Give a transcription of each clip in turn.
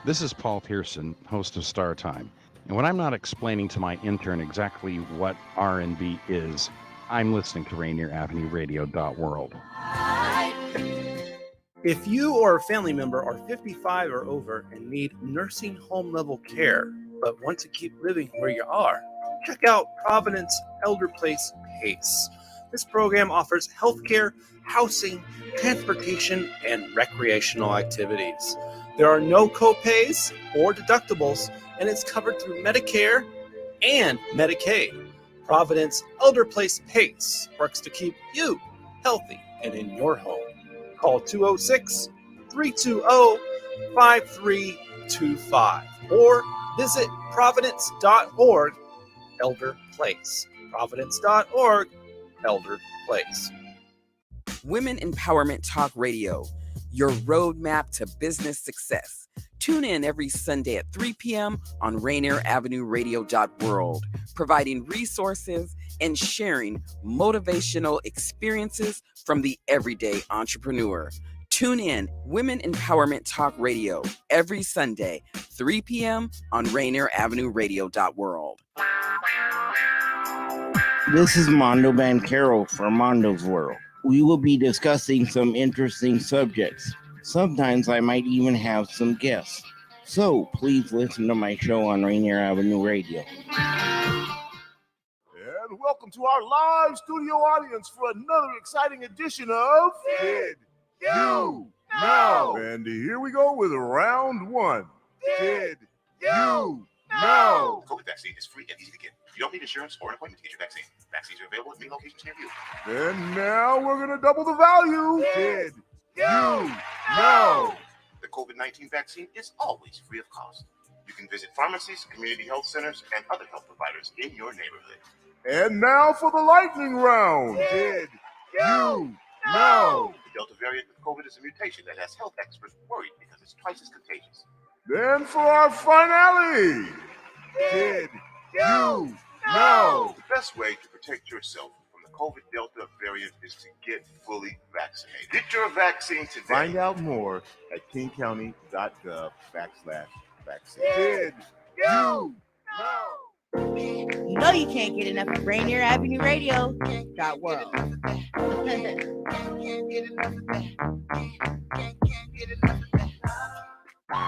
This is Paul Pearson, host of Star Time. And when I'm not explaining to my intern exactly what R&B is, I'm listening to Rainier Avenue Radio.world. If you or a family member are 55 or over and need nursing home level care, but want to keep living where you are, check out Providence Elder Place PACE. This program offers healthcare, housing, transportation, and recreational activities. There are no co-pays or deductibles, and it's covered through Medicare and Medicaid. Providence Elder Place PACE works to keep you healthy and in your home. Call 206-320-5325 or visit providence.org Elder Place. Providence.org Elder Place. Women Empowerment Talk Radio, your roadmap to business success. Tune in every Sunday at 3 p.m. on Rainier Avenue Radio.world, providing resources and sharing motivational experiences from the everyday entrepreneur. Tune in Women Empowerment Talk Radio every Sunday, 3 p.m. on Rainier Avenue Radio.world. This is Mondo Bancaro for Mondo's World. We will be discussing some interesting subjects. Sometimes I might even have some guests. So please listen to my show on Rainier Avenue Radio. And welcome to our live studio audience for another exciting edition of Did You Know? And here we go with round one. Did You Know? COVID vaccine is free and easy to get. You don't need insurance or an appointment to get your vaccine. Vaccines are available at many locations near you. And now we're going to double the value. Did You Know? The COVID-19 vaccine is always free of cost. You can visit pharmacies, community health centers, and other health providers in your neighborhood. And now for the lightning round. Did You Know? The Delta variant of COVID is a mutation that has health experts worried because it's twice as contagious. Then for our finale. Did You Know? The best way to protect yourself from the COVID Delta variant is to get fully vaccinated. Get your vaccine today. Find out more at kingcounty.gov/vaccine. Did You Know? You know you can't get enough of Rainier Avenue Radio.world.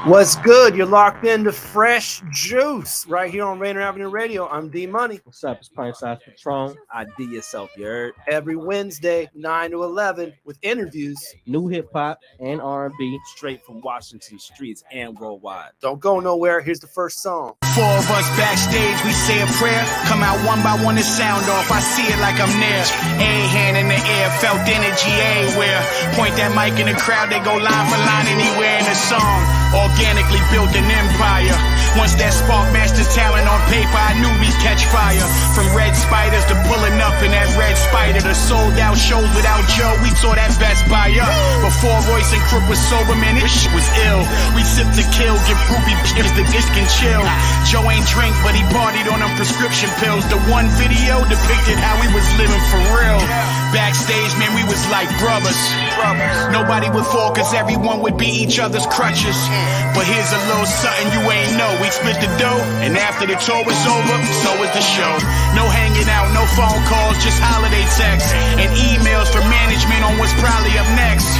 What's good? You're locked into Fresh Juice right here on Rainier Avenue Radio. I'm D Money. What's up? It's Pint Size Patron. ID Yourself, you heard? Every Wednesday, 9 to 11, with interviews, New hip hop and R&B. straight from Washington streets and worldwide. Don't go nowhere. Here's the first song. Four of us backstage, we say a prayer. Come out one by one and sound off. I see it like I'm near. A hand in the air, felt energy everywhere. Point that mic in the crowd, they go line for line anywhere in the song. Organically built an empire. Once that spark matched the talent on paper, I knew we'd catch fire. From Red Spiders to pulling up in that Red Spider, the sold out shows without Joe, we saw that Best Buy up. Before Royce and Crook was sober, man, this shit was ill. We sipped to kill, give groupie bitches the disc and chill. Joe ain't drink, but he partied on them prescription pills. The one video depicted how we was living for real. Backstage, man, we was like brothers. Nobody would fall, cause everyone would be each other's crutches. But here's a little something you ain't know. We split the dough, and after the tour was over, so was the show. No hanging out, no phone calls, just holiday texts and emails for management on what's probably up next.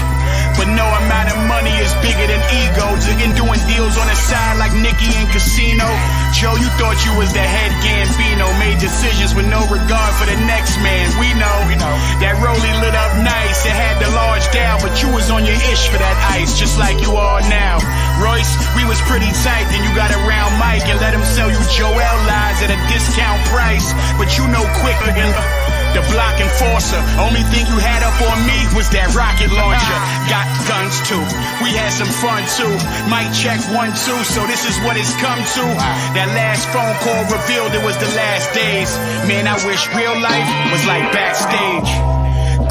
But no amount of money is bigger than ego. Jigging doing deals on the side like Nicky and Casino. Joe, you thought you was the head Gambino. Made decisions with no regard for the next man. We know that Rollie lit up nice. It had the large down, but you was on your ish for that ice, just like you are now. Royce, we was pretty tight. Then you got around Mike and let him sell you Joel lies at a discount price. But you know quicker than the block enforcer. Only thing you had up on me was that rocket launcher. Got guns too. We had some fun too. Mic check 1, 2. So this is what it's come to. That last phone call revealed it was the last days. Man, I wish real life was like backstage.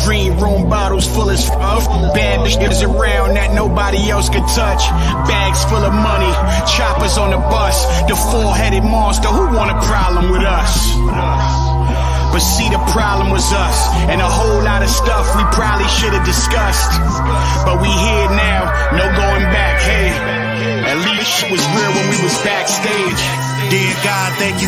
Green room bottles full of stuff. Bad bitches around that nobody else could touch. Bags full of money. Choppers on the bus. The four-headed monster. Who want a problem with us? But see, the problem was us, and a whole lot of stuff we probably should have discussed. But we here now, no going back, hey. At least it was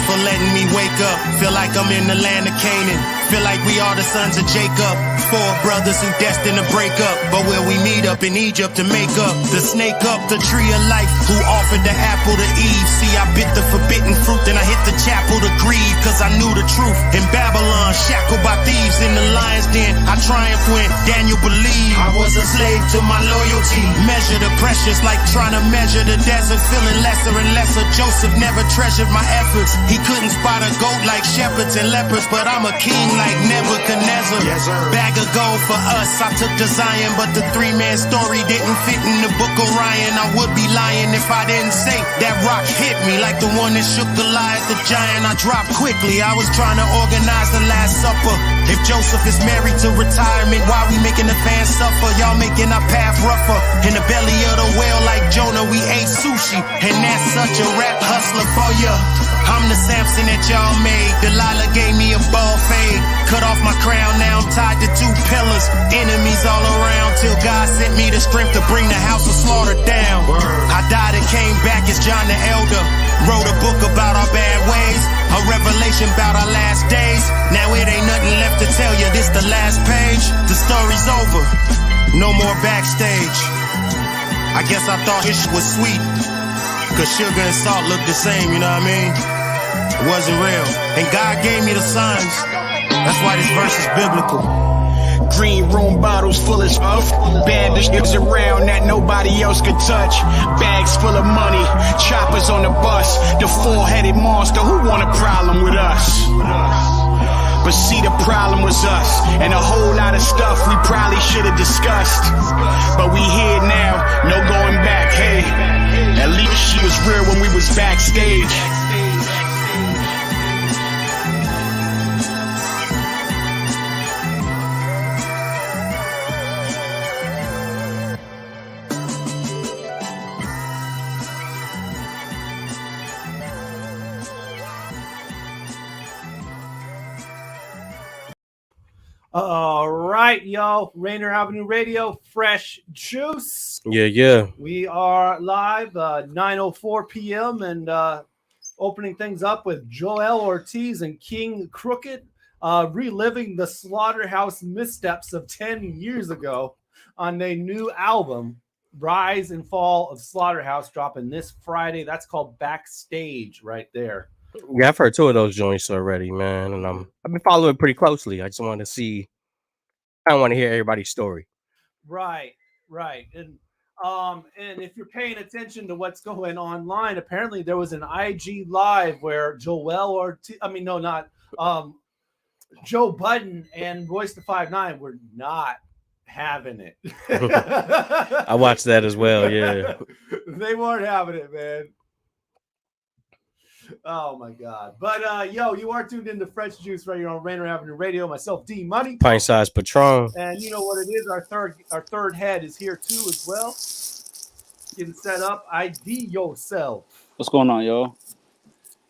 for letting me wake up. Feel like I'm in the land of Canaan. Feel like we are the sons of Jacob. 4 brothers who destined to break up, but where we meet up in Egypt to make up. The snake up the tree of life, who offered the apple to Eve. See, I bit the forbidden fruit, then I hit the chapel to grieve, cause I knew the truth. In Babylon, shackled by thieves in the lion's den, I triumphed when Daniel believed. I was a slave to my loyalty. Measure the precious like trying to measure the desert, feeling lesser and lesser. Joseph never treasured my efforts. He couldn't spot a goat like shepherds and lepers, but I'm a king like Nebuchadnezzar. Yes, bag of gold for us, I took to Zion, but the 3-man story didn't fit in the book of Ryan. I would be lying if I didn't say that rock hit me like the one that shook Goliath the giant. I dropped quickly, I was trying to organize the Last Supper. If Joseph is married to retirement, why we making the fans suffer? Y'all making our path rougher. In the belly of the whale like Jonah, we ate sushi, and that's such a rap hustler for ya. I'm the Samson that y'all made. Delilah gave me a ball fade. Cut off my crown, now I'm tied to 2 pillars. Enemies all around till God sent me the strength to bring the house of slaughter down. I died and came back as John the Elder. Wrote a book about our bad ways, a revelation about our last days. Now it ain't nothing left to tell you, this the last page. The story's over, no more backstage. I guess I thought this was sweet, cause sugar and salt look the same, you know what I mean? It wasn't real, and God gave me the signs. That's why this verse is biblical. Green room bottles full of stuff. Bandages around that nobody else could touch. Bags full of money. Choppers on the bus. The 4-headed monster, who want a problem with us? But see, the problem was us. And a whole lot of stuff we probably should have discussed. But we here now, no going back. Hey, at least she was real when we was backstage. All right, y'all. Rainier Avenue Radio, fresh juice. Yeah. We are live 9:04 p.m. and opening things up with Joel Ortiz and King Crooked, reliving the Slaughterhouse missteps of 10 years ago on their new album, Rise and Fall of Slaughterhouse, dropping this Friday. That's called Backstage right there. Yeah, I've heard 2 of those joints already, man, and I've been following it pretty closely. I just want to see. I don't want to hear everybody's story. Right, and if you're paying attention to what's going online, apparently there was an IG live where Joe Budden and Royce the 5'9" were not having it. I watched that as well. Yeah, they weren't having it, man. Oh my God. But you are tuned into Fresh Juice right here on Rainier Avenue Radio. Myself, D Money. Pint size Patron. And you know what it is, our third head is here too as well. Getting set up. ID Yourself. What's going on, y'all?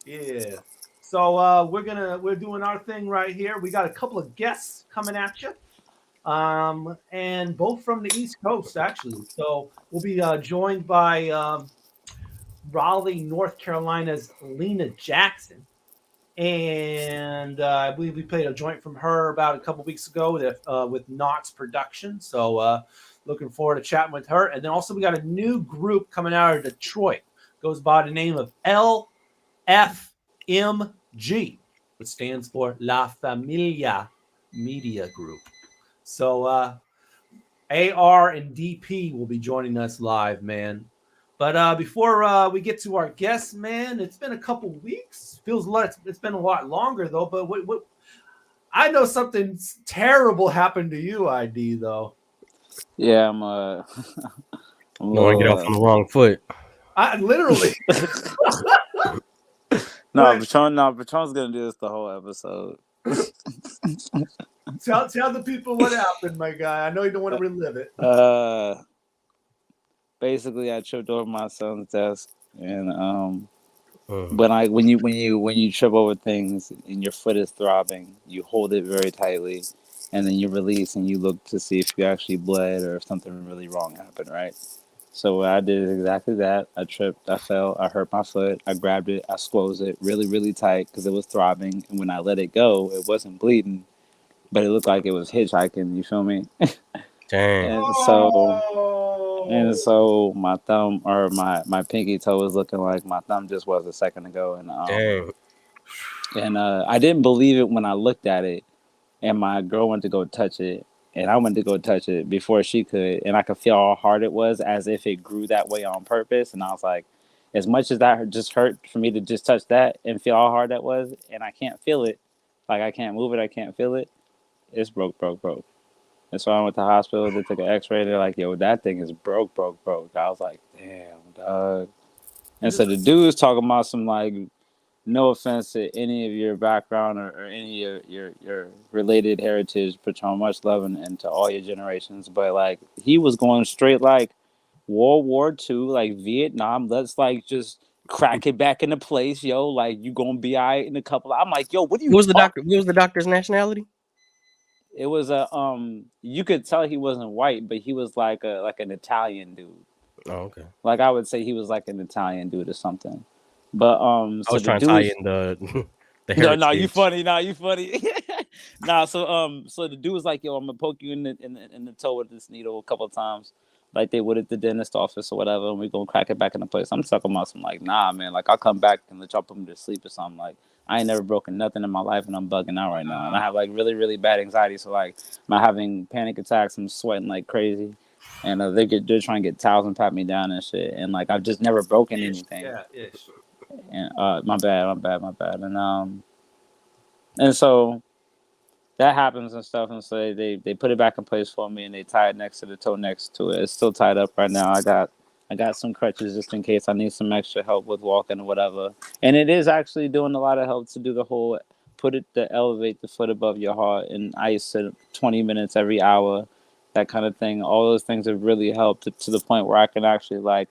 Yeah. So we're doing our thing right here. We got a couple of guests coming at you. And both from the East Coast, actually. So we'll be joined by Raleigh, North Carolina's Lena Jackson, and I believe we played a joint from her about a couple weeks ago with Knox Production. So looking forward to chatting with her. And then also we got a new group coming out of Detroit. Goes by the name of LFMG, which stands for La Familia Media Group. So AR and DP will be joining us live, man. But before we get to our guests, man, it's been a couple weeks. Feels like it's been a lot longer, though. But what I know something terrible happened to you, ID, though. Yeah, I'm you want to get off on the wrong foot. I literally. Patron's gonna do this the whole episode. Tell the people what happened, my guy. I know you don't want to relive it. Basically, I tripped over my son's desk, and when you trip over things and your foot is throbbing, you hold it very tightly, and then you release and you look to see if you actually bled or if something really wrong happened, right? So I did exactly that. I tripped, I fell, I hurt my foot, I grabbed it, I squeezed it really, really tight because it was throbbing. And when I let it go, it wasn't bleeding, but it looked like it was hitchhiking. You feel me? Dang. And so my thumb or my pinky toe was looking like my thumb just was a second ago. And I didn't believe it when I looked at it, and my girl went to go touch it. And I went to go touch it before she could, and I could feel how hard it was, as if it grew that way on purpose. And I was like, as much as that just hurt for me to just touch that and feel how hard that was, and I can't feel it, like I can't move it, I can't feel it, it's broke. And so I went to the hospital, they took an x-ray, they're like, yo, that thing is broke. I was like, damn, dog. And so the dude's talking about some, like, no offense to any of your background or any of your related heritage, Patron, much love and to all your generations. But like he was going straight like World War II, like Vietnam. Let's like just crack it back into place, yo. Like you gonna be all right in a couple. I'm like, yo, what do you? What was the doctor? What was the doctor's nationality? It was a you could tell he wasn't white, but he was like an Italian dude. Oh, okay. Like I would say he was like an Italian dude or something. But I was trying to tie in the no, you funny. Nah, so the dude was like, yo, I'm gonna poke you in the toe with this needle a couple of times, like they would at the dentist office or whatever, and we're gonna crack it back into place. I'm talking about some like, nah, man, like I'll come back and let y'all put me to sleep or something. Like I ain't never broken nothing in my life, and I'm bugging out right now. And I have like really, really bad anxiety. So like I'm having panic attacks, I'm sweating like crazy. And they're trying to get towels and pat me down and shit. And like I've just never broken anything. Yeah. And my bad. And so that happens and stuff. And so they put it back in place for me, and they tie it next to the toe next to it. It's still tied up right now. I got some crutches just in case I need some extra help with walking or whatever. And it is actually doing a lot of help to do the whole elevate the foot above your heart and ice it 20 minutes every hour, that kind of thing. All those things have really helped to the point where I can actually like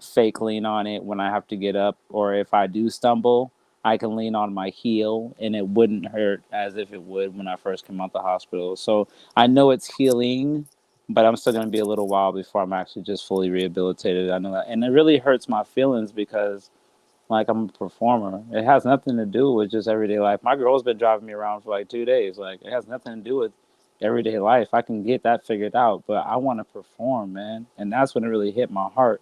fake lean on it when I have to get up, or if I do stumble, I can lean on my heel and it wouldn't hurt as if it would when I first came out the hospital. So I know it's healing, but I'm still going to be a little while before I'm actually just fully rehabilitated. I know that. And it really hurts my feelings because like I'm a performer. It has nothing to do with just everyday life. My girl's been driving me around for like 2 days. Like it has nothing to do with everyday life. I can get that figured out, but I want to perform, man. And that's when it really hit my heart.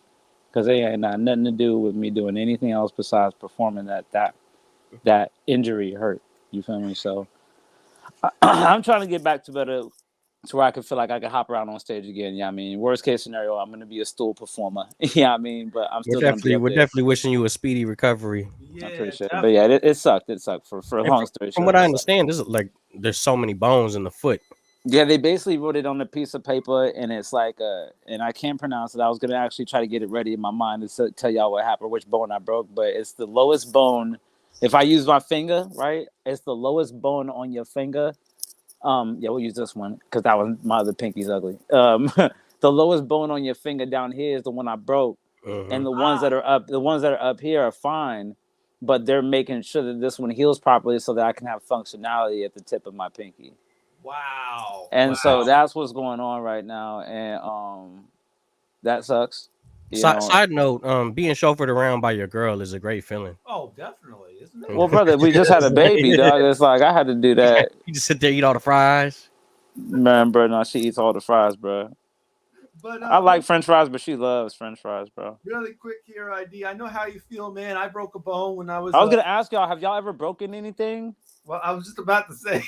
Because it ain't nothing to do with me doing anything else besides performing that injury hurt. You feel me? So I'm trying to get back to better, to where I can feel like I can hop around on stage again. Yeah, I mean, worst case scenario, I'm going to be a stool performer. Yeah, I mean, but I'm still we're definitely wishing you a speedy recovery. Yeah, I appreciate it. But yeah, it sucked. It sucked for a long story short. From what I understand, this is like there's so many bones in the foot. Yeah, they basically wrote it on a piece of paper, and it's like, and I can't pronounce it. I was going to actually try to get it ready in my mind to tell y'all what happened, which bone I broke, but it's the lowest bone. If I use my finger, right, it's the lowest bone on your finger. Yeah, we'll use this one because that one, my other pinky's ugly. The lowest bone on your finger down here is the one I broke, and the ones that are up here are fine, but they're making sure that this one heals properly so that I can have functionality at the tip of my pinky. Wow. And so that's what's going on right now, and that sucks. Side note, being chauffeured around by your girl is a great feeling. Oh, definitely, isn't it? Well, brother, we just had a baby, dog. It's like I had to do that. You just sit there, eat all the fries. Man, bro, no, she eats all the fries, bro. But I like French fries, but she loves French fries, bro. Really quick here, ID. I know how you feel, man. I broke a bone when I was. I was gonna ask y'all, have y'all ever broken anything? Well, I was just about to say.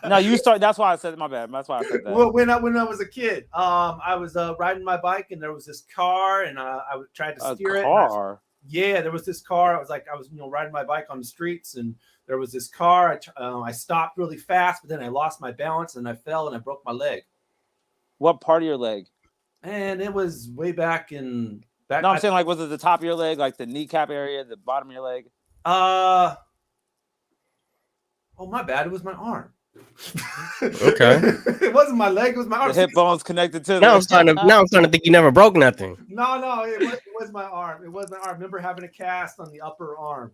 No, you start. That's why I said my bad. That's why I said that. Well, when I was a kid, I was riding my bike, and there was this car, and I tried to steer it. Car. Yeah, there was this car. I was riding my bike on the streets, and there was this car. I stopped really fast, but then I lost my balance, and I fell, and I broke my leg. What part of your leg? And it was way back in. No, I'm saying like, was it the top of your leg, like the kneecap area, the bottom of your leg? Oh, my bad. It was my arm. Okay. It wasn't my leg. It was my arm. The hip bone's connected to. Now I'm starting to think you never broke nothing. No. It was my arm. It was my arm. I remember having a cast on the upper arm.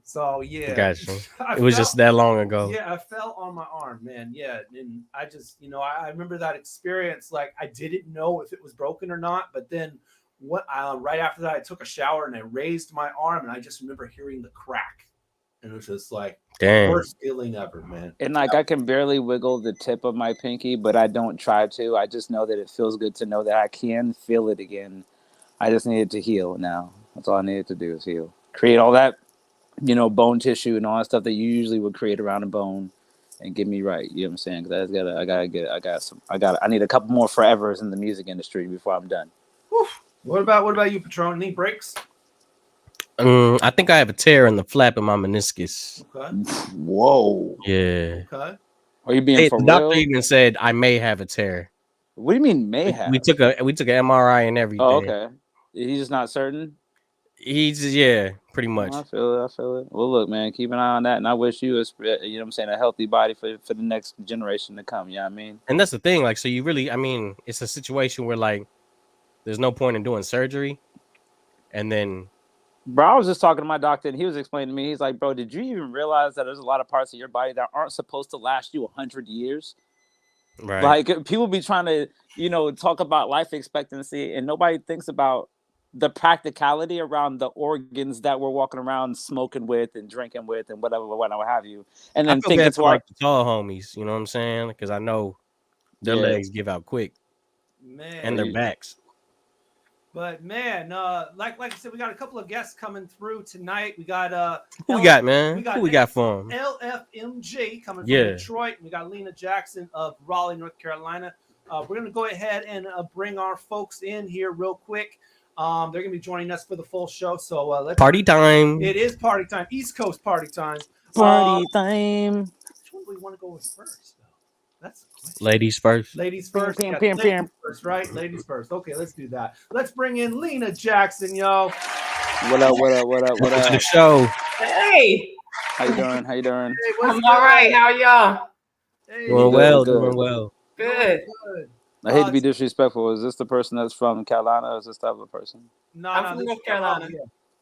So yeah, Gotcha. It was just that long ago. Yeah, I fell on my arm, man. Yeah, and I just, I remember that experience. Like, I didn't know if it was broken or not, but then right after that, I took a shower and I raised my arm, and I just remember hearing the crack, and it was just like, damn, worst feeling ever, man. And like, I can barely wiggle the tip of my pinky, but I don't try to. I just know that it feels good to know that I can feel it again. I just needed to heal now. That's all I needed to do is heal. Create all that, bone tissue and all that stuff that you usually would create around a bone, and get me right. You know what I'm saying? Because I need a couple more forevers in the music industry before I'm done. Whew. What about you, Patron? Any breaks? I think I have a tear in the flap of my meniscus. Okay. Whoa. Yeah. Okay. Are you being for the real? doctor even said I may have a tear. What do you mean may have? We took an MRI and everything. Oh, okay. He's just not certain. He's pretty much. I feel it. Well, look, man, keep an eye on that, and I wish you a healthy body for the next generation to come. You know what I mean? And that's the thing, like, so you really, it's a situation where like there's no point in doing surgery, and then. Bro, I was just talking to my doctor, and he was explaining to me. He's like, "Bro, did you even realize that there's a lot of parts of your body that aren't supposed to last you 100 years?" Right. Like, people be trying to, talk about life expectancy, and nobody thinks about the practicality around the organs that we're walking around smoking with and drinking with and whatever have you. And then think it's like the tall homies, you know what I'm saying? Because I know their legs give out quick, man, and their backs. But man, like I said, we got a couple of guests coming through tonight. We got who we got, man? Who we got for them? LFMG coming from Detroit. We got Lena Jackson of Raleigh, North Carolina. We're gonna go ahead and bring our folks in here real quick. They're gonna be joining us for the full show. So let's party time. It is party time. East Coast party time. Party time. Which one do we want to go with first? That's the question. Ladies first. Ladies first. Ladies first, right? Ladies first. Okay, let's do that. Let's bring in Lena Jackson, yo. What up? Welcome to the show. Hey. How you doing? Hey, I'm all right. How are y'all? Hey, doing well. Good. I hate to be disrespectful. Is this the person that's from Carolina, or is this the other person? No, I'm from North Carolina.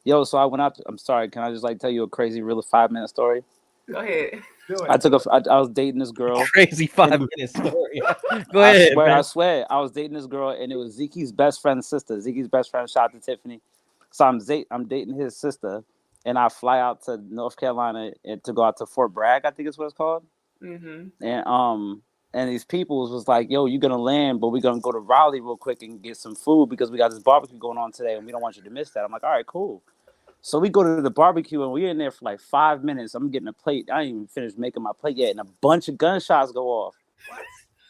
Yo, so I went out. I'm sorry. Can I just tell you a crazy, real 5-minute story? Go ahead. I was dating this girl. Crazy 5-minute story. Go ahead. I swear, I was dating this girl, and it was Zeke's best friend's sister. Zeke's best friend, shout out to Tiffany. So I'm dating his sister, and I fly out to North Carolina to go out to Fort Bragg, I think is what it's called. Mm-hmm. And these people was like, "Yo, you're gonna land, but we're gonna go to Raleigh real quick and get some food because we got this barbecue going on today, and we don't want you to miss that." I'm like, "All right, cool." So we go to the barbecue, and we're in there for like 5 minutes. I'm getting a plate. I ain't even finished making my plate yet, and a bunch of gunshots go off. What?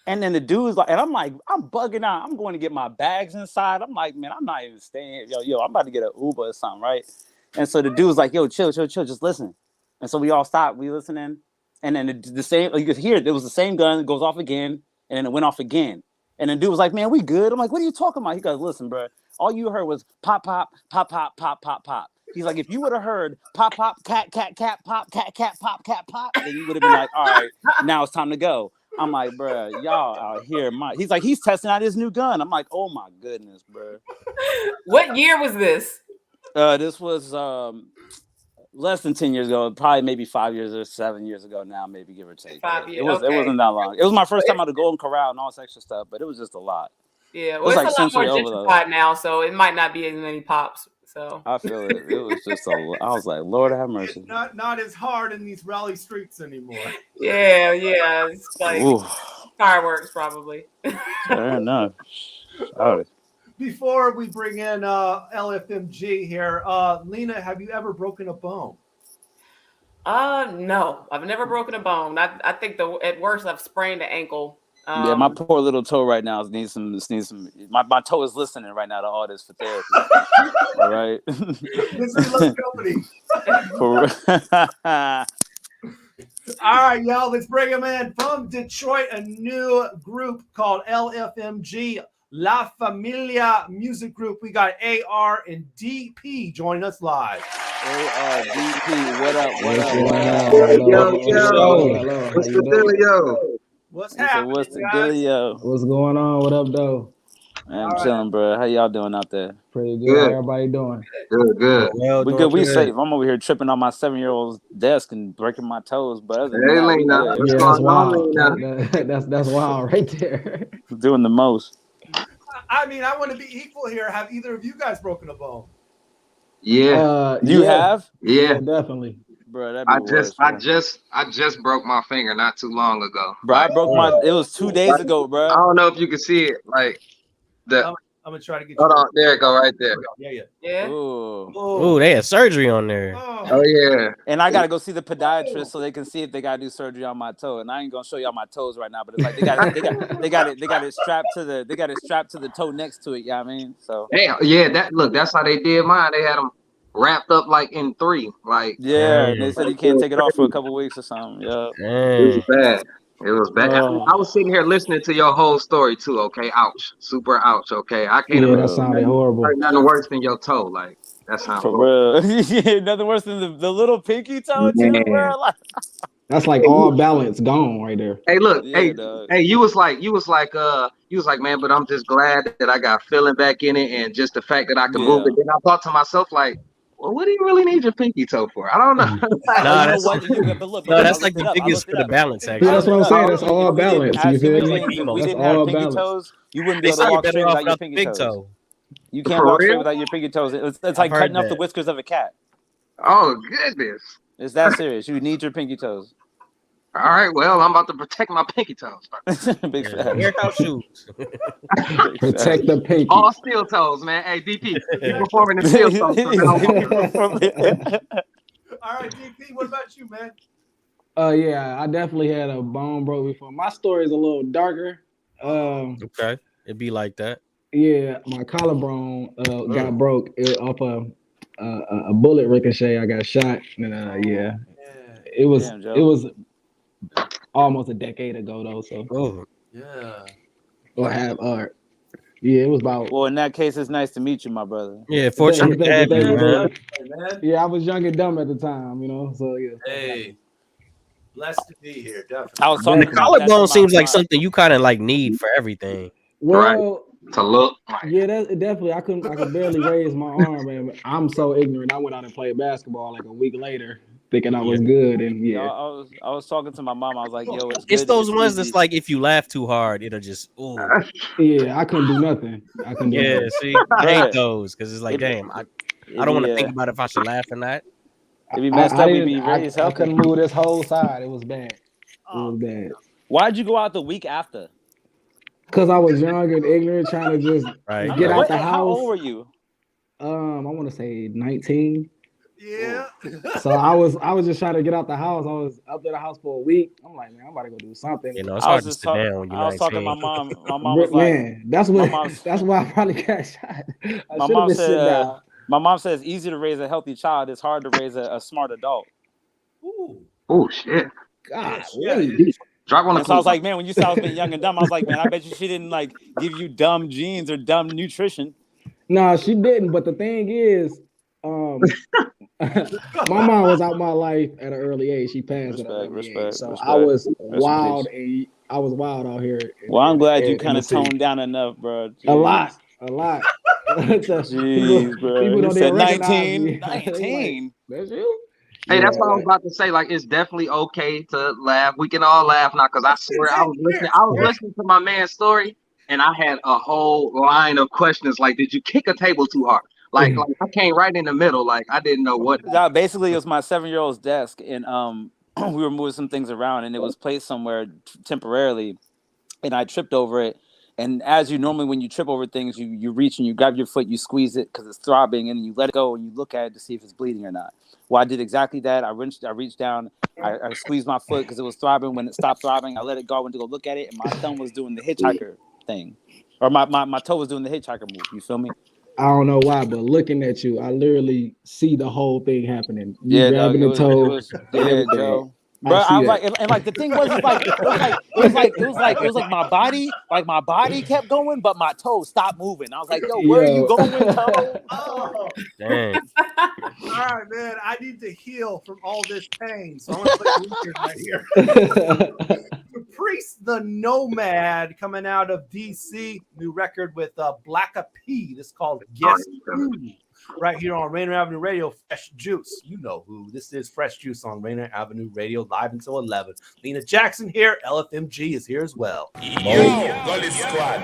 And then the dude's like, and I'm like, I'm bugging out. I'm going to get my bags inside. I'm like, man, I'm not even staying. Yo, I'm about to get an Uber or something, right? And so the dude's like, yo, chill, just listen. And so we all stopped. We listening. And then the same, you could hear it. It was the same gun. It goes off again. And then it went off again. And the dude was like, man, we good. I'm like, what are you talking about? He goes, listen, bro. All you heard was pop, pop, pop, pop, pop, pop, pop. He's like, if you would have heard pop, pop, cat, cat, cat, pop, cat, cat, pop, cat, pop, then you would have been like, all right, now it's time to go. I'm like, bro, y'all out here. He's like, he's testing out his new gun. I'm like, oh my goodness, bro. What year was this? This was less than 10 years ago, probably maybe 5 years or 7 years ago now, maybe give or take. 5 years. It wasn't that long. It was my first time out of Golden Corral and all this extra stuff, but it was just a lot. Yeah, well, it's like a lot more gentrified now, so it might not be as many pops. So I feel it. It was just I was like, Lord have mercy. Not as hard in these Raleigh streets anymore. Yeah, it's like fireworks probably. Fair enough. Sorry. Before we bring in LFMG here, Lena, have you ever broken a bone? No, I've never broken a bone. I think at worst I've sprained an ankle. Yeah, my poor little toe right now needs some. My toe is listening right now to all this for therapy. All right. This is Love Company. All right, y'all. Let's bring them in from Detroit. A new group called LFMG, La Familia Music Group. We got AR and DP joining us live. AR, DP, what up? Yo. What's the dealio? What's happening? What's going on? What up, though? I'm chilling, bro. How y'all doing out there? Pretty good. How everybody doing? Good. We good. We safe. I'm over here tripping on my 7-year-old's desk and breaking my toes, but other than that, we good. Yeah, that's wild. That's wild right there. Doing the most. I mean, I want to be equal here. Have either of you guys broken a bone? Yeah. You have? Yeah, definitely. Bro, I just broke my finger not too long ago. Bro, I broke it was 2 days ago, bro. I don't know if you can see it. Like I'm gonna try to get hold on, there it go right there. Yeah. Ooh, they had surgery on there. Oh yeah. And I gotta go see the podiatrist so they can see if they gotta do surgery on my toe. And I ain't gonna show y'all my toes right now, but it's like they got it strapped to the toe next to it. You know what I mean? So that's how they did mine. They had them wrapped up like in 3. Like and they said you can't take it off for a couple weeks or something. Yeah. It was bad. It was bad. I was sitting here listening to your whole story too. Okay, ouch, super ouch. Okay, I can't. Yeah, that sounded horrible. Nothing worse than your toe. Like that sounds for horrible. real. Yeah, nothing worse than the little pinky toe too, bro. Like, that's like all balance gone right there. Hey, look, hey, you was like, man, but I'm just glad that I got feeling back in it, and just the fact that I can move it. Then I thought to myself, like, well, what do you really need your pinky toe for? I don't know. That's like the biggest for the balance. Actually, that's what I'm saying. That's all balance. You feel me? That's all balance. Toes, you wouldn't be able to walk straight without your pinky toes. You can't walk straight without your pinky toes. It's like cutting off the whiskers of a cat. Oh goodness! It's that serious. You need your pinky toes. All right, well, I'm about to protect my pinky toes. Big fat. Wear house shoes. Protect the pinky. All steel toes, man. Hey, DP, you performing the steel toes. All right, DP, what about you, man? Yeah, I definitely had a bone broke before. My story is a little darker. Okay, it'd be like that. Yeah, my collarbone got broke off a bullet ricochet. I got shot, and it was almost a decade ago though. So it was about. Well, in that case, it's nice to meet you, my brother. Yeah, fortunate to have you, man. Yeah, I was young and dumb at the time, you know. So yeah. Hey, blessed to be here. Definitely. I was talking. The collarbone seems like something you kind of like need for everything. Well, to look. Yeah, that definitely. I could barely raise my arm, and I'm so ignorant. I went out and played basketball like a week later, thinking I was good, and I was talking to my mom. I was like, "Yo, it's those ones that's like if you laugh too hard, it'll just Yeah, I couldn't do nothing. I couldn't do nothing. See, I hate those because it's like, damn, I don't want to think about if I should laugh or not. If you messed up, we'd be raised I couldn't move this whole side. It was bad. It was bad. Why'd you go out the week after? Because I was young and ignorant, trying to just get out the house. How old were you? I want to say 19. Yeah. So I was just trying to get out the house. I was up at the house for a week. I'm like, man, I'm about to go do something. You know, it's hard to sit down when you're 19. I was talking to my mom. My mom was like, man, that's why I probably got shot. My mom said, my mom says it's easy to raise a healthy child. It's hard to raise a smart adult. Oh shit. God, Drop on the so I was like, man, when you said I was being young and dumb, I was like, man, I bet you she didn't like give you dumb genes or dumb nutrition. No, she didn't. But the thing is, my mom was out my life at an early age. She passed at an early age. So I was wild. I was wild out here. Well, I'm glad you kind of toned down enough, bro. Jeez. A lot. Jeez, bro. People You said 19. 19. That's you. Hey, that's what I was about to say. Like, it's definitely okay to laugh. We can all laugh now, because I swear I was listening to my man's story, and I had a whole line of questions. Like, did you kick a table too hard? Like I came right in the middle. Like, I didn't know what. No, basically, it was my 7-year-old's desk, and we were moving some things around, and it was placed somewhere temporarily, and I tripped over it. And as you normally, when you trip over things, you reach and you grab your foot, you squeeze it because it's throbbing, and you let it go and you look at it to see if it's bleeding or not. Well, I did exactly that. I reached down, I squeezed my foot because it was throbbing. When it stopped throbbing, I let it go. I went to go look at it, and my thumb was doing the hitchhiker thing, or my toe was doing the hitchhiker move. You feel me? I don't know why, but looking at you, I literally see the whole thing happening. You grabbing the toe. Joe. Bro, I was like, and like the thing was, it was like my body kept going, but my toes stopped moving. I was like, yo, where are you going, toe? Oh. Dang. All right, man. I need to heal from all this pain, so I'm gonna put you right here. To Priest the Nomad coming out of DC. New record with Black P. This is called Guess Who. Right here on Rainier Avenue Radio, Fresh Juice. You know who. This is Fresh Juice on Rainier Avenue Radio, live until 11. Lena Jackson here. LFMG is here as well. Yo, Gully Squad.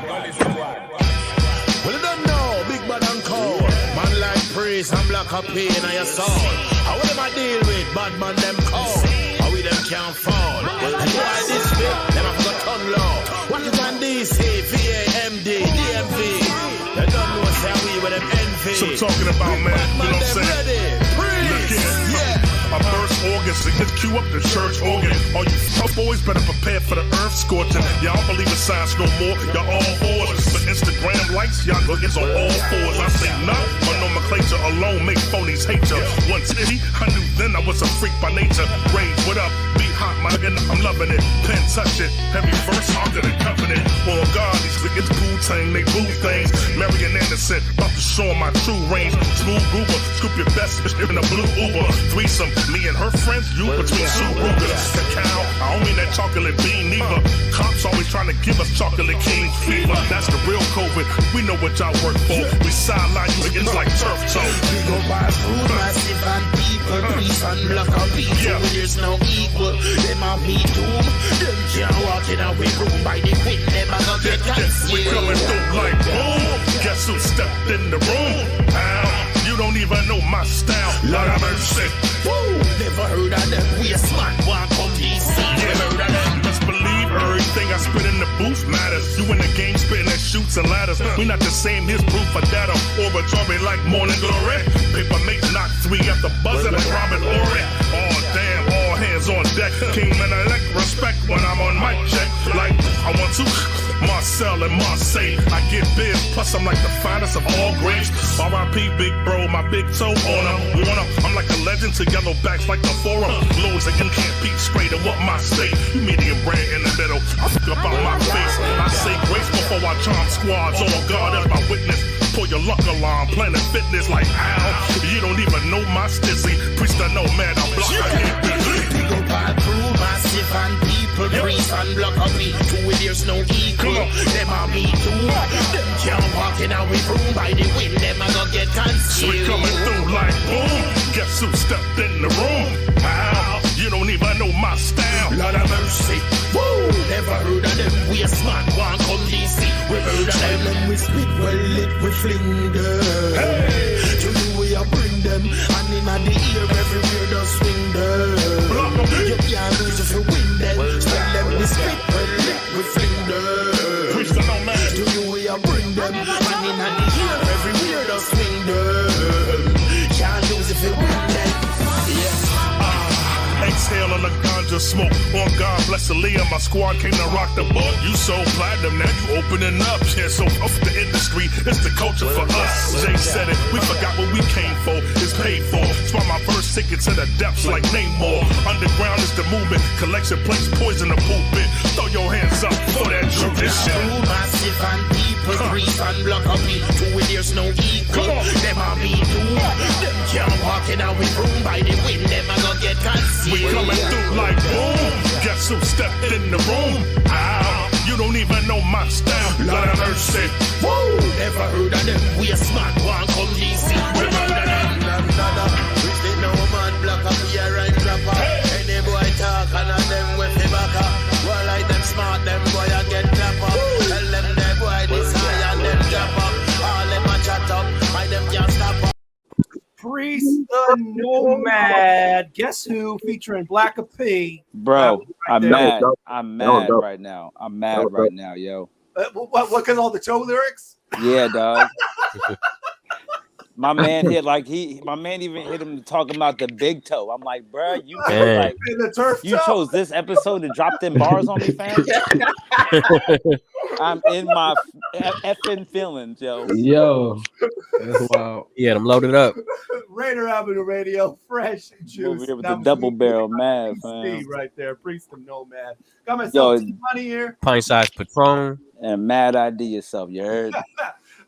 Well, you don't know, big bad and cold. Man like Priest and Black P in your soul. How will them I deal with? Bad man them cold. How we them can't fall. Well, why this bit? Them have got tongue law. What is on DC, VAMD, DMV? They don't know what's how we with them envy. So talking about, man, you know what I'm saying? Look at I burst organs and just cue up the church organ. All you tough boys better prepare for the earth scorching. Y'all don't believe in science no more. Y'all all whores. But Instagram likes, y'all niggas on all fours. I say no, my nomenclature alone make phonies hate ya. 150, I knew then I was a freak by nature. Rage, what up? Beat hot, my nigga, I'm loving it. Pen touch it. Heavy verse, harder than covenant. Oh God, these niggas Wu-Tang, they boo things. Marion Anderson, about to show my true range. Smooth Goober, scoop your best bitch in a blue Uber. Threesome. Me and her friends, you between two Rugas. Cacao, I don't mean that chocolate bean neither. Cops always trying to give us chocolate king fever. That's the real COVID. We know what y'all work for. We sideline you against like turf toe. We go by food, massive and people, Priest and Black people. Yeah. There's no equal. Them are me doom. Them can't walk in our room by the wind. Them are gonna get concealed. We coming through like boom. Guess who stepped in the room? You don't even know my style. Lord have mercy. Woo! Never heard of them. We a smart one from DC. Never heard of them. Best believe everything I spit in the booth matters. You in the game spitting at shoots and ladders. We not the same. Here's proof for data. Oratory like morning glory. Paper make knock 3 at the buzzer like Robin Ory. Oh damn, all hands on deck. King man elect respect when I'm on mic check. Like I want to Marcel and Marseille. I get biz, plus I'm like the finest of all grades. R.I.P. Big Bro, my big toe on him. I'm like a legend to yellow backs like the forum. Loads that you can't beat straight of what my state. You medium brand in the middle. I fuck up out my face. I say grace before I charm squads. Oh God, that's my witness. Pull your luck alarm, Planet Fitness like ow. You don't even know my stizzy. Priest I know, man, I'm blocked. I can't believe. We go by through massive and people, Priest and Black me. To it, there's no equal. Them are me too. Them can't walk in our room by the wind. Them are gonna get concealed. We coming through like boom. Guess who stepped in the room? Ow. You don't even know my style. Lord have mercy. Woo! Never heard of them. We a smart one come DC. We heard of them. When we spit well lit, we fling them. Hey! To you we a bring them. And in the ear everywhere does swing them. You can't lose if you win them. Spell them we spit well lit, we fling them. Priest the Nomad. To you we a bring them. And in the ear everywhere does swing them. Can't lose if you win them. Exhale on the ganja smoke. On God bless Aaliyah, my squad came to rock the boat. You so platinum, now you opening up. Yeah, so up the industry, it's the culture for us. Jay said it, we forgot what we came for. It's paid for. It's why my first ticket to the depths like Namor. Underground is the movement. Collection plates poison the pulpit. Throw your hands up for that truth. This shit. Massive and people, Priest and Black me. To it, there's no equal. Them are me too. Them can't walk in our room by the wind. Them are gonna get concealed. We coming through like boom. Guess who stepped in the room? Ow. You don't even know my style. Lord have mercy. Woo! Never heard of them. We a smart one come DC. We heard of them. Which they know man Black up here and rapper. Any boy talk and them with the back up. Well like them smart, them boy I get clap up. Tell them they boy this high and them drop up. All them a chat up. I them can't stop up. Priest the Nomad. Guess who? Featuring Black P. Bro, I'm mad. there. I'm mad right now. I'm mad right now, yo. What? Because all the Joe lyrics? Yeah, dog. My man hit like my man even hit him talking about the big toe. I'm like, bro, you like you chose this episode to drop them bars on me, fam. I'm in my effing feelings, yo. Yo, that's wild. Yeah, I'm loaded up. Rainier Avenue Radio, Fresh Juice. Over here with the double barrel mad, fam. Right there, Priest the Nomad. Got myself money here. Pint-sized Patron. And Mad ID Yourself, you heard?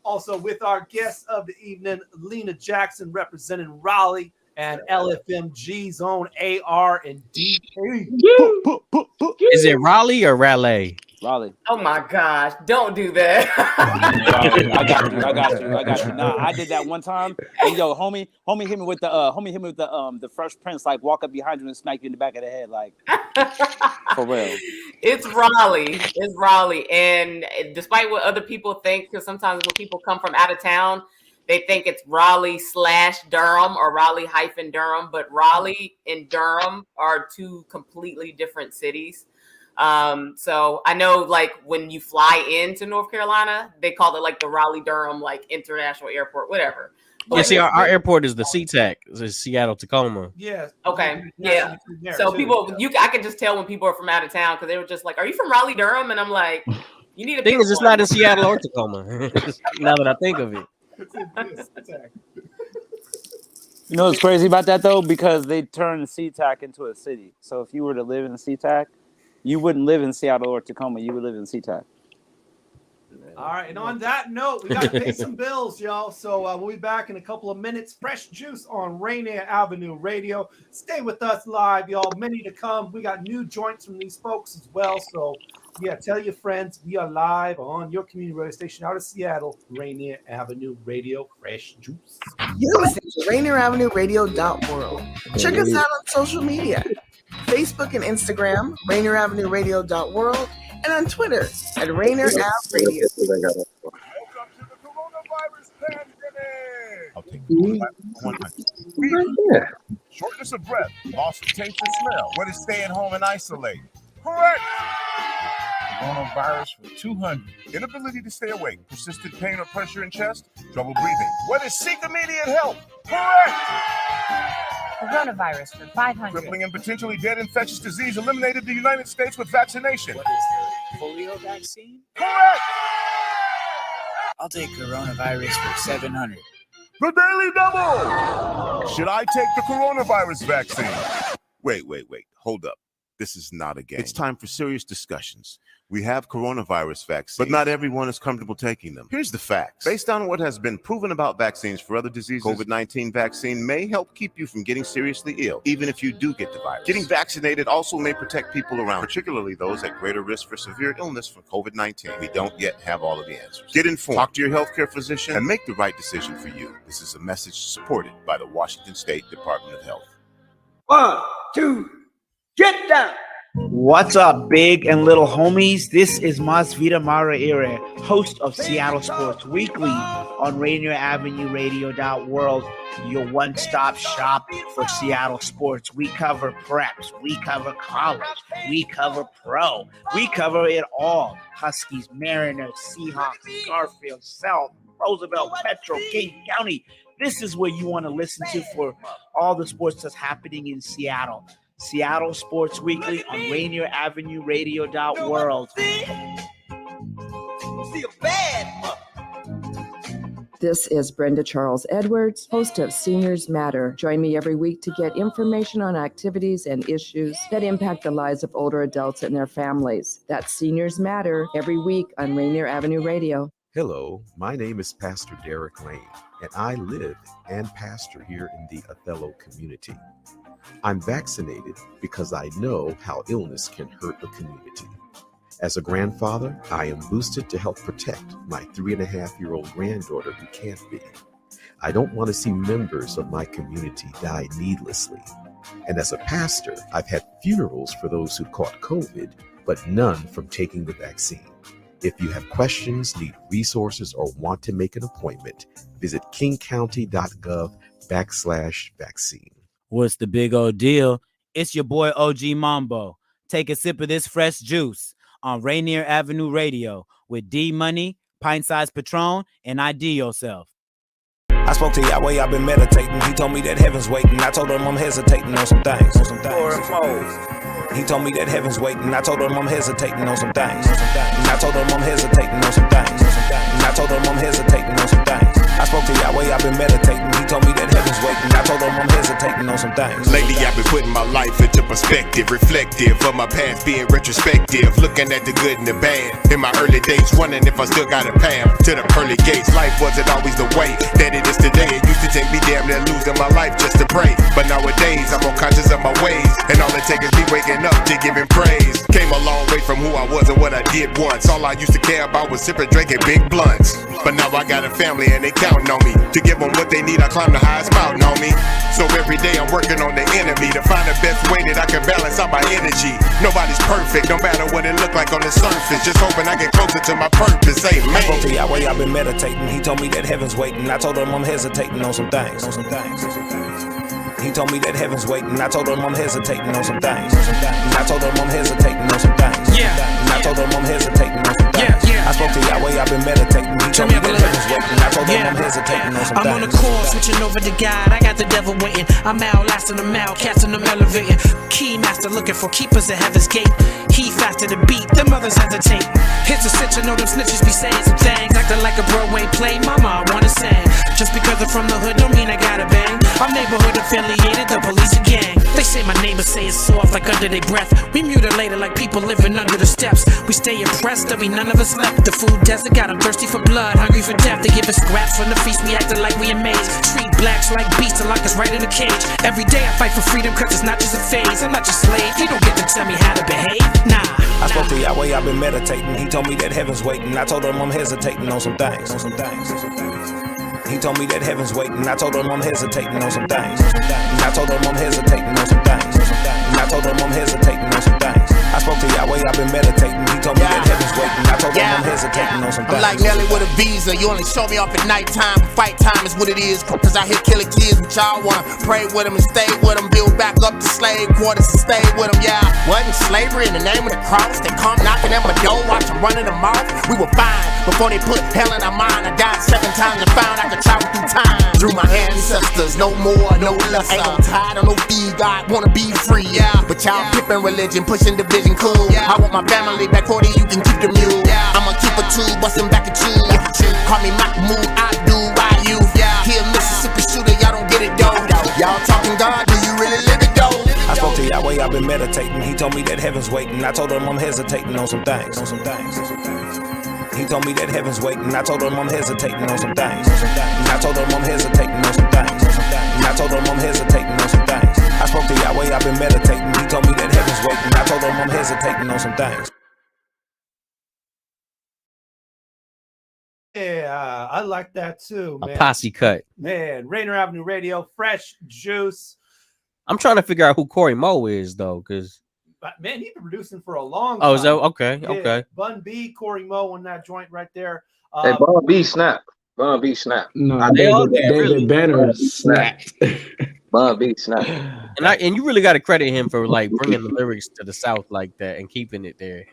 Also with our guest of the evening, Lena Jackson, representing Raleigh. and LFMG's own AR and DP. Is it Raleigh or Raleigh? Raleigh. Oh my gosh! Don't do that. I got you. Nah, I did that one time. And yo, homie hit me with the Fresh Prince, like walk up behind you and smack you in the back of the head, like for real. It's Raleigh, and despite what other people think, because sometimes when people come from out of town, they think it's Raleigh/Durham or Raleigh-Durham, but Raleigh and Durham are two completely different cities. So I know, like, when you fly into North Carolina, they call it like the Raleigh-Durham like international airport, whatever. But Yeah, see, our airport is the SeaTac. It's Seattle Tacoma. Yeah. Okay. Yeah. So people, I can just tell when people are from out of town because they were just like, "Are you from Raleigh-Durham?" And I'm like, "You need to." Thing is, it's not in Seattle or Tacoma. Now that I think of it. You know what's crazy about that though? Because they turned SeaTac into a city. So if you were to live in SeaTac, you wouldn't live in Seattle or Tacoma. You would live in SeaTac. All right, and on that note, we got to pay some bills, y'all. So we'll be back in a couple of minutes. Fresh Juice on Rainier Avenue Radio. Stay with us live, y'all. Many to come. We got new joints from these folks as well. So, yeah, tell your friends we are live on your community radio station out of Seattle, Rainier Avenue Radio. Fresh Juice. You're listening to RainierAvenueRadio.world. Check us out on social media. Facebook and Instagram, RainierAvenueRadio.world, and on Twitter at Rainier Ave Radio. I'll take it. Shortness of breath, loss of taste and smell. What is staying home and isolate? Correct. Coronavirus for 200. Inability to stay awake, persistent pain or pressure in chest, trouble breathing. What is seek immediate help? Correct. Coronavirus for 500. Crippling and potentially dead infectious disease eliminated in the United States with vaccination. What is the polio vaccine? Correct. I'll take coronavirus for 700. The Daily Double. Should I take the coronavirus vaccine? Wait. Hold up. This is not a game. It's time for serious discussions. We have coronavirus vaccines, but not everyone is comfortable taking them. Here's the facts. Based on what has been proven about vaccines for other diseases, COVID-19 vaccine may help keep you from getting seriously ill, even if you do get the virus. Getting vaccinated also may protect people around, particularly those at greater risk for severe illness from COVID-19. We don't yet have all of the answers. Get informed, talk to your healthcare physician, and make the right decision for you. This is a message supported by the Washington State Department of Health. 1, 2, get down! What's up, big and little homies? This is Masvita Maraire, host of Seattle Sports Weekly on Rainier Avenue Radio.world, your one-stop shop for Seattle sports. We cover preps, we cover college, we cover pro, we cover it all. Huskies, Mariners, Seahawks, Garfield, South, Roosevelt, Petro, King County. This is where you want to listen to for all the sports that's happening in Seattle. Seattle Sports Weekly on Rainier Avenue Radio.world. This is Brenda Charles Edwards, host of Seniors Matter. Join me every week to get information on activities and issues that impact the lives of older adults and their families. That's Seniors Matter every week on Rainier Avenue Radio. Hello, my name is Pastor Derek Lane, and I live and pastor here in the Othello community. I'm vaccinated because I know how illness can hurt a community. As a grandfather, I am boosted to help protect my 3.5-year-old granddaughter who can't be. I don't want to see members of my community die needlessly. And as a pastor, I've had funerals for those who caught COVID, but none from taking the vaccine. If you have questions, need resources, or want to make an appointment, visit kingcounty.gov/vaccine. What's the big old deal? It's your boy OG Mambo. Take a sip of this fresh juice on Rainier Avenue Radio with D Money, Pint Size Patron, and ID Yourself. I spoke to Yahweh, I've been meditating. He told me that heaven's waiting. I told him I'm hesitating on some things. He told me that heaven's waiting. I told him I'm hesitating on some things. And I told him I'm hesitating on some things. And I told him I'm hesitating on some things. I spoke to Yahweh, I've been meditating. He told me that heaven's waiting. I told him them I'm hesitating on some things. Lately I've been putting my life into perspective, reflective of my past being retrospective, looking at the good and the bad. In my early days, wondering if I still got a path to the pearly gates. Life wasn't always the way that it is today. It used to take me damn near losing my life just to pray. But nowadays I'm more conscious of my ways, and all it takes is me waking up to giving praise. Came a long way from who I was and what I did once. All I used to care about was sipping, drinking big blunts. But now I got a family and they counting on me to give them what they need. I climb the highest mountain on me. So every day I'm working on the enemy to find the best way that I can balance out my energy. Nobody's perfect, no matter what it look like on the surface. Just hoping I get closer to my purpose. Amen. I spoke to Yahweh, I've been meditating. He told me that heaven's waiting. I told him I'm hesitating on some things. He told me that heaven's waiting. I told him I'm hesitating on some things. I told him I'm hesitating on some things. I told him I'm hesitating on some things. I spoke to Yahweh, I've been meditating. He told me that heaven's waiting. I told him I'm hesitating on some things. I'm on the course, switching over to God. I got the devil waiting. I'm outlasting them out, casting them elevating. Key master looking for keepers at heaven's gate. He faster to beat, them others hesitate. Here's a cinch, I know them snitches be saying some things. Acting like a Broadway play, mama, I wanna sing. Just because I'm from the hood don't mean I gotta bang. I'm neighborhood affiliated, the police a gang. They say my neighbors say it's soft like under their breath. We mutilated like people living under the steps. We stay oppressed, there'll be none of us left. The food desert got them thirsty for blood, hungry for death. They give us scraps from the feast, we acting like we amazed. Treat blacks like beasts and lock us right in a cage. Every day I fight for freedom cause it's not just a phase. I'm not your slave, you don't get to tell me how to behave. Nah. I spoke to Yahweh, I've been meditating. He told me that heaven's waiting. I told him I'm hesitating on some things. He told me that heaven's waiting. I told him I'm hesitating on some things. I told him I'm hesitating on some things. I told him I'm hesitating on some things. I spoke to Yahweh, I've been meditating. He told me that heaven's waiting. I told him I'm hesitating on some things. I'm like Nelly with a visa. You only show me off at nighttime. Fight time is what it is. Cause I hit killing kids, but y'all wanna pray with them and stay with them. Build back up the slave quarters and stay with them. Yeah, wasn't slavery in the name of the cross. They come knocking at my door, watch them running them off. We were fine before they put hell in our mind. I died 7 times and found I could travel through time. Through my ancestors, no more, no less. Ain't no tired of no feed, God wanna be free, yeah. But y'all pippin' religion, pushing division, cool. I want my family back 40, you can keep the mule. I'ma keep a two, bustin' back at you. Call me Mahmoud, I do, why you? Here Mississippi shooter, y'all don't get it though. Y'all talking God, do you really live it though? I spoke to Yahweh, I've been meditating. He told me that heaven's waiting. I told him I'm hesitating on some things. He told me that heaven's waiting. I told him I'm hesitating on some things. I told him I'm hesitating on some things. I told him I'm hesitating on some things. I spoke to Yahweh, I've been meditating. He told me that heaven's waiting. I told him I'm hesitating on some things. Yeah, I like that too, man. A posse cut. Man, Rainier Avenue Radio, fresh juice. I'm trying to figure out who Corey Moe is though, because man, he's been producing for a long time. Oh, is that okay? Yeah. Okay. Bun B, Corey Moe on that joint right there. Hey, Bun B snap. Bun B snap. No, David Banner snapped. Bun B snap. And you really got to credit him for like bringing the lyrics to the South like that and keeping it there.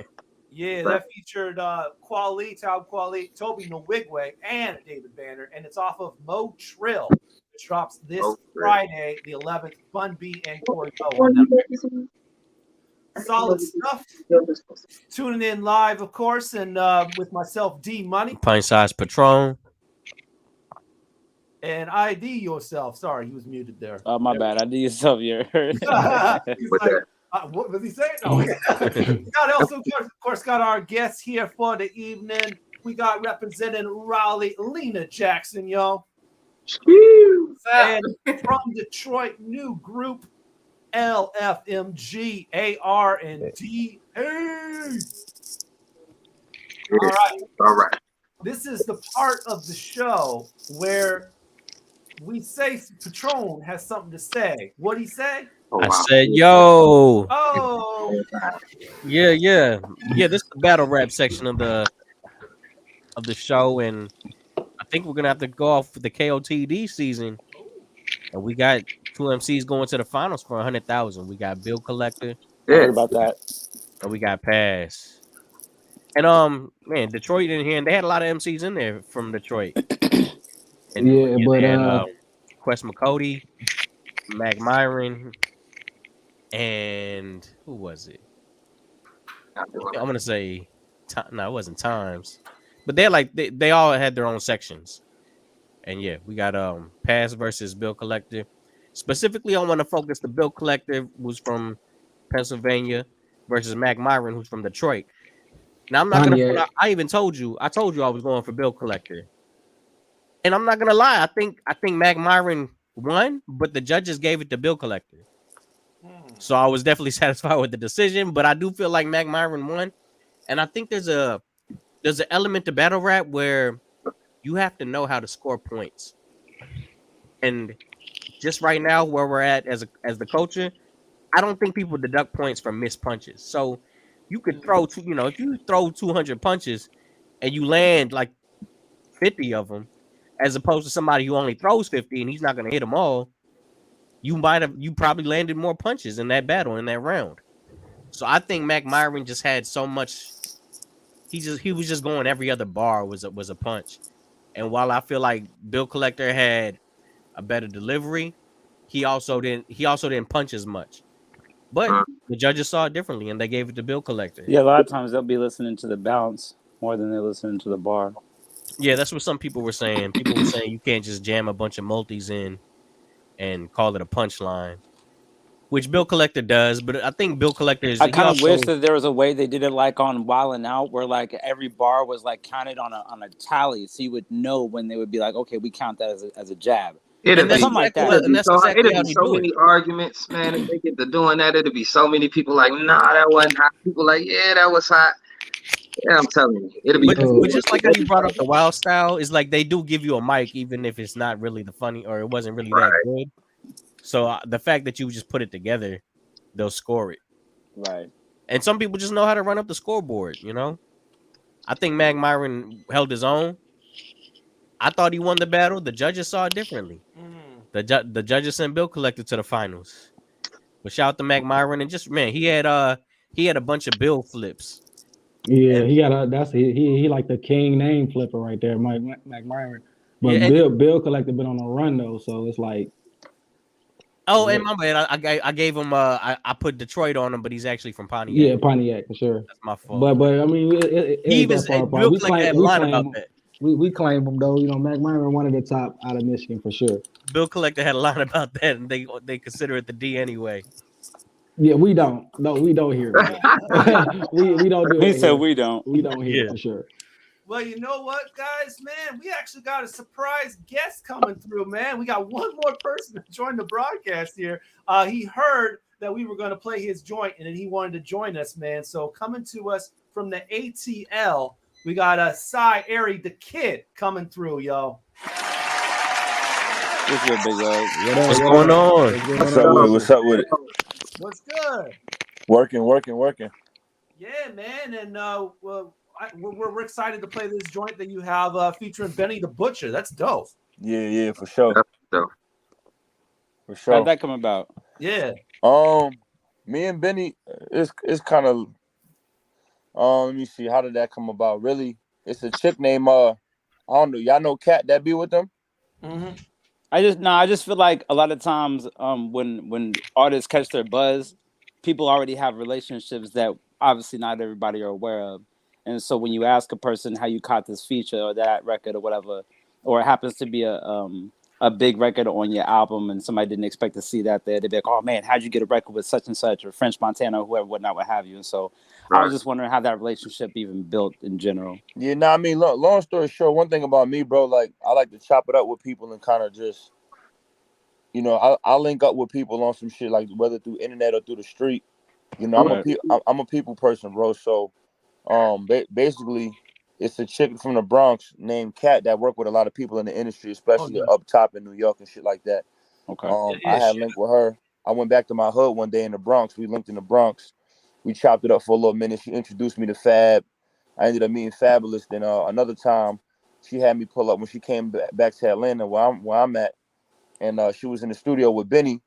Yeah, that featured Quali, Toby Nwigwe, and David Banner, and it's off of Mo Trill, which drops this Friday, the 11th. Bun B and Corey Moe. Solid stuff. Tuning in live, of course, and with myself, D Money. Pint size Patron. And ID Yourself. Sorry, he was muted there. Oh, my bad. ID Yourself, you're heard. What was he saying? No. We got also, of course, got our guests here for the evening. We got representing Raleigh, Lena Jackson, yo. And from Detroit, new group LFMG, AR and D. Hey. All right. This is the part of the show where we say Patron has something to say. What'd he say? I said, yo. Oh. Yeah. This is the battle rap section of the show, and I think we're gonna have to go off for the KOTD season. And we got 2 MCs going to the finals for 100,000. We got Bill Collector. Yeah, heard about that. And we got Pass. And man, Detroit in here, and they had a lot of MCs in there from Detroit. And but they had, Quest McCody, Mac Myron, and who was it? I'm gonna say no, it wasn't Times, but they're like they all had their own sections. And yeah, we got Pass versus Bill Collector, Specifically, I want to focus the Bill Collector, who's from Pennsylvania, versus Mac Myron, who's from Detroit. Now, I'm not going to. I told you I was going for Bill Collector. And I'm not going to lie. I think Mac Myron won, but the judges gave it to Bill Collector. So I was definitely satisfied with the decision, but I do feel like Mac Myron won. And I think there's an element to battle rap where you have to know how to score points. And just right now, where we're at as the culture, I don't think people deduct points from missed punches. So you could throw if you throw 200 punches and you land like 50 of them, as opposed to somebody who only throws 50 and he's not going to hit them all, you probably landed more punches in that battle, in that round. So I think Mac Myron just had so much. He was just going every other bar was a punch. And while I feel like Bill Collector had a better delivery, he also didn't punch as much. But the judges saw it differently, and they gave it to Bill Collector. Yeah, a lot of times they'll be listening to the bounce more than they're listening to the bar. Yeah, that's what some people were saying. People were saying you can't just jam a bunch of multis in and call it a punchline, which Bill Collector does. But I think Bill Collector is. I kind of wish that there was a way they did it like on Wild 'N Out, where like every bar was like counted on a tally, so you would know when they would be like, okay, we count that as a jab. It'd be something like that. It'd be so many arguments, man. If they get to doing that, it'd be so many people like, nah, that wasn't hot. People like, yeah, that was hot. Yeah, I'm telling you, it'll be. But just like how you brought up the Wild style, is like they do give you a mic, even if it's not really the funny or it wasn't really that good. So the fact that you just put it together, they'll score it. Right. And some people just know how to run up the scoreboard. I think Mac Myron held his own. I thought he won the battle. The judges saw it differently. The judges sent Bill Collector to the finals. But shout out to Mac Myron, and just he had a bunch of Bill flips. Yeah, he got he like the king name flipper right there, Mac Myron. But Bill Collector been on a run though, so it's like. Oh, and my bad. I gave him. I put Detroit on him, but he's actually from Pontiac. Yeah, Pontiac for sure. That's my fault. But I mean, Bill Collector had a line about that. We claim him though. Mac Myron one of the top out of Michigan for sure. Bill Collector had a line about that, and they consider it the D anyway. Yeah, we don't. No, we don't hear that. we don't do it. He said we don't. We don't hear it for sure. Well, you know what, guys, man? We actually got a surprise guest coming through, man. We got one more person to join the broadcast here. He heard that we were going to play his joint, and then he wanted to join us, man. So coming to us from the ATL, we got Cy Airy, the kid, coming through, yo. What's good, big dog? What's going on? What's up with it? What's good? Working. Yeah, man, and we're excited to play this joint that you have featuring Benny the Butcher. That's dope. Yeah, for sure. For sure. How'd that come about? Yeah. Me and Benny, it's kind of. Let me see. How did that come about? Really, it's a chick named I don't know. Y'all know Kat that be with them? Mm-hmm. I just feel like a lot of times when artists catch their buzz, people already have relationships that obviously not everybody are aware of. And so when you ask a person how you caught this feature or that record or whatever, or it happens to be a big record on your album and somebody didn't expect to see that there, they'd be like, oh man, how'd you get a record with such and such or French Montana or whoever, whatnot, what have you. And so I was just wondering how that relationship even built in general. Yeah, I mean, long story short, one thing about me, bro, like I like to chop it up with people and kind of just, I link up with people on some shit, like whether through internet or through the street. I'm a people person, bro. So basically, it's a chick from the Bronx named Kat that worked with a lot of people in the industry, especially up top in New York and shit like that. Okay. I had linked with her. I went back to my hood one day in the Bronx. We linked in the Bronx. We chopped it up for a little minute. She introduced me to Fab. I ended up meeting Fabulous. Then another time, she had me pull up when she came back to Atlanta, where I'm at, and she was in the studio with Benny,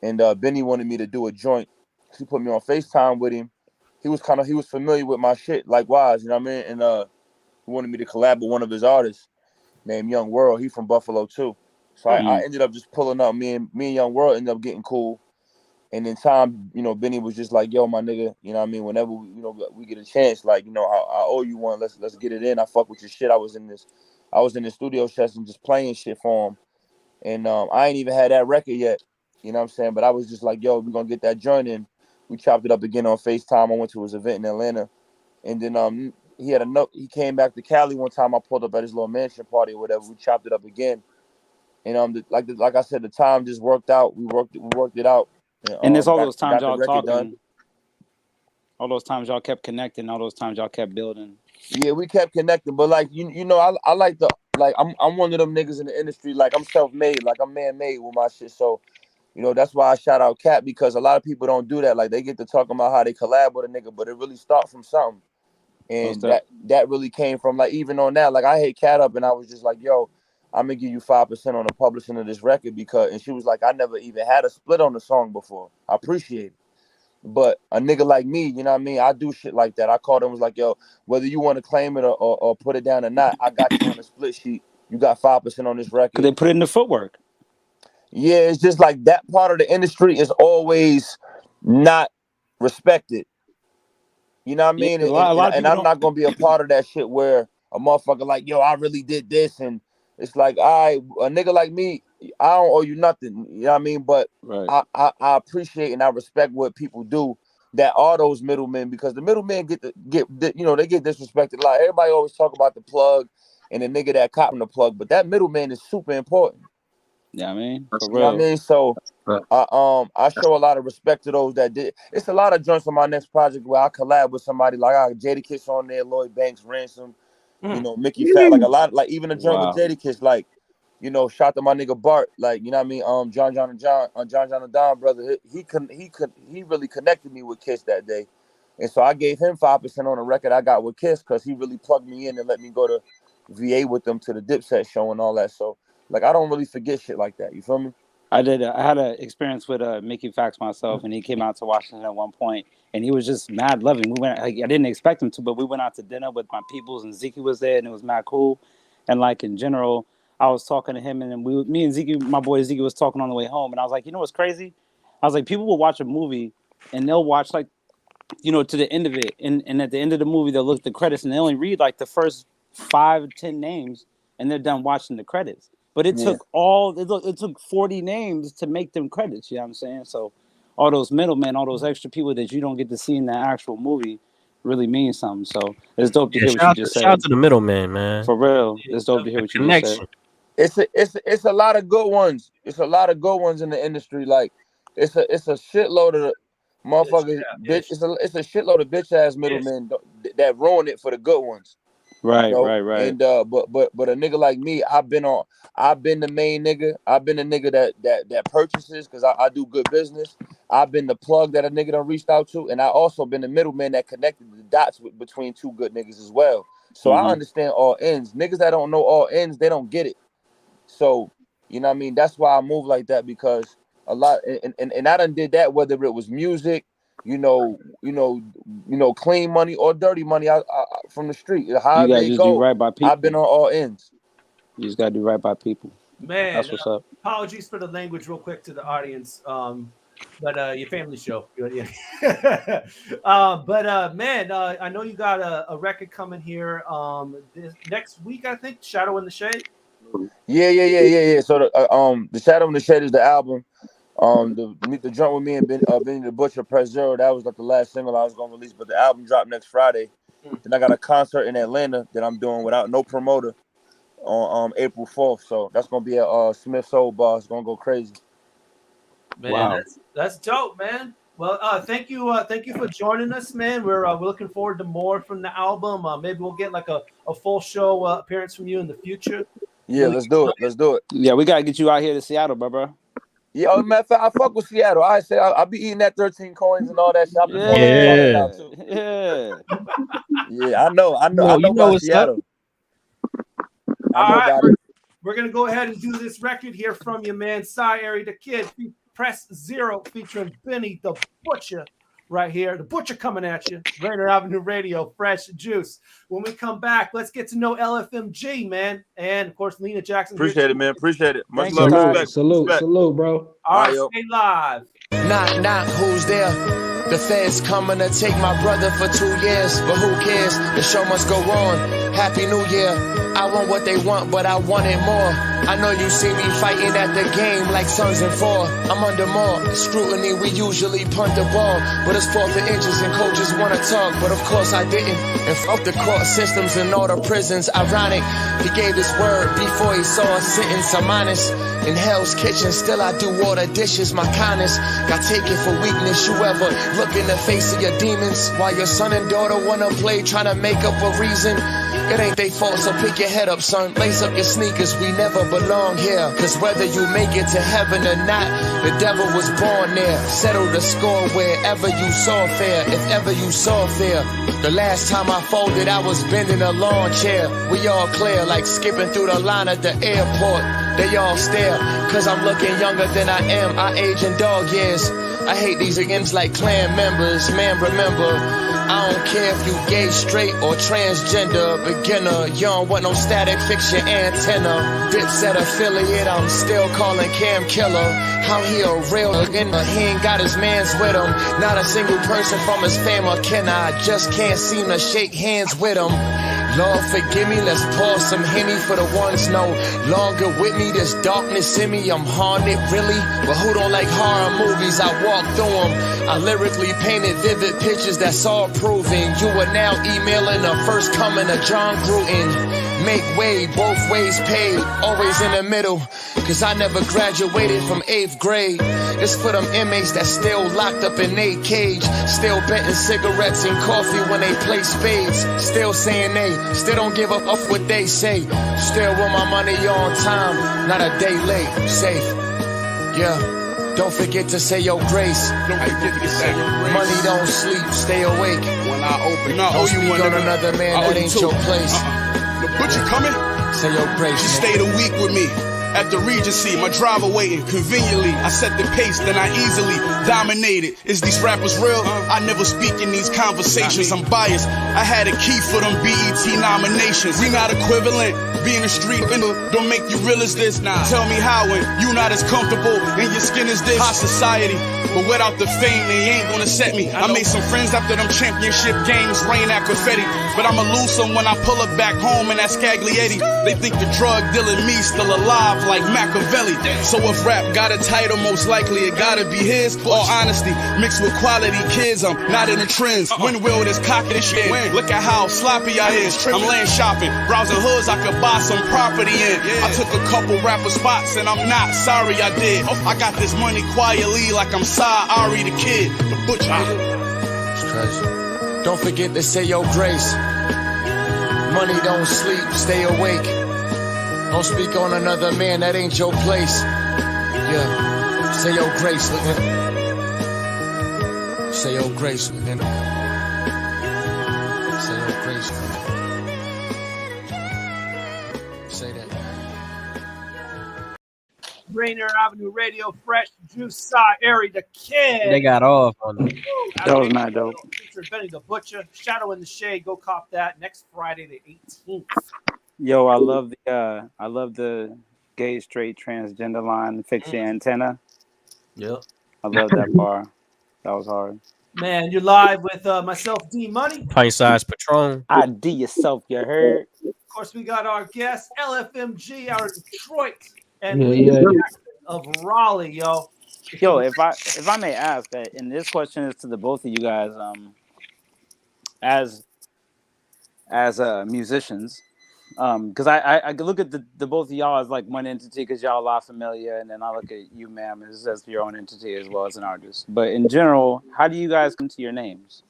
and Benny wanted me to do a joint. She put me on FaceTime with him. He was familiar with my shit, likewise, you know what I mean? And he wanted me to collab with one of his artists named Young World. He from Buffalo too. So I ended up just pulling up. Me and Young World ended up getting cool. And in time, Benny was just like, yo, my nigga, you know what I mean? Whenever we get a chance, like, I owe you one. Let's get it in. I fuck with your shit. I was in the studio session just playing shit for him. And I ain't even had that record yet. You know what I'm saying? But I was just like, yo, we're gonna get that joint in. We chopped it up again on FaceTime. I went to his event in Atlanta, and then he came back to Cali one time. I pulled up at his little mansion party or whatever. We chopped it up again, and like I said, the time just worked out. We worked it out. And it's all those times got y'all the record talking, done. all those times y'all kept connecting, all those times y'all kept building. Yeah, we kept connecting, but like you know, I like I'm one of them niggas in the industry. Like I'm self-made, like I'm man-made with my shit. So, you know, that's why I shout out Cap, because a lot of people don't do that. Like they get to talking about how they collab with a nigga, but it really starts from something. And that really came from, like, even on that, like I hit Cat up and I was just like, yo, I'm gonna give you 5% on the publishing of this record, and she was like, I never even had a split on the song before. I appreciate it. But a nigga like me, you know what I mean? I do shit like that. I called him and was like, yo, whether you want to claim it or put it down or not, I got you on the split sheet. You got 5% on this record. Because they put it in the footwork. Yeah, it's just like that part of the industry is always not respected. You know what I mean? Yeah, and I'm not going to be a part of that shit where a motherfucker like, yo, I really did this. And it's like, all right, a nigga like me, I don't owe you nothing. You know what I mean? But right. I appreciate and I respect what people do that are those middlemen, because the middlemen get disrespected a lot. Everybody always talk about the plug and the nigga that cop the plug, but that middleman is super important. Yeah, I mean, for you know what I mean? So I show a lot of respect to those that did. It's a lot of joints on my next project where I collab with somebody like I got Jadakiss on there, Lloyd Banks, Ransom, you know, Mickey Fat, like a lot, like even a joint with Jadakiss, like, you know, shout to my nigga Bart, like, you know what I mean? John and Don brother, he really connected me with Kiss that day. And so I gave him 5% on the record I got with Kiss, because he really plugged me in and let me go to VA with them to the Dipset show and all that. So, like, I don't really forget shit like that. You feel me? I did. I had an experience with Mickey Fax myself, and he came out to Washington at one point, and he was just mad loving. We went. I didn't expect him to, but we went out to dinner with my peoples, and Zeke was there, and it was mad cool. And like in general, I was talking to him, and then me and Zeke, my boy Zeke, was talking on the way home, and I was like, you know what's crazy? I was like, people will watch a movie, and they'll watch like, you know, to the end of it, and at the end of the movie, they'll look at the credits, and they only read like the first 5 or 10 names, and they're done watching the credits. But it took it took 40 names to make them credits, you know what I'm saying? So all those middlemen, all those extra people that you don't get to see in the actual movie really means something. So it's dope to hear what you just said. Shout out to the middleman, man. For real. It's dope to hear what you just said. It's a lot of good ones. It's a lot of good ones in the industry. Like it's a shitload of motherfuckers, bitch. It's a shitload of bitch ass middlemen that ruin it for the good ones. Right, you know? right. And but a nigga like me, I've been the main nigga. I've been the nigga that purchases, because I do good business. I've been the plug that a nigga done reached out to, and I also been the middleman that connected the dots between two good niggas as well. So I understand all ends. Niggas that don't know all ends, they don't get it. So, you know what I mean? That's why I move like that, because a lot and I done did that, whether it was music, you know, clean money or dirty money from the street. How you gotta do right by people. I've been on all ends. You just gotta do right by people. Man, that's what's up. Apologies for the language, real quick, to the audience. But your family show. Yeah. Man, I know you got a record coming here this next week, I think. Shadow in the Shade. Yeah. So the Shadow in the Shade is the album. The joint with me and Benny the Butcher, Press Zero, that was like the last single I was gonna release, but the album dropped next Friday. Then I got a concert in Atlanta that I'm doing without no promoter on April 4th. So that's gonna be at Smith Soul Bar. It's gonna go crazy. Man, wow. That's dope, man. Well, thank you for joining us, man. We're looking forward to more from the album. Maybe we'll get like a full show appearance from you in the future. Yeah, let's do it. Yeah, we gotta get you out here to Seattle, bro. Yeah, matter of fact, I fuck with Seattle. I say I'll be eating that 13 coins and all that shit. Yeah, I know about Seattle. All right, we're gonna go ahead and do this record here from you, man. Ari the Kid, Press Zero, featuring Benny the Butcher. Right here, the Butcher coming at you. Rainier Avenue Radio, Fresh Juice. When we come back, let's get to know LFMG, man, and of course Lena Jackson. Appreciate it, man. Appreciate it. Much love, love, respect. Salute, bro. All right, stay live. Knock, who's there? The feds coming to take my brother for 2 years, but who cares? The show must go on. Happy New Year. I want what they want, but I want it more. I know you see me fighting at the game like sons and four. I'm under more scrutiny, we usually punt the ball. But it's 4th and inches and coaches wanna talk. But of course I didn't. And fuck the court systems and all the prisons. Ironic, he gave his word before he saw a sentence. I'm honest, in Hell's Kitchen, still I do all the dishes. My kindness got taken for weakness. You ever look in the face of your demons while your son and daughter wanna play, trying to make up a reason? It ain't they fault, so pick your head up, son. Lace up your sneakers, we never belong here. Cause whether you make it to heaven or not, the devil was born there. Settle the score wherever you saw fair, if ever you saw fair. The last time I folded, I was bending a lawn chair. We all clear, like skipping through the line at the airport. They all stare, cause I'm looking younger than I am. I age in dog years. I hate these against like clan members. Man, remember, I don't care if you gay, straight, or transgender. Beginner, you don't want no static, fix your antenna. Dipset affiliate, I'm still calling Cam Killer. How he a real nigga, he ain't got his mans with him. Not a single person from his fam or kin, I just can't seem to shake hands with him. Lord forgive me, let's pour some Henny for the ones no longer with me. There's darkness in me, I'm haunted really. But who don't like horror movies? I walk through them. I lyrically painted vivid pictures that's all proving. You are now emailing the first coming of John Gruden. Make way, both ways paid, always in the middle. Cause I never graduated from 8th grade. It's for them inmates that still locked up in a cage. Still betting cigarettes and coffee when they play spades. Still saying they still don't give up what they say. Still want my money on time, not a day late. Safe, yeah. Don't forget to say your grace. Money don't sleep, stay awake. When I open, don't speak on another man, that ain't your place. The butcher coming? Say your grace. She stayed a week with me. At the Regency, my driver waiting conveniently. I set the pace, then I easily dominated. Is these rappers real? I never speak in these conversations. I'm biased. I had a key for them BET nominations. We not equivalent. Being a street winner don't make you real as this. Nah. Tell me how when you not as comfortable in your skin as this. High society, but without the fame, they ain't gonna set me. I made some friends after them championship games, rain that confetti. But I'ma lose some when I pull up back home in that Scaglietti. They think the drug dealing me still alive like Machiavelli. So if rap got a title, most likely it gotta be his. All honesty, mixed with quality kids, I'm not in the trends. When will this cocky this shit? Look at how sloppy I is. I'm laying shopping, browsing hoods I could buy some property in. I took a couple rapper spots and I'm not sorry I did. I got this money quietly like I'm Ari the Kid, the butcher. It's crazy. Don't forget to say your grace. Money don't sleep, stay awake. Don't speak on another man, that ain't your place. Yeah, say your grace, look at. Say your grace, look at. Say your grace. Say that. Rainier Avenue Radio, Fresh Juice, Cy, Airy the Kid. They got off on it. That was not dope. Featuring Benny the Butcher, Shadow in the Shade. Go cop that next Friday the 18th. Yo, I love the gay, straight, transgender line. Fix your antenna. Yep. I love that bar. That was hard. Man, you're live with myself, D Money. Pint size Patron. ID yourself, you heard. Of course, we got our guest, LFMG, our Detroit, and Yeah, Lena yeah. Jackson of Raleigh, yo. Yo, if I may ask that, and this question is to the both of you guys, as musicians, because I look at the both of y'all as like one entity because y'all La Familia, and then I look at you, ma'am, as your own entity as well as an artist. But in general, how do you guys come to your names?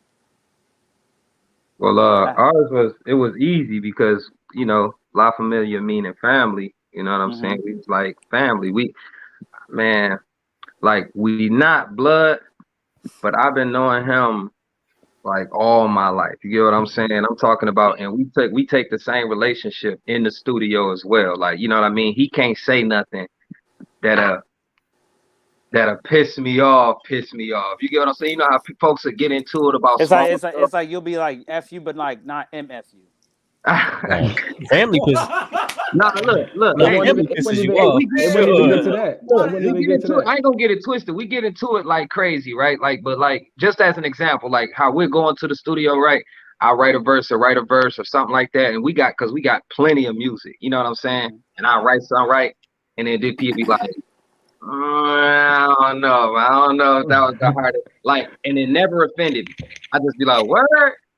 Well, ours was easy because, you know, La Familia meaning family. You know what I'm saying? We was like family. We not blood, but I've been knowing him like all my life. You get what I'm saying? I'm talking about, and we take the same relationship in the studio as well. Like, you know what I mean? He can't say nothing that'll piss me off. You get what I'm saying? You know how folks will get into it about it's like you'll be like F you, but like not MF you. Family pisses. Look. Family pisses you off. I ain't gonna get it twisted. We get into it like crazy, right? Like, but like just as an example, like how we're going to the studio, right? I write a verse or something like that, and we got plenty of music. You know what I'm saying? And I write something, right? And then people be like, I don't know if that was the hardest. Like, and it never offended me. I just be like, what?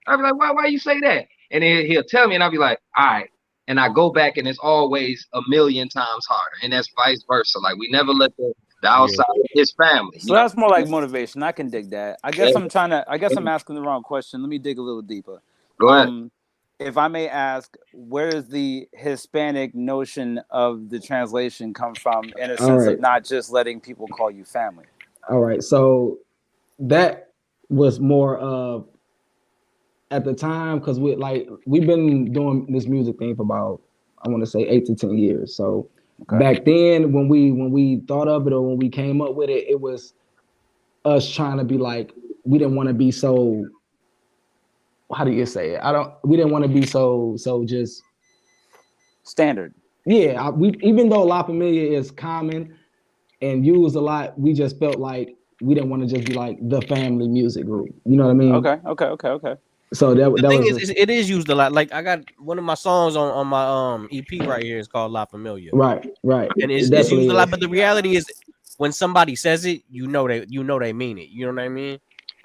I'd be like, why you say that? And then he'll tell me, and I'll be like, all right. And I go back, and it's always a million times harder. And that's vice versa. Like, we never let the outside of his family. So that's more like motivation. I can dig that. I guess I'm asking the wrong question. Let me dig a little deeper. Go ahead. If I may ask, where does the Hispanic notion of the translation come from in a sense of not just letting people call you family? All right. So that was more of at the time, because we've been doing this music thing for about, I want to say 8 to 10 years. So back then when we thought of it or when we came up with it, it was us trying to be like, we didn't want to be so, how do you say it? We didn't want to be so just standard. Yeah, even though La Familia is common and used a lot, we just felt like we didn't want to just be like the family music group. You know what I mean? Okay. So that the thing was is, it is used a lot. Like I got one of my songs on my EP right here is called La Familia. Right. And it's used a lot. But the reality is, when somebody says it, you know they mean it. You know what I mean?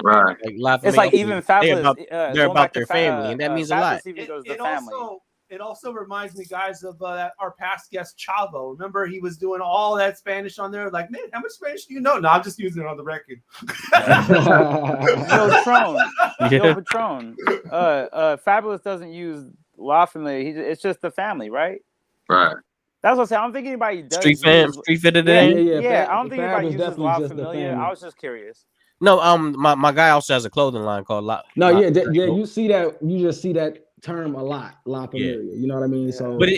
Right. Like La Familia, it's like even Fabulous. They're about their family, and that means a lot. It also reminds me, guys, of our past guest Chavo. Remember, he was doing all that Spanish on there. Like, man, how much Spanish do you know? No, I'm just using it on the record. Yo, Patron. Fabulous doesn't use La Familia. It's just the family, right? Right. That's what I'm saying. I don't think anybody does. Street fitted it. Yeah. I don't think anybody uses La Familia. I was just curious. No, my guy also has a clothing line called La. You see that. You just see that term a lot, La Familia. You know what I mean? So, but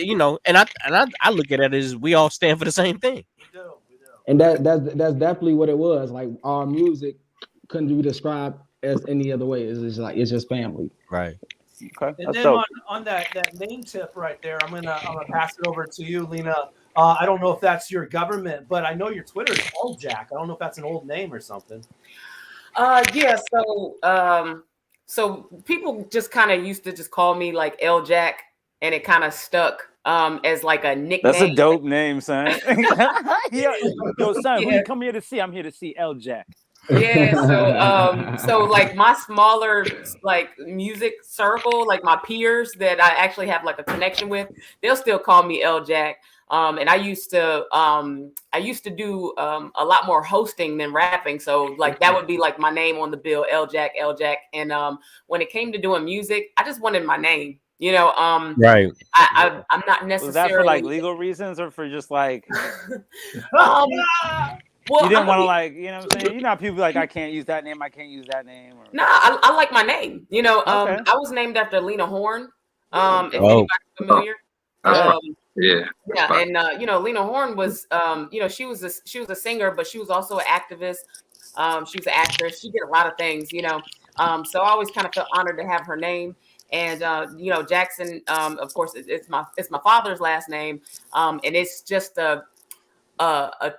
and I look at it as we all stand for the same thing. We do. And that's definitely what it was. Like, our music couldn't be described as any other way. It's just family. Right. Okay. And then on that name tip right there, I'm gonna pass it over to you, Lena. I don't know if that's your government, but I know your Twitter is LJack. I don't know if that's an old name or something. Yeah. So people just kind of used to just call me like LJack, and it kind of stuck as like a nickname. That's a dope name, son. Yo, son, who you come here to see? I'm here to see LJack. Yeah, so like my smaller like music circle, like my peers that I actually have like a connection with, they'll still call me LJack. And I used to do a lot more hosting than rapping, so like that would be like my name on the bill, LJack. And when it came to doing music, I just wanted my name. Right. I'm not necessarily. Was that for like legal reasons or for just like? Well, you didn't want to like, you know what I'm saying? You know, people be like, I can't use that name. I can't use that name. Or... Nah, I like my name. Okay. I was named after Lena Horne. If anybody's familiar. Yeah. And Lena Horne was, she was a singer, but she was also an activist. She was an actress. She did a lot of things. So I always kind of felt honored to have her name. And Jackson, of course, it's my father's last name, and it's just a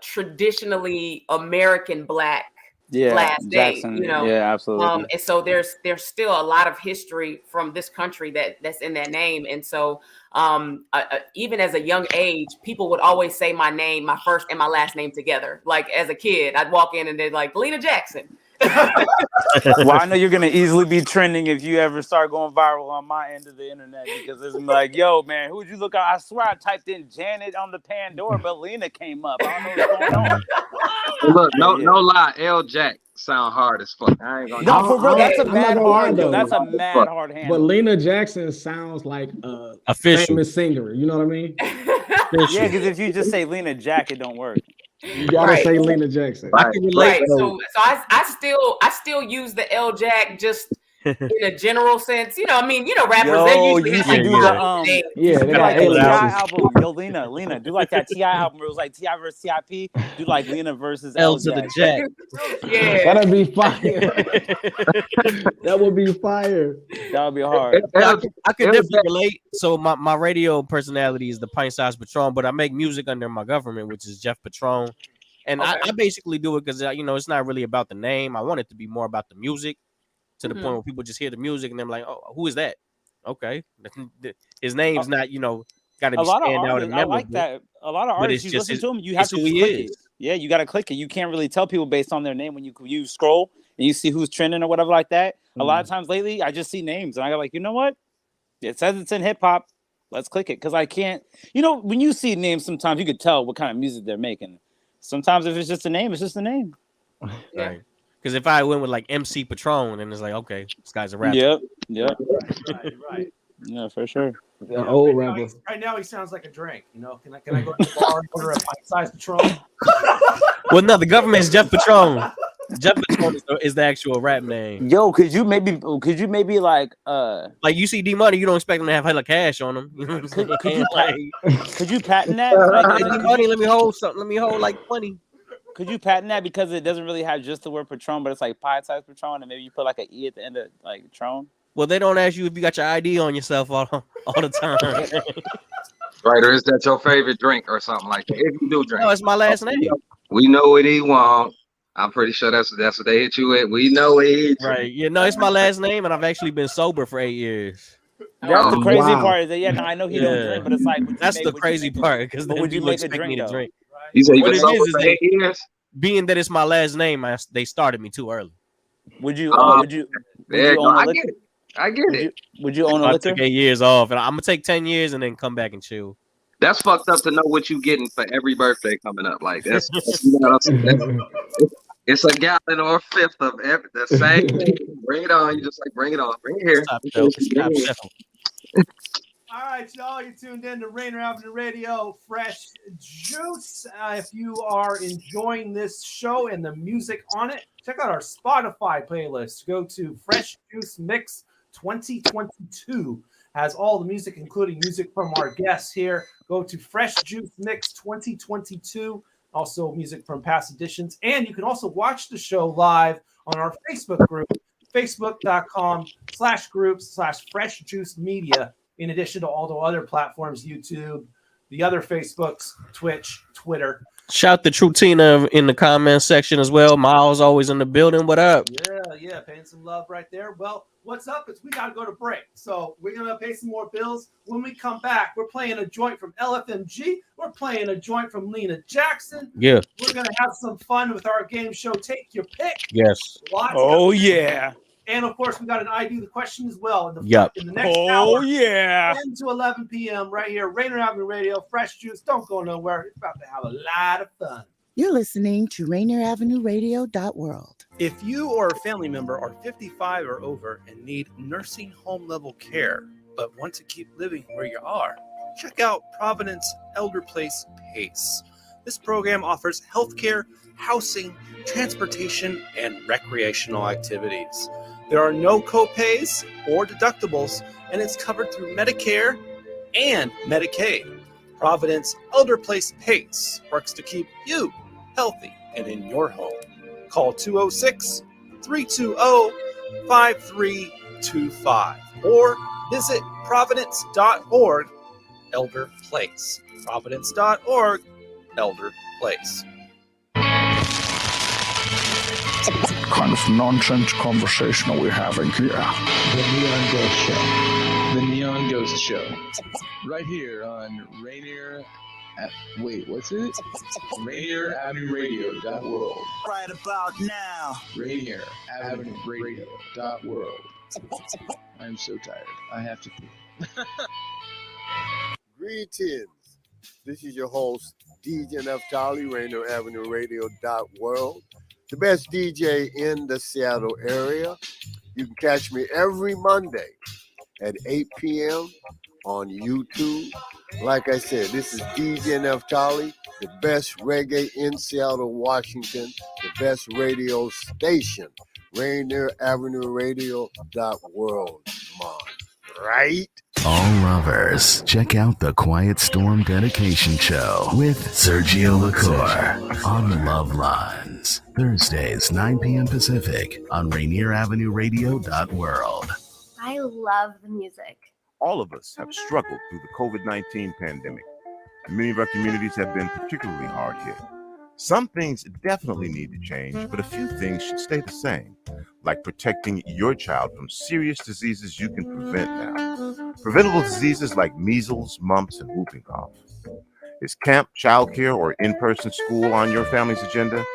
traditionally American Black last Jackson, name, Yeah, absolutely. And so there's still a lot of history from this country that's in that name. And so even as a young age, people would always say my name, my first and my last name together. Like as a kid, I'd walk in and they're like, Lena Jackson. Well, I know you're gonna easily be trending if you ever start going viral on my end of the internet, because it's like, yo, man, who'd you look at? I swear I typed in Janet on the Pandora, but Lena came up. I don't know what's going on. Look, no lie, LJack sound hard as fuck. I ain't gonna. No, for real, that's a mad hard though. That's a mad hard handle. But Lena Jackson sounds like a famous singer. You know what I mean? Yeah, because if you just say Lena Jack, it don't work. You gotta say Lena Jackson. I can relate. Right. So I still use the LJack just in a general sense. Rappers they usually you should do the like a T.I. album. Yo, Lena, do like that T.I. album where it was like T.I. versus T.I.P. Do like Lena versus L to the Jack. Yeah, that'd be fire. That would be fire. That would be hard. I could definitely relate. So my radio personality is the Pint Size Patron, but I make music under my government, which is Jeff Patron. And I basically do it because it's not really about the name. I want it to be more about the music, to the point where people just hear the music and they're like, "Oh, who is that?" Okay, his name's not got to be stand out and memorable. I like that. A lot of artists, you listen to them, you have to just click it. Yeah, you got to click it. You can't really tell people based on their name when you scroll and you see who's trending or whatever like that. A lot of times lately, I just see names and I go like, you know what? It says it's in hip hop. Let's click it because I can't. When you see names, sometimes you could tell what kind of music they're making. Sometimes if it's just a name, it's just a name. Right. Because if I went with like MC Patron, then it's like, okay, this guy's a rapper. Yep. Right. Yeah, for sure. The old rapper. Right now, he sounds like a drink. Can I go to the bar and order a pint-sized Patron? Well, no, the government's Jeff Patron. Jeff Patron is the actual rap name. Yo, could you maybe like you see D Money, you don't expect him to have hella cash on him. Could you patent that? Like, D Money, let me hold something. Let me hold like 20. Could you patent that because it doesn't really have just the word Patron, but it's like pie-sized Patron, and maybe you put like an E at the end of like Patron? Well, they don't ask you if you got your ID on yourself all the time. Right, or is that your favorite drink or something like that? If you do drink. No, it's my last name. We know what he want. I'm pretty sure that's what they hit you with. We know it. Right. Yeah, no, it's my last name, and I've actually been sober for 8 years. That's the crazy part. Is that, I know he don't drink, but it's like that's the crazy part because would you make a drink to drink? You say you've been sober for 8 years? Being that it's my last name, they started me too early. Would you own a liquor? I get it. Would you own a liquor? I took 8 years off, and I'm gonna take 10 years and then come back and chill. That's fucked up to know what you getting for every birthday coming up. Like that's it's a gallon or a fifth of the same thing. Bring it on. You just like bring it on. Bring it here. Stop. All right, y'all. You're tuned in to Rainier Avenue Radio Fresh Juice. If you are enjoying this show and the music on it, check out our Spotify playlist. Go to Fresh Juice Mix 2022. Has all the music, including music from our guests here. Go to Fresh Juice Mix 2022. Also music from past editions. And you can also watch the show live on our Facebook group, facebook.com/groups/Fresh Juice Media. In addition to all the other platforms, YouTube, the other Facebooks, Twitch, Twitter. Shout the True Tina in the comments section as well. Miles always in the building. What up? Yeah, paying some love right there. Well, what's up is we got to go to break. So we're going to pay some more bills. When we come back, we're playing a joint from LFMG. We're playing a joint from Lena Jackson. Yeah. We're going to have some fun with our game show, Take Your Pick. Yes. Yeah. And, of course, we got an ID the question as well in the next hour. 10 to 11 p.m. right here, Rainier Avenue Radio, Fresh Juice. Don't go nowhere. It's about to have a lot of fun. You're listening to RainierAvenueRadio.world. If you or a family member are 55 or over and need nursing home level care, but want to keep living where you are, check out Providence Elder Place PACE. This program offers healthcare, housing, transportation, and recreational activities. There are no copays or deductibles, and it's covered through Medicare and Medicaid. Providence Elder Place PACE works to keep you healthy and in your home. Call 206-320-5325 or visit providence.org Elder Place. Providence.org Elder Place. Kind of nonsense conversation are we having here? The Neon Ghost Show. The Neon Ghost Show. Right here on Rainier. Rainier Avenue Radio.world. Right about now. Rainier Avenue Radio.world. I'm so tired. I have to pee. Greetings. This is your host, DJ Neftali, Rainier Avenue Radio.world. The best DJ in the Seattle area. You can catch me every Monday at 8 p.m. on YouTube. Like I said, this is DJ Neftali, the best reggae in Seattle, Washington, the best radio station, Rainier Avenue Radio.world. Right? All lovers, check out the Quiet Storm Dedication Show with Sergio LaCour on Love Lines. Thursdays, 9 p.m. Pacific on Rainier Avenue Radio.world. I love the music. All of us have struggled through the COVID-19 pandemic. Many of our communities have been particularly hard hit. Some things definitely need to change, but a few things should stay the same, like protecting your child from serious diseases you can prevent now. Preventable diseases like measles, mumps, and whooping cough. Is camp, childcare, or in-person school on your family's agenda?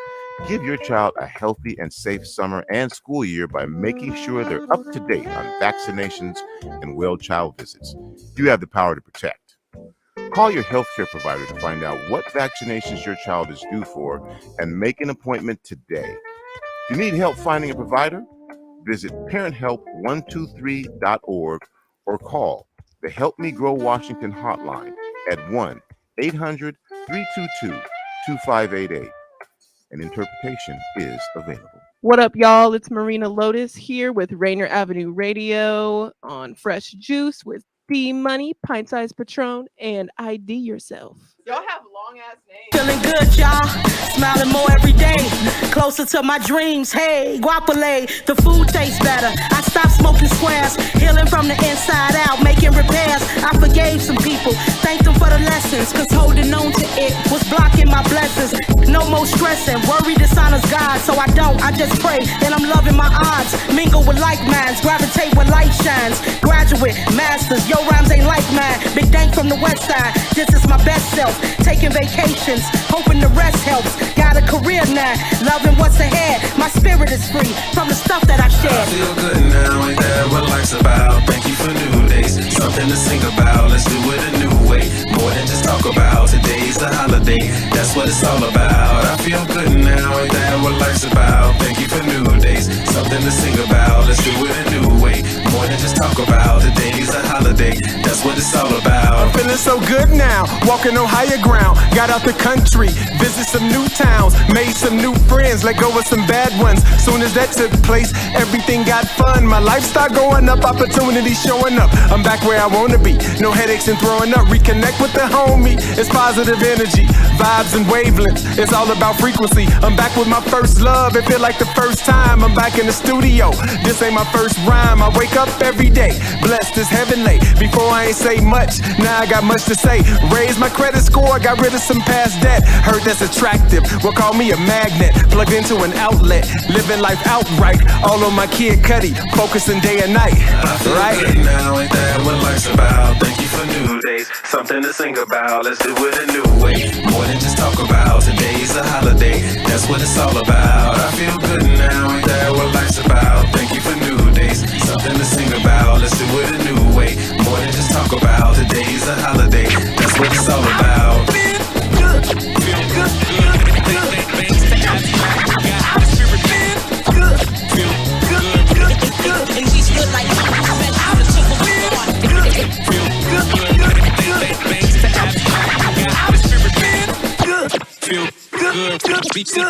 Give your child a healthy and safe summer and school year by making sure they're up to date on vaccinations and well child visits. You have the power to protect. Call your healthcare provider to find out what vaccinations your child is due for and make an appointment today. If you need help finding a provider, visit parenthelp123.org or call the Help Me Grow Washington hotline at 1-800-322-2588. An interpretation is available. What up, y'all? It's Marina Lotus here with Rainier Avenue Radio on Fresh Juice with D-Money, Pint Size Patron, and ID Yourself. Y'all have long ass names. Feeling good, y'all. Smiling more every day. Closer to my dreams. Hey, guapole. The food tastes better. I stopped smoking squares. Healing from the inside out. Making repairs. I forgave some people. Thanked them for the lessons. Cause holding on to it was blocking my blessings. No more stressing. Worry dishonors God. So I don't. I just pray. And I'm loving my odds. Mingle with like minds. Gravitate where light shines. Graduate. Masters. Your rhymes ain't like mine. Big dank from the west side. This is my best self. Taking vacations, hoping the rest helps. Got a career now, loving what's ahead. My spirit is free from the stuff that I shared. I feel good now, ain't that what life's about? Thank you for new days, something to sing about. Let's do it a new way, more than just talk about. Today's a holiday, that's what it's all about. I feel good now, ain't that what life's about? Thank you for new days, something to sing about. Let's do it a new way, more than just talk about. Today's a holiday, that's what it's all about. I'm feeling so good now, walking on higher ground. Got out the country, visit some new towns, made some new friends, let go of some bad ones. Soon as that took place, everything got fun. My life started going up, opportunities showing up. I'm back where I wanna be, no headaches and throwing up. Reconnect with the homie, it's positive energy, vibes and wavelengths. It's all about frequency. I'm back with my first love, it feel like the first time. I'm back in the studio, this ain't my first rhyme. I wake up every day, blessed as heavenly. Before I ain't say much, now I got much to say. Raise my credit score, got rid of some past debt. Heard that's attractive, well call me a magnet. Plugged into an outlet, living life outright. All on my Kid Cudi, focusing day and night. I feel good now, ain't that what life's about? Thank you for new days, something to sing about. Let's do it a new way, more than just talk about. Today's a holiday, that's what it's all about. I feel good now, ain't that what life's about? Thank you for new days, something to sing about. Let's do it a new way, more than just talk about. Today's a holiday, that's what it's all about.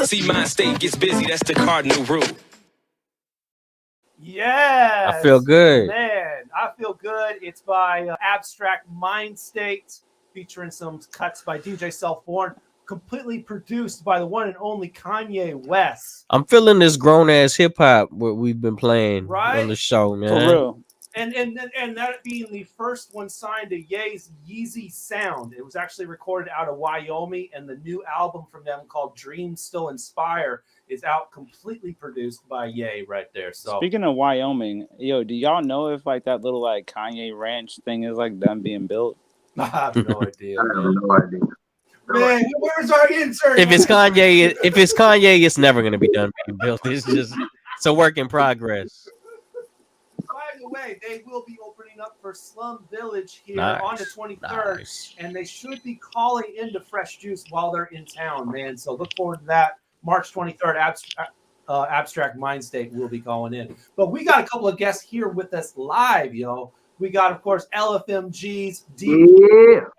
See, mind state gets busy. That's the cardinal rule. Yeah, I feel good. Man, I feel good. It's by Abstract Mind State, featuring some cuts by DJ Self-Born, completely produced by the one and only Kanye West. I'm feeling this grown ass hip hop what we've been playing on the show, man. For real. And that being the first one signed to Ye's Yeezy Sound. It was actually recorded out of Wyoming, and the new album from them called Dreams Still Inspire is out, completely produced by Ye right there. So speaking of Wyoming, yo, do y'all know if like that little like Kanye ranch thing is like done being built? I have no idea. I have no idea. Man, where's our insert? If it's Kanye, it's never gonna be done being built. It's a work in progress. By the way, they will be opening up for Slum Village here on the 23rd, and they should be calling into Fresh Juice while they're in town, man. So look forward to that. March 23rd, Abstract Mind State will be calling in. But we got a couple of guests here with us live, yo. We got, of course, LFMG's DAR.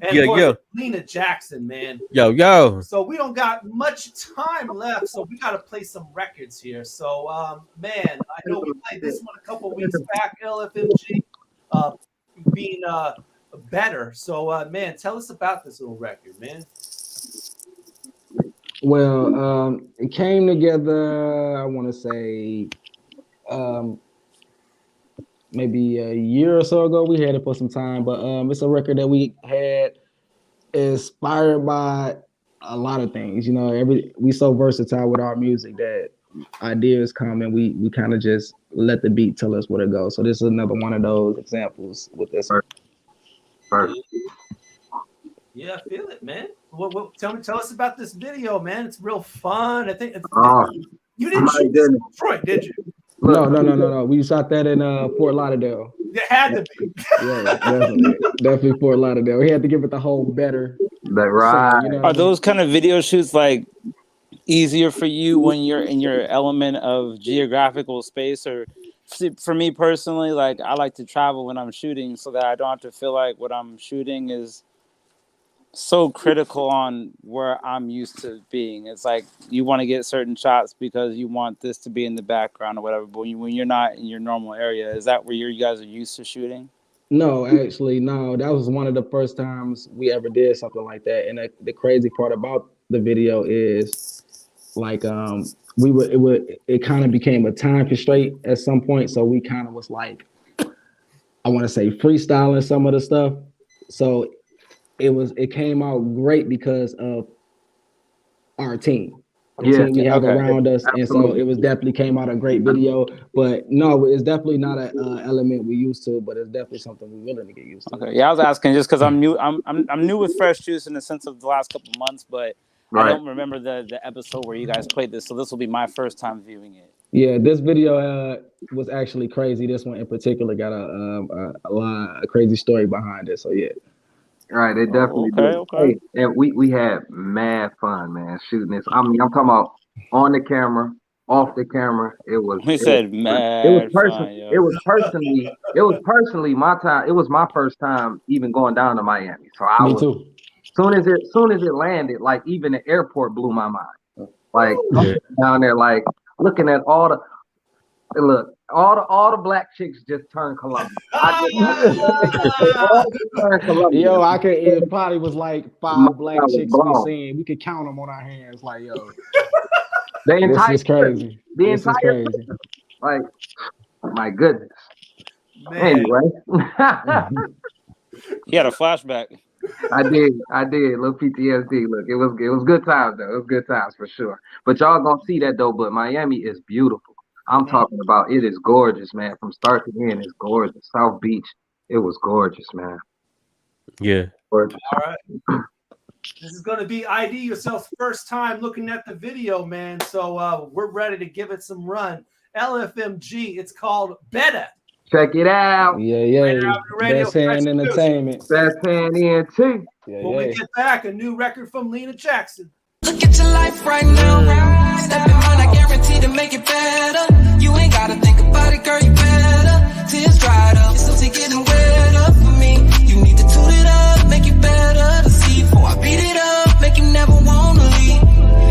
And of course, Lena Jackson, man. Yo. So we don't got much time left, so we got to play some records here. So, man, I know we played this one a couple weeks back, LFMG being better. So, man, tell us about this little record, man. Well, it came together, I want to say, maybe a year or so ago. We had it for some time, but it's a record that we had inspired by a lot of things. You know, we so versatile with our music that ideas come and we kind of just let the beat tell us where to go. So this is another one of those examples with this. Yeah, I feel it, man. Tell us about this video, man. It's real fun. I think you didn't shoot this in Detroit, did you? No. We shot that in Fort Lauderdale. It had to be. Yeah, definitely Fort Lauderdale. We had to give it the whole better. Right. You know Are those kind of video shoots like easier for you when you're in your element of geographical space? Or for me personally, like I like to travel when I'm shooting so that I don't have to feel like what I'm shooting is so critical on where I'm used to being. It's like you want to get certain shots because you want this to be in the background or whatever, but when you're not in your normal area, is that where you guys are used to shooting? No, actually, no. That was one of the first times we ever did something like that. And the crazy part about the video is, like, it kind of became a time constraint at some point. So we kind of was like, I want to say freestyling some of the stuff. So it came out great because of our team. The team we have around us. Absolutely. And so it was definitely came out a great video. But no, it's definitely not an element we used to, but it's definitely something we're willing to get used to. Okay, yeah, I was asking just because I'm new. I'm new with Fresh Juice in the sense of the last couple of months, but I don't remember the episode where you guys played this, so this will be my first time viewing it. Yeah, this video was actually crazy. This one in particular got a crazy story behind it. So yeah. Right, they definitely do. Okay. Hey, and we had mad fun, man, shooting this. I mean, I'm talking about on the camera, off the camera. It was. He said mad. It was fun, yo. It was personally my time. It was my first time even going down to Miami. So I was. Too. Soon as it landed, like even the airport blew my mind. Like down there, like looking at all the black chicks just turned Colombian. Yo, it probably was like 5 black chicks we seen. We could count them on our hands. Like, yo, this is crazy. This is crazy. Like, my goodness. Man. Anyway, He had a flashback. I did. Little PTSD. Look, it was good times though. It was good times for sure. But y'all gonna see that though. But Miami is beautiful. I'm talking about it is gorgeous, man. From start to end, it's gorgeous. South Beach, it was gorgeous, man. Yeah. Gorgeous. All right. This is going to be ID Yourself's first time looking at the video, man. So we're ready to give it some run. LFMG, it's called Better. Check it out. Yeah. Best hand entertainment. Best hand ENT. When we get back, a new record from Lena Jackson. Look at your life right now. Step in mine, I guarantee to make it better. You ain't gotta think about it, girl, you better. Tears dried up, so to getting wet up for me. You need to tune it up, make it better to see. Before I beat it up, make you never wanna leave.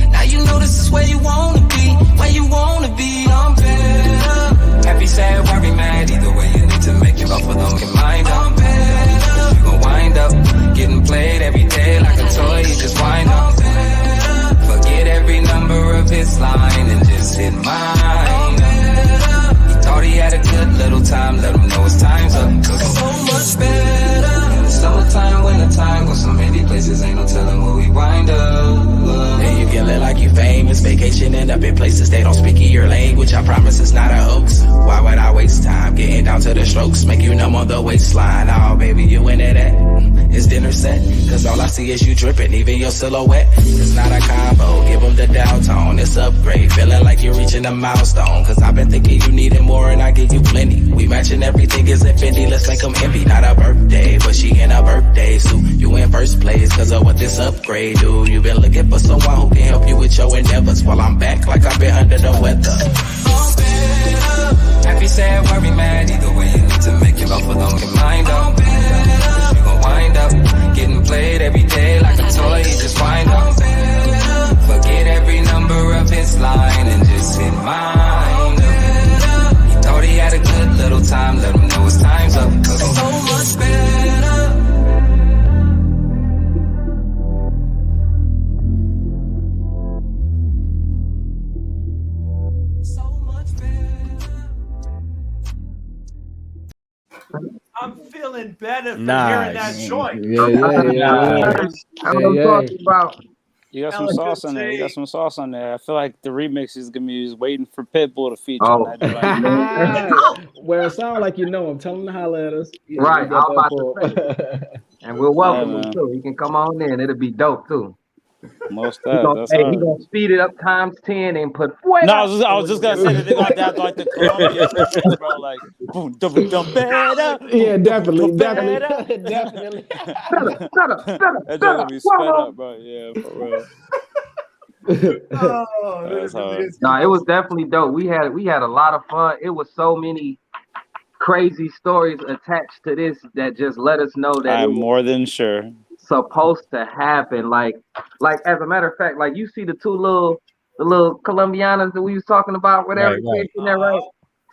Now you know this is where you wanna be. Where you wanna be, I'm better. Happy, sad, worry, mad. Either way, you need to make it off of them. Get mind up. I'm better. You gon' wind up. Getting played every day like a toy, you just wind up. Forget every number of his line and just hit mine. He thought he had a good little time, let him know his time's up. So much better. In the summertime, wintertime, go so many places, ain't no telling where we wind up. And you feeling like you famous, vacation end up in places they don't speak in your language. I promise it's not a hoax. Why would I waste time getting down to the strokes, make you numb on the waistline? Oh baby, you into that? It's dinner set, cause all I see is you dripping, even your silhouette. It's not a combo, give them the downtown, it's upgrade. Feeling like you're reaching a milestone, cause I've been thinking you needed more and I give you plenty. We matching everything is infinity, let's make them envy. Not a birthday, but she in a birthday suit. You in first place, cause of what this upgrade do. You been looking for someone who can help you with your endeavors, while I'm back like I've been under the weather. Happy, sad, worry, mad. Either way, you need to make it off of them. Get mind up. You gon' wind up. Getting played every day like a toy. You just wind up. Forget every number of his line and just hit mine. He thought he had a good little time. Let him know his time's up. Cause I'm so much better. I'm feeling better for hearing that joint. Yeah. That's what I'm talking about. You got some sauce on there. You got some sauce on there. I feel like the remix is gonna be just waiting for Pitbull to feature on that joint. Well, it sounds like you know him. Tell him to holler at us. Right, I'm about to say. And we'll welcome him too. He can come on in. It'll be dope too. Most He gonna speed it up times 10 and put. No, I was just gonna say that they're gonna have like the Columbia, bro. Like, boom, better. Yeah, definitely. Shut up. That's gonna be sped up, bro. Yeah, for real. No, it was definitely dope. We had a lot of fun. It was so many crazy stories attached to this that just let us know that I'm more than sure supposed to happen. Like as a matter of fact, like you see the little Colombianas that we was talking about, whatever. Right.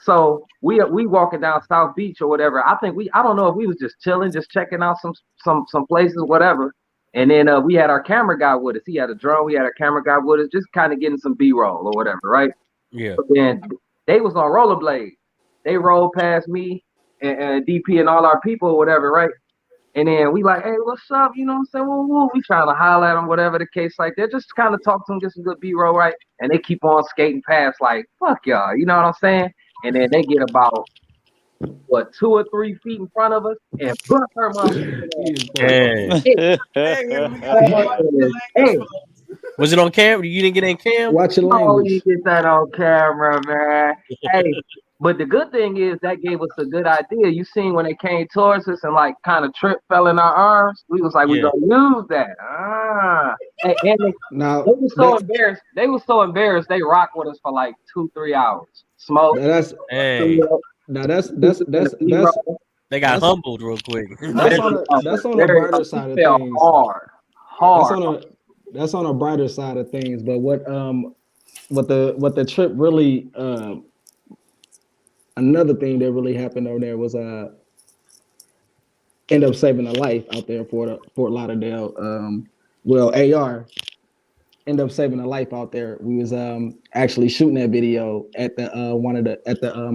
So we walking down South Beach or whatever. I don't know if we was just chilling, just checking out some places, whatever. And then we had our camera guy with us. He had a drone. We had our camera guy with us, just kind of getting some B-roll or whatever, right? Yeah. But then they was on rollerblades. They rolled past me and DP and all our people or whatever, right? And then we like, hey, what's up? You know what I'm saying? Woo. We trying to holler at them, whatever the case like that. Just kind of talk to them, get some good B-roll, right? And they keep on skating past like, fuck y'all. You know what I'm saying? And then they get about, 2 or 3 feet in front of us and bust her motherfucker. Hey. Was it on camera? You didn't get in cam? Watch your language. Oh, you get that on camera, man. Hey, but the good thing is that gave us a good idea. You seen when they came towards us and like kind of Trip fell in our arms. We was like, we gonna use that. And they were so embarrassed. They were so embarrassed. They rocked with us for like 2-3 hours. Smoke. They got humbled real quick. That's on the brighter side of things. Hard. That's on the brighter side of things. But what the trip really another thing that really happened over there was end up saving a life out there in Fort Lauderdale. AR ended up saving a life out there. We was actually shooting that video at the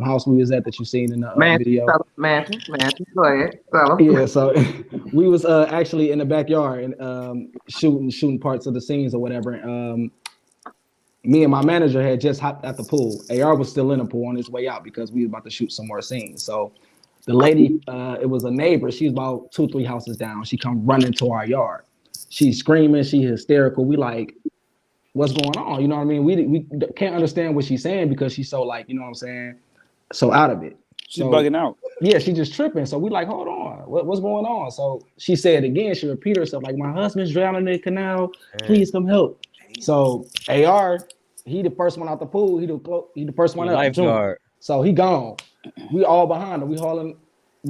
house we was at that you seen in the video. Man, go ahead. Yeah, so we was actually in the backyard and shooting parts of the scenes or whatever. Me and my manager had just hopped at the pool. AR was still in the pool on his way out because we was about to shoot some more scenes. So the lady, it was a neighbor. She's about 2-3 houses down. She come running to our yard. She's screaming. She hysterical. We like, what's going on? You know what I mean? We can't understand what she's saying because she's so like, you know what I'm saying? So out of it. She's bugging out. Yeah, she's just tripping. So we like, hold on, what's going on? So she said again, she repeated herself like, my husband's drowning in the canal. Please come help. So AR, he the first one out the pool. He the first one out. Lifeguard. So he gone. We all behind him. We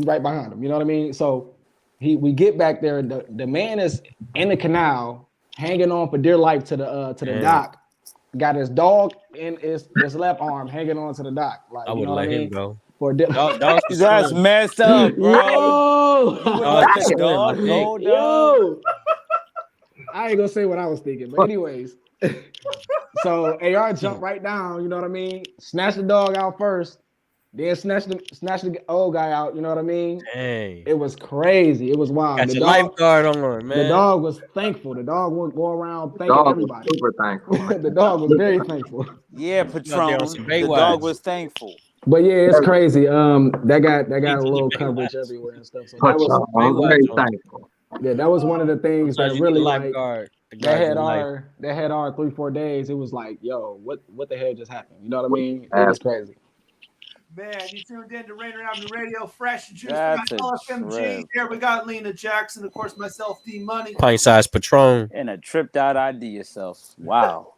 right behind him. You know what I mean? So we get back there. The man is in the canal, hanging on for dear life to the dock. Got his dog in his left arm, hanging on to the dock. Like, I would let him go. That's messed up, bro. Yo. I ain't gonna say what I was thinking, but anyways. So AR jumped right down, you know what I mean? Snatched the dog out first, then snatched the old guy out, you know what I mean? Dang. It was crazy. It was wild. Got your lifeguard on, man. The dog was thankful. The dog would go around thanking everybody. Super thankful. The dog was very thankful. Yeah, Patron. The dog was thankful. But yeah, it's crazy. That got a little coverage everywhere and stuff. So that was very thankful. Yeah, that was one of the things that really lifeguard. That had our 3-4 days. It was like, yo, what the hell just happened? You know what I mean? It was crazy. Man, you tuned in to Rainier Avenue Radio, Fresh Juice. That's We got LFMG here. We got Lena Jackson, of course, myself, D Money. Pint-sized Patron. And a tripped out ID yourself. Wow.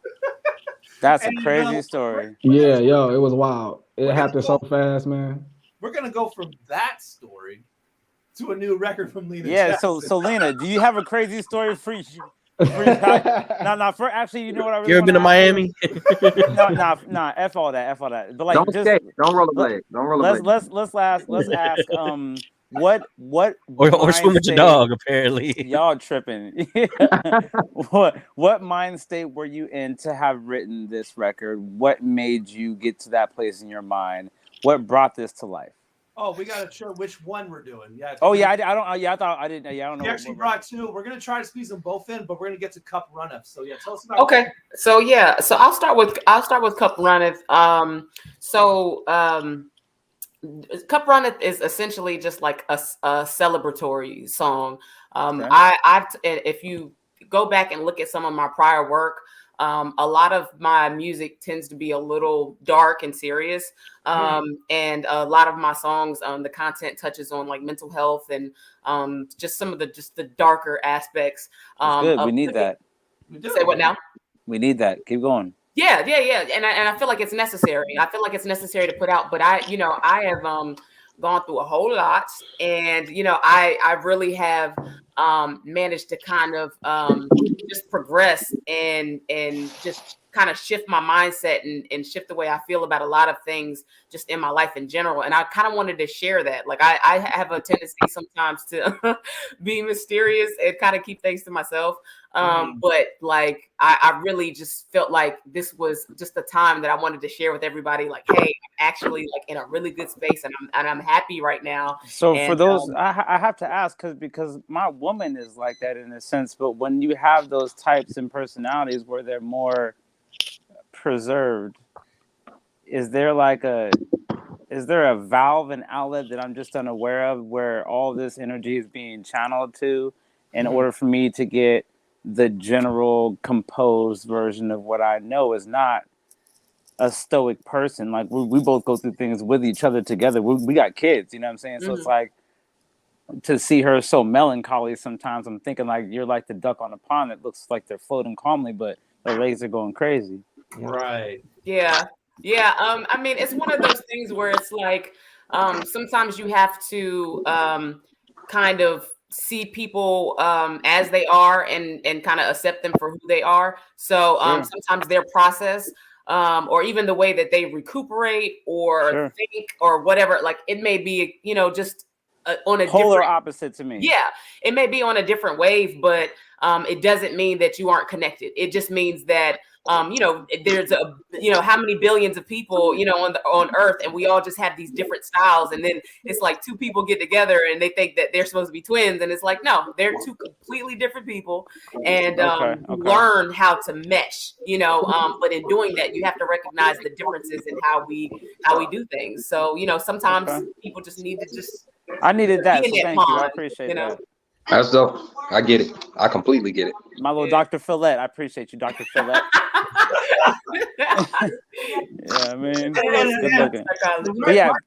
That's a crazy story. Yeah, yo, it was wild. It happened so fast, man. We're gonna go from that story to a new record from Lena. Yeah, Jackson. so Lena, do you have a crazy story for you? Actually, you know what I really You ever been to Miami? No, F all that. But like, don't skate, don't roll a blade. Don't roll a blade. Let's ask what or swim with your dog, apparently. Y'all tripping. What mind state were you in to have written this record? What made you get to that place in your mind? What brought this to life? Oh, we gotta show which one we're doing. Yeah. Oh yeah, I don't know. We actually brought two. We're gonna try to squeeze them both in, but we're gonna get to Cup Run-Up. So yeah, tell us about. Okay, so yeah, so I'll start with Cup Run-Up. Cup Run-Up is essentially just like a celebratory song. If you go back and look at some of my prior work, a lot of my music tends to be a little dark and serious. And a lot of my songs, the content touches on like mental health and just some of the darker aspects. Good. We need that. Say what now? We need that. Keep going. Yeah. And I feel like it's necessary. I feel like it's necessary to put out, but I have gone through a whole lot, and I really have managed to kind of just progress and just kind of shift my mindset and shift the way I feel about a lot of things just in my life in general. And I kind of wanted to share that. Like I have a tendency sometimes to be mysterious and kind of keep things to myself. But like I really just felt like this was just the time that I wanted to share with everybody. Like, hey, I'm actually like in a really good space, and I'm happy right now. So for those, I have to ask because my woman is like that in a sense. But when you have those types and personalities where they're more preserved, is there a valve and outlet that I'm just unaware of where all this energy is being channeled to in order for me to get the general composed version of what I know is not a stoic person? Like we both go through things with each other together. We got kids, you know what I'm saying? So it's like to see her so melancholy sometimes, I'm thinking like you're like the duck on a pond that looks like they're floating calmly, but their legs are going crazy. Right. Yeah. I mean, it's one of those things where it's like sometimes you have to kind of see people as they are and kind of accept them for who they are. So sometimes their process or even the way that they recuperate or think or whatever, like it may be, just on a polar different opposite to me. Yeah, it may be on a different wave, but it doesn't mean that you aren't connected. It just means that there's how many billions of people on Earth, and we all just have these different styles. And then it's like two people get together and they think that they're supposed to be twins, and it's like no, they're two completely different people, and learn how to mesh. But in doing that, you have to recognize the differences in how we do things. So sometimes people just need to just. I needed that, so thank you. I appreciate that. That's dope. I get it. I completely get it. My little Dr. Philette. I appreciate you, Dr. Philette. Yeah, man. Good looking.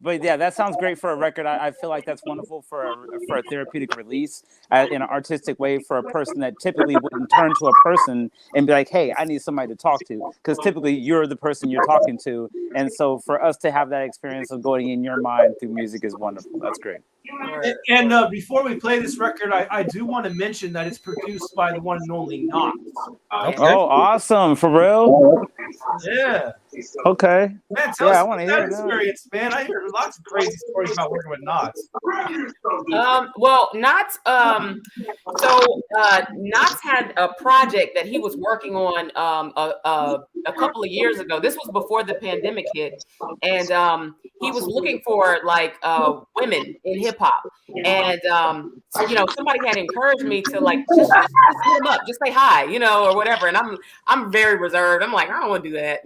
But yeah, that sounds great for a record. I feel like that's wonderful for a therapeutic release in an artistic way for a person that typically wouldn't turn to a person and be like, hey, I need somebody to talk to. Because typically you're the person you're talking to. And so for us to have that experience of going in your mind through music is wonderful. That's great. And before we play this record, I do want to mention that it's produced by the one and only Knox. Oh, awesome. For real? Yeah. Okay. Man, tell us I want to hear experience, man. I hear lots of crazy stories about working with Knox. Well, Knox, Knox had a project that he was working on a couple of years ago. This was before the pandemic hit, and he was looking for like women in hip hop, and somebody had encouraged me to like just hit him up, just say hi, or whatever. And I'm very reserved. I'm like, I don't want to do that,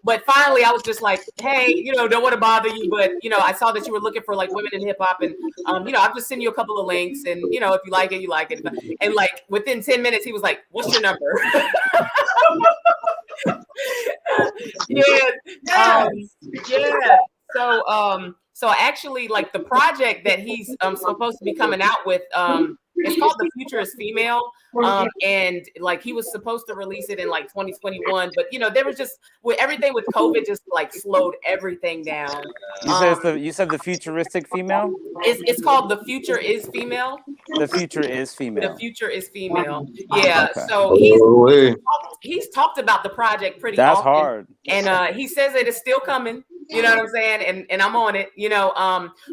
but finally I was just like, hey, don't want to bother you, but I saw that you were looking for like women in hip hop, and I'll just send you a couple of links, and if you like it, you like it. And like within 10 minutes he was like, what's your number? So actually, like the project that he's supposed to be coming out with, it's called The Future is Female, and like he was supposed to release it in like 2021, but there was just with everything with COVID just like slowed everything down. You said the futuristic female. It's called The Future is Female. The Future is Female. The Future is Female. Yeah. Okay. So he's talked about the project pretty often. That's hard. And he says that it's still coming. You know what I'm saying? And I'm on it,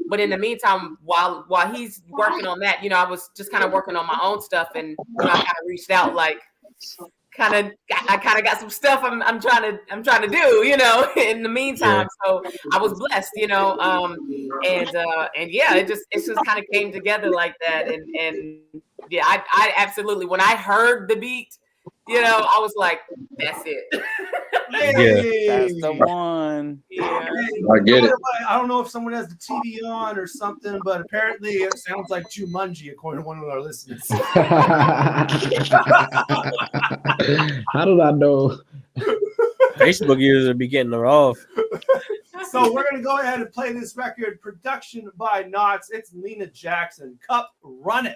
but in the meantime, while he's working on that, I was just kind of working on my own stuff, and I kind of reached out like I kind of got some stuff I'm trying to do, in the meantime. So I was blessed, and yeah, it just kind of came together like that. And yeah, I absolutely, when I heard the beat, You know, I was like, that's it. That's the one. Yeah. I get it. I don't know if someone has the TV on or something, but apparently it sounds like Jumanji, according to one of our listeners. How did I know? Facebook users be getting her off. So we're gonna go ahead and play this record, production by Knots. It's Lena Jackson, Cup Runneth,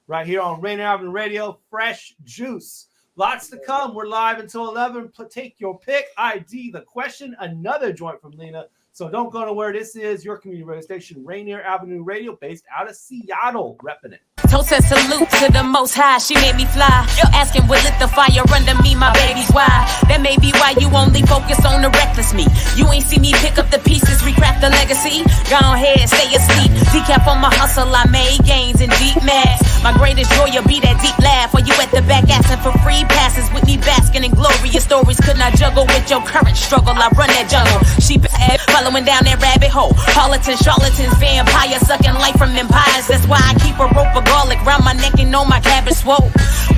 right here on Rainier Avenue Radio. Fresh juice. Lots to come. We're live until 11. Take your pick. ID the question. Another joint from Lena. So don't go nowhere. This is your community radio station, Rainier Avenue Radio, based out of Seattle, repping it. Toast and salute to the most high, she made me fly. Asking will lit the fire under me, my baby's why. That may be why you only focus on the reckless me. You ain't see me pick up the pieces, recraft the legacy. Go ahead, stay asleep. Decap on my hustle, I made gains in deep mass. My greatest joy will be that deep laugh. Or you at the back asking for free passes with me basking in glorious stories. Could not juggle with your current struggle. I run that jungle. She bad, following down that rabbit hole. Harlots, charlatans, vampires, sucking life from empires. That's why I keep a rope of garlic round my neck and know my cabbage swole.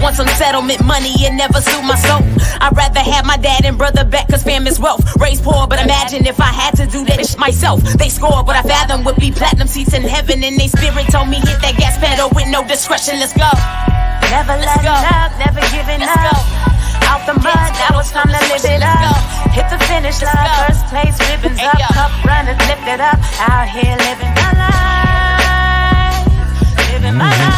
Want some settlement money, it never suit my soul. I'd rather have my dad and brother back, cause fam is wealth. Raised poor, but imagine if I had to do that myself. They score, but I fathom would be platinum seats in heaven. And they spirit told me hit that gas pedal with no discretion. Let's go. Never letting up, never giving up. Out the mud, now it's time to live it up. Hit the finish line, first place, ribbons up. Cup runners, lift it up. Out here living my life. Living my life.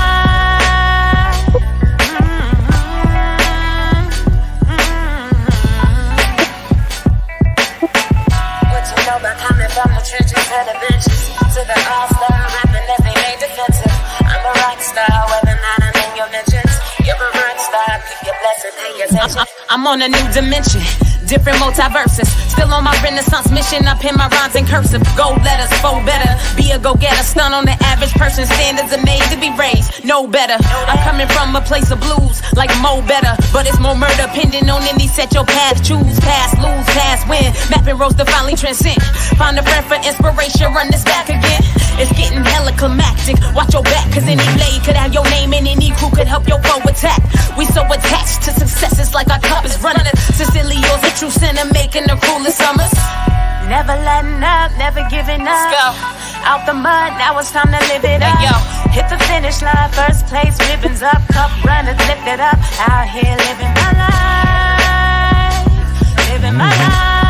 What you know about coming from the trenches to the benches, to the all-star rapping as they made defensive. I'm a rock star, whether or not I'm in your mentions. You're a rock star, keep your blessing, pay attention. I'm on a new dimension, different multiverses. Still on my Renaissance mission, I pin my rhymes in cursive. Gold letters, fold better. Be a go-getter, stun on the average person. Standards are made to be raised, no better. I'm coming from a place of blues, like Mo Better. But it's more murder, pending on any set your path. Choose, pass, lose, pass, win. Mapping roads to finally transcend. Find a friend for inspiration, run this back again. It's getting hella climactic. Watch your back, cause any blade could have your name and any crew could help your foe attack. We so attached to successes like our cup is running. Sincerely yours, a true sinner, making the coolest summers. Never letting up, never giving up. Let's go. Out the mud, now it's time to live it up. Hey, yo. Hit the finish line, first place, ribbons up. Cup runners, lift it up. Out here living my life. Living my life.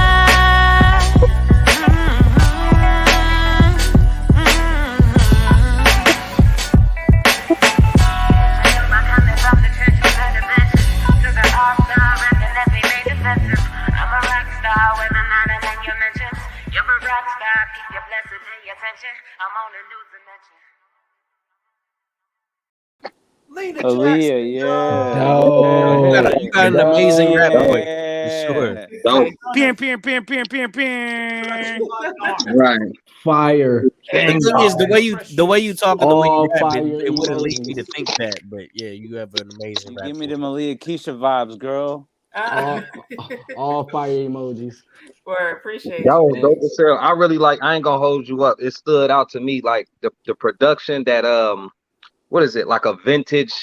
Aaliyah, yeah. Oh, you got an amazing rap voice. Sure. Right. Fire. And the thing is, the way you talk and the way you rap, it wouldn't lead me emojis. to think that. But yeah, you have an amazing rap Give me voice. the Malia Keisha vibes, girl. All fire emojis. Word, appreciate That was it. dope as hell. I really like. I ain't gonna hold you up. It stood out to me like the production that what is it, like a vintage,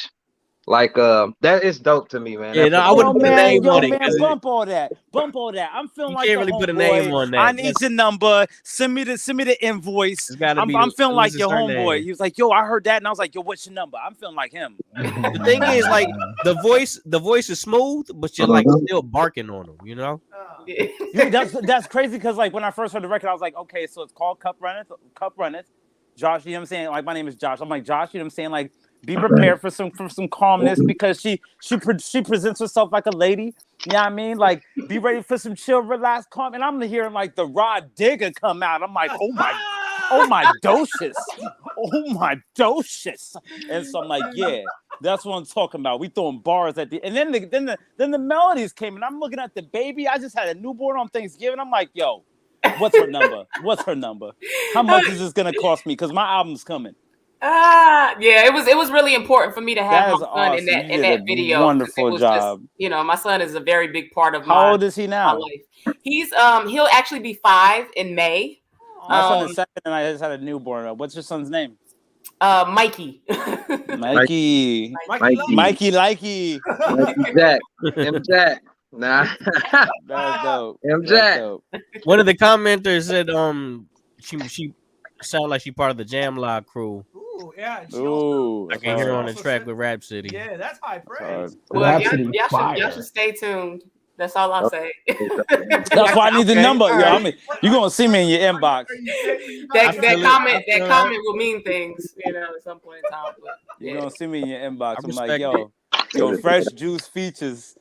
like that is dope to me, man. Yeah, no, I wouldn't put a name on it. Man, 'cause bump all that. Bump all that. I'm feeling You like can't the really put a homeboy. name on that. I need your number. Send me the invoice. gotta be I'm feeling like who's your her homeboy. name? He was like, yo, I heard that, and I was like, yo, what's your number? I'm feeling like him. The thing is, like the voice is smooth, but you're like still barking on them, you know? Dude, that's crazy because like when I first heard the record, I was like, okay, so it's called Cup Runneth. Josh, you know what I'm saying? Like my name is Josh. I'm like, Josh, you know what I'm saying? Like, be prepared for some calmness because she presents herself like a lady. You know what I mean? Like, be ready for some chill, relax, calm. And I'm hearing like the Rod Digger come out. I'm like, oh my docious. Oh my docious. And so I'm like, yeah, that's what I'm talking about. We throwing bars at the and then the melodies came and I'm looking at the baby. I just had a newborn on Thanksgiving. I'm like, yo, what's her number? What's her number? How much is this gonna cost me? Because my album's coming. Yeah, it was really important for me to have my son awesome. in that video. Wonderful job. Just, my son is a very big part of How old is he now? my life. He's he'll actually be 5 in May. My son is 7 and I just had a newborn. What's your son's name? Mikey. Mikey. Mikey likey. Jack. M Jack. Nah. That's dope. M Jack. One of the commenters said she sounded like she part of the Jam Log crew. Ooh, yeah. I can hear her on the track with Rap City. Yeah, that's high praise. Well, y'all should stay tuned. That's all I'll say. That's why I need the number. Yo, I mean, you're gonna see me in your inbox. That comment will mean things, at some point in time. But, You're gonna see me in your inbox. I'm like, yo, Fresh Juice features.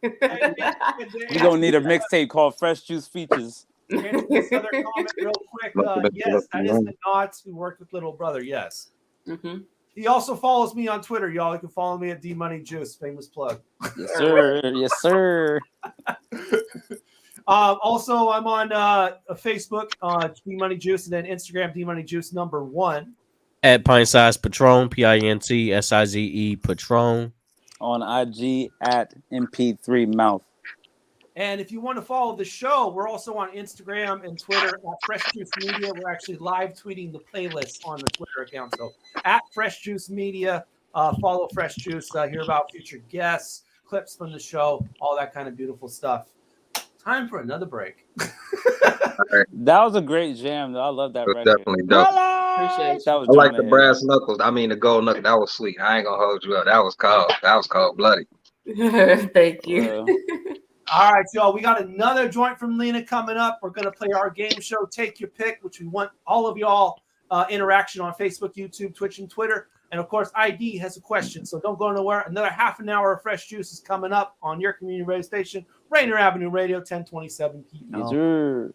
You're gonna need a mixtape called Fresh Juice Features. Here's this other comment real quick. Yes, that is the Knots who worked with Little Brother. Yes. Mm-hmm. He also follows me on Twitter, y'all. You can follow me at D Money Juice. Famous plug. Yes, sir. Yes, sir. Also, I'm on Facebook, D Money Juice, and then Instagram, D Money Juice #1. At Pint Size Patron, PINTSIZE Patron. On IG at MP3 Mouth. And if you want to follow the show, we're also on Instagram and Twitter at Fresh Juice Media. We're actually live tweeting the playlist on the Twitter account. So at Fresh Juice Media, follow Fresh Juice, hear about future guests, clips from the show, all that kind of beautiful stuff. Time for another break. That was a great jam, though. I love that record. Definitely dope. Appreciate that. I like the brass knuckles. I mean, the gold knuckle. That was sweet. I ain't gonna hold you up. That was cold. That was cold blooded. Thank you. All right, y'all. We got another joint from Lena coming up. We're going to play our game show, Take Your Pick, which we want all of y'all interaction on Facebook, YouTube, Twitch, and Twitter. And, of course, ID has a question, so don't go nowhere. Another half an hour of Fresh Juice is coming up on your community radio station, Rainier Avenue Radio, 1027 p.m. Yes, sir.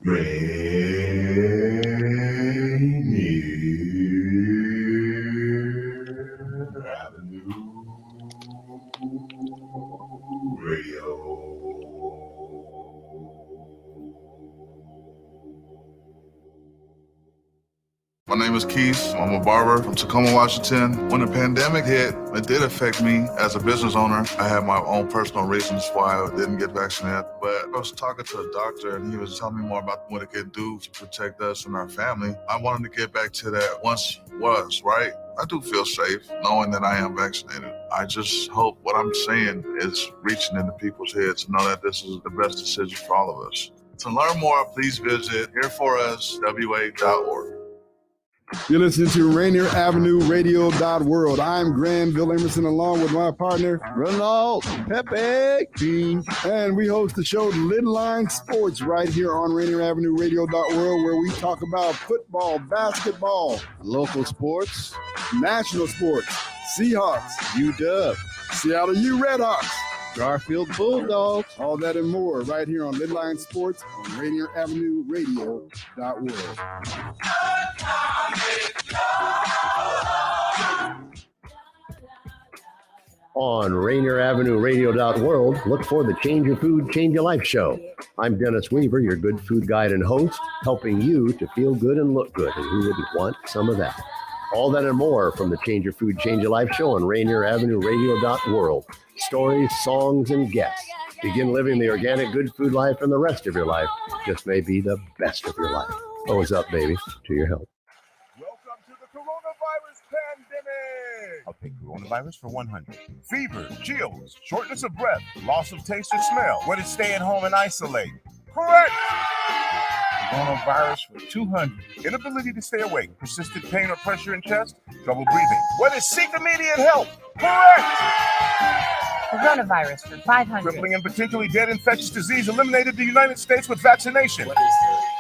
My name is Keith. I'm a barber from Tacoma, Washington. When the pandemic hit, it did affect me as a business owner. I had my own personal reasons why I didn't get vaccinated. But I was talking to a doctor, and he was telling me more about what it could do to protect us and our family. I wanted to get back to that once was, right? I do feel safe knowing that I am vaccinated. I just hope what I'm saying is reaching into people's heads to know that this is the best decision for all of us. To learn more, please visit hereforuswa.org. You're listening to Rainier Avenue Radio.world. I'm Granville Emerson along with my partner, Ronald Pepe King. And we host the show Lidline Sports right here on Rainier Avenue Radio.world, where we talk about football, basketball, local sports, national sports, Seahawks, UW, Seattle U Redhawks, Garfield Bulldogs, all that and more right here on Lidline Sports on Rainier Avenue Radio.world. On Rainier Avenue Radio.world, look for the Change Your Food, Change Your Life show. I'm Dennis Weaver, your good food guide and host, helping you to feel good and look good, and who wouldn't want some of that? All that and more from the Change Your Food, Change Your Life show on Rainier Avenue Radio.world. Stories, songs, and guests. Begin living the organic good food life, and the rest of your life just may be the best of your life. Always up, baby, to your health. Welcome to the coronavirus pandemic. I'll take coronavirus for 100. Fever, chills, shortness of breath, loss of taste or smell. What is staying home and isolate? Correct. Coronavirus for 200. Inability to stay awake, persistent pain or pressure in chest, trouble breathing. What is seek immediate help? Correct. Coronavirus for 500. Crippling and potentially dead infectious disease eliminated the United States with vaccination. What is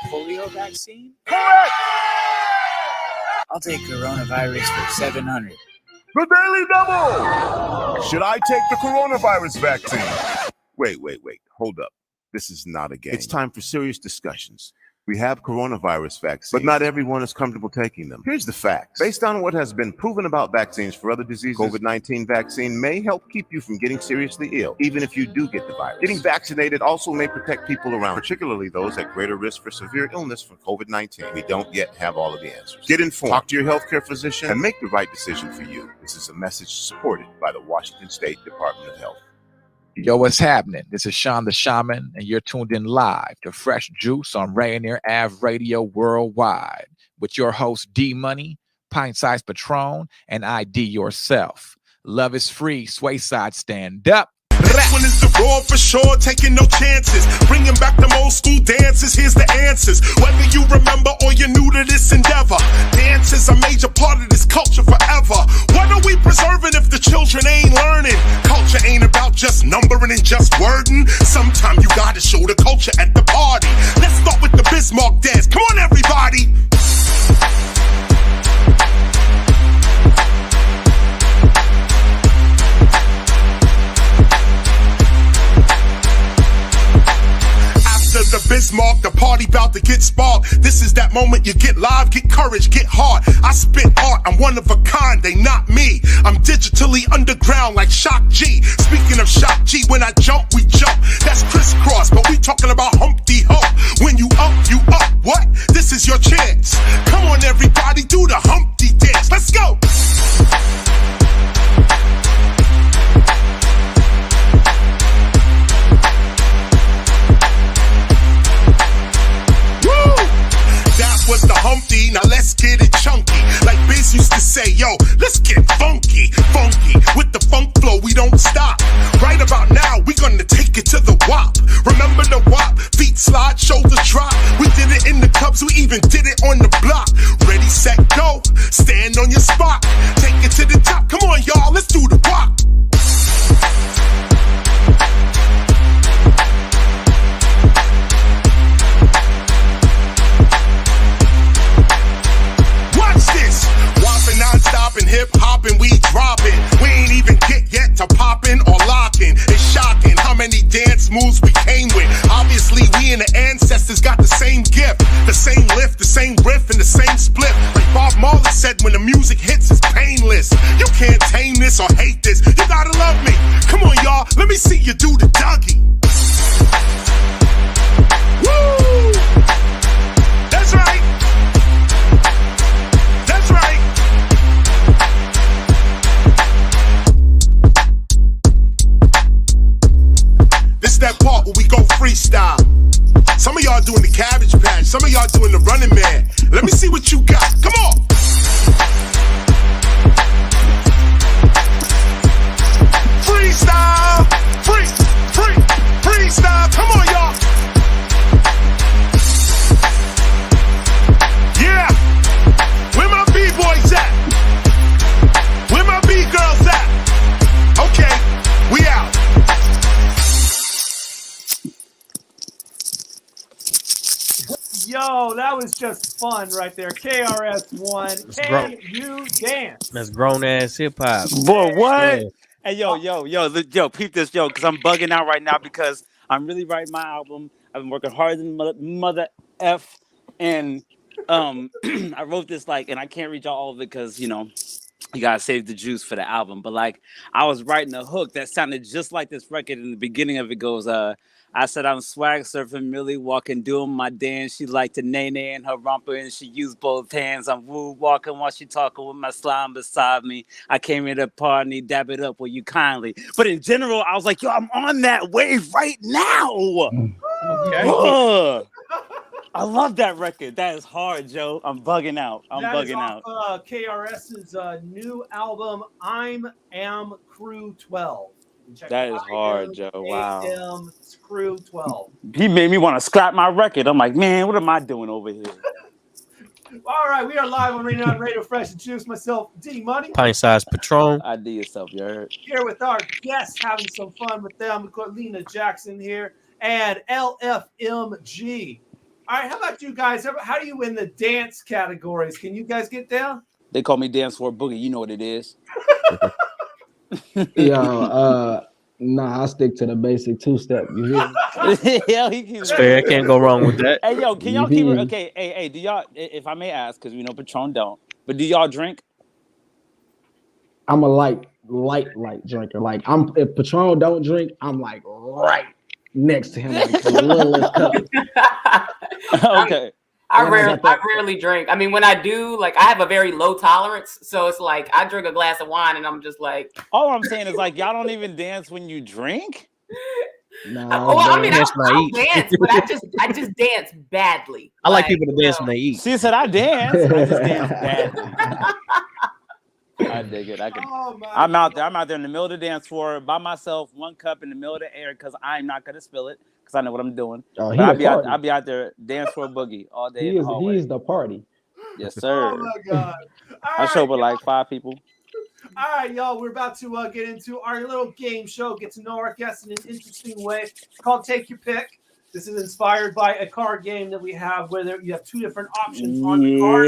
the polio vaccine? Correct. I'll take coronavirus for 700. The Daily Double. Should I take the coronavirus vaccine? Wait. Hold up. This is not a game. It's time for serious discussions. We have coronavirus vaccines, but not everyone is comfortable taking them. Here's the facts. Based on what has been proven about vaccines for other diseases, COVID-19 vaccine may help keep you from getting seriously ill, even if you do get the virus. Getting vaccinated also may protect people around, particularly those at greater risk for severe illness from COVID-19. We don't yet have all of the answers. Get informed, talk to your healthcare physician, and make the right decision for you. This is a message supported by the Washington State Department of Health. Yo, what's happening? This is Sean the Shaman, and you're tuned in live to Fresh Juice on Rainier Ave Radio Worldwide with your host, D Money, pint-sized Patron, and ID Yourself. Love is free. Swayside, stand up. That one is the raw for sure, taking no chances. Bringing back them old school dances, here's the answers. Whether you remember or you're new to this endeavor, dance is a major part of this culture forever. What are we preserving if the children ain't learning? Culture ain't about just numbering and just wording. Sometimes you gotta show the culture at the party. Let's start with the Bismarck dance. Come on, everybody. The Bismarck, the party bout to get sparked. This is that moment you get live, get courage, get hard. I spit art, I'm one of a kind, they not me. I'm digitally underground like Shock G. Speaking of Shock G, when I jump, we jump. That's crisscross, but we talking about Humpty Hump. When you up, what? This is your chance. Come on everybody, do the Humpty dance. Let's go! Was the Humpty, now let's get it chunky. Like Biz used to say, yo, let's get funky. Funky, with the funk flow, we don't stop. Right about now, we gonna take it to the WAP. Remember the WAP, feet slide, shoulders drop. We did it in the clubs, we even did it on the block. Ready, set, go, stand on your spot. Take it to the top, come on y'all, let's do the WAP. Non-stopping, hip-hopping, we dropping. We ain't even get yet to popping or locking. It's shocking how many dance moves we came with. Obviously, we and the ancestors got the same gift, the same lift, the same riff, and the same split. Like Bob Marley said, when the music hits, it's painless. You can't tame this or hate this. You gotta love me. Come on, y'all. Let me see you do the Dougie. Woo! That's right. That's right. This that part where we go freestyle. Some of y'all doing the Cabbage Patch, some of y'all doing the Running Man. Let me see what you got. Come on. Freestyle, freestyle. Come on, y'all. Yeah. Where my B-boys at? Where my B-girls at? Okay, we out. Yo, that was just fun right there. KRS-One. Can you dance? That's grown ass hip hop. Boy, what? Yeah. Hey, yo, peep this, because I'm bugging out right now because I'm really writing my album. I've been working harder than mother F, and I wrote this and I can't read y'all all of it because you gotta save the juice for the album. But I was writing a hook that sounded just like this record. In the beginning of it goes, I said I'm swag surfing, Millie walking, doing my dance. She liked to nay-nay in her romper and she used both hands. I'm woo walking while she talking with my slime beside me. I came here to party, dab it up, will you kindly? But in general, I was like, yo, I'm on that wave right now. Okay. I love that record. That is hard, Joe. I'm bugging out. KRS's new album, Am Crew 12. That is hard, Joe. Wow. AM Crew 12. He made me want to scrap my record. I'm like, man, what am I doing over here? All right, we are live on Rainier Avenue Radio Fresh and Juice. Myself, D Money. Pint-sized Patron. ID Yourself, you heard. Here with our guests, having some fun with them. We've got Lena Jackson here and LFMG. All right, how about you guys? How do you win the dance categories? Can you guys get down? They call me Dance for a Boogie. You know what it is. Yo, nah, I stick to the basic two-step. You hear me? Yeah, he keeps fair. Can't go wrong with that. Hey, yo, can y'all keep it? Okay, hey, do y'all, if I may ask, because we know Patron don't, but do y'all drink? I'm a light drinker. If Patron don't drink, I'm right next to him. A little less cup. Okay. I rarely drink. I mean, when I do, I have a very low tolerance. So it's I drink a glass of wine and I'm just like. All I'm saying is y'all don't even dance when you drink? Nah, I mean, Dance when I I'll eat. dance, but I just dance badly. I like people to dance when they eat. She said, "I dance. I just dance badly." I dig it. I'm out there. I'm out there in the middle of the dance floor by myself, one cup in the middle of the air, because I'm not gonna spill it, because I know what I'm doing. Oh, But I'll be out there dance floor boogie all day. He is the party. Yes, sir. Oh my God! I show up with like 5 people. All right, y'all. We're about to get into our little game show. Get to know our guests in an interesting way. It's called Take Your Pick. This is inspired by a card game that we have, where you have 2 different options on the card.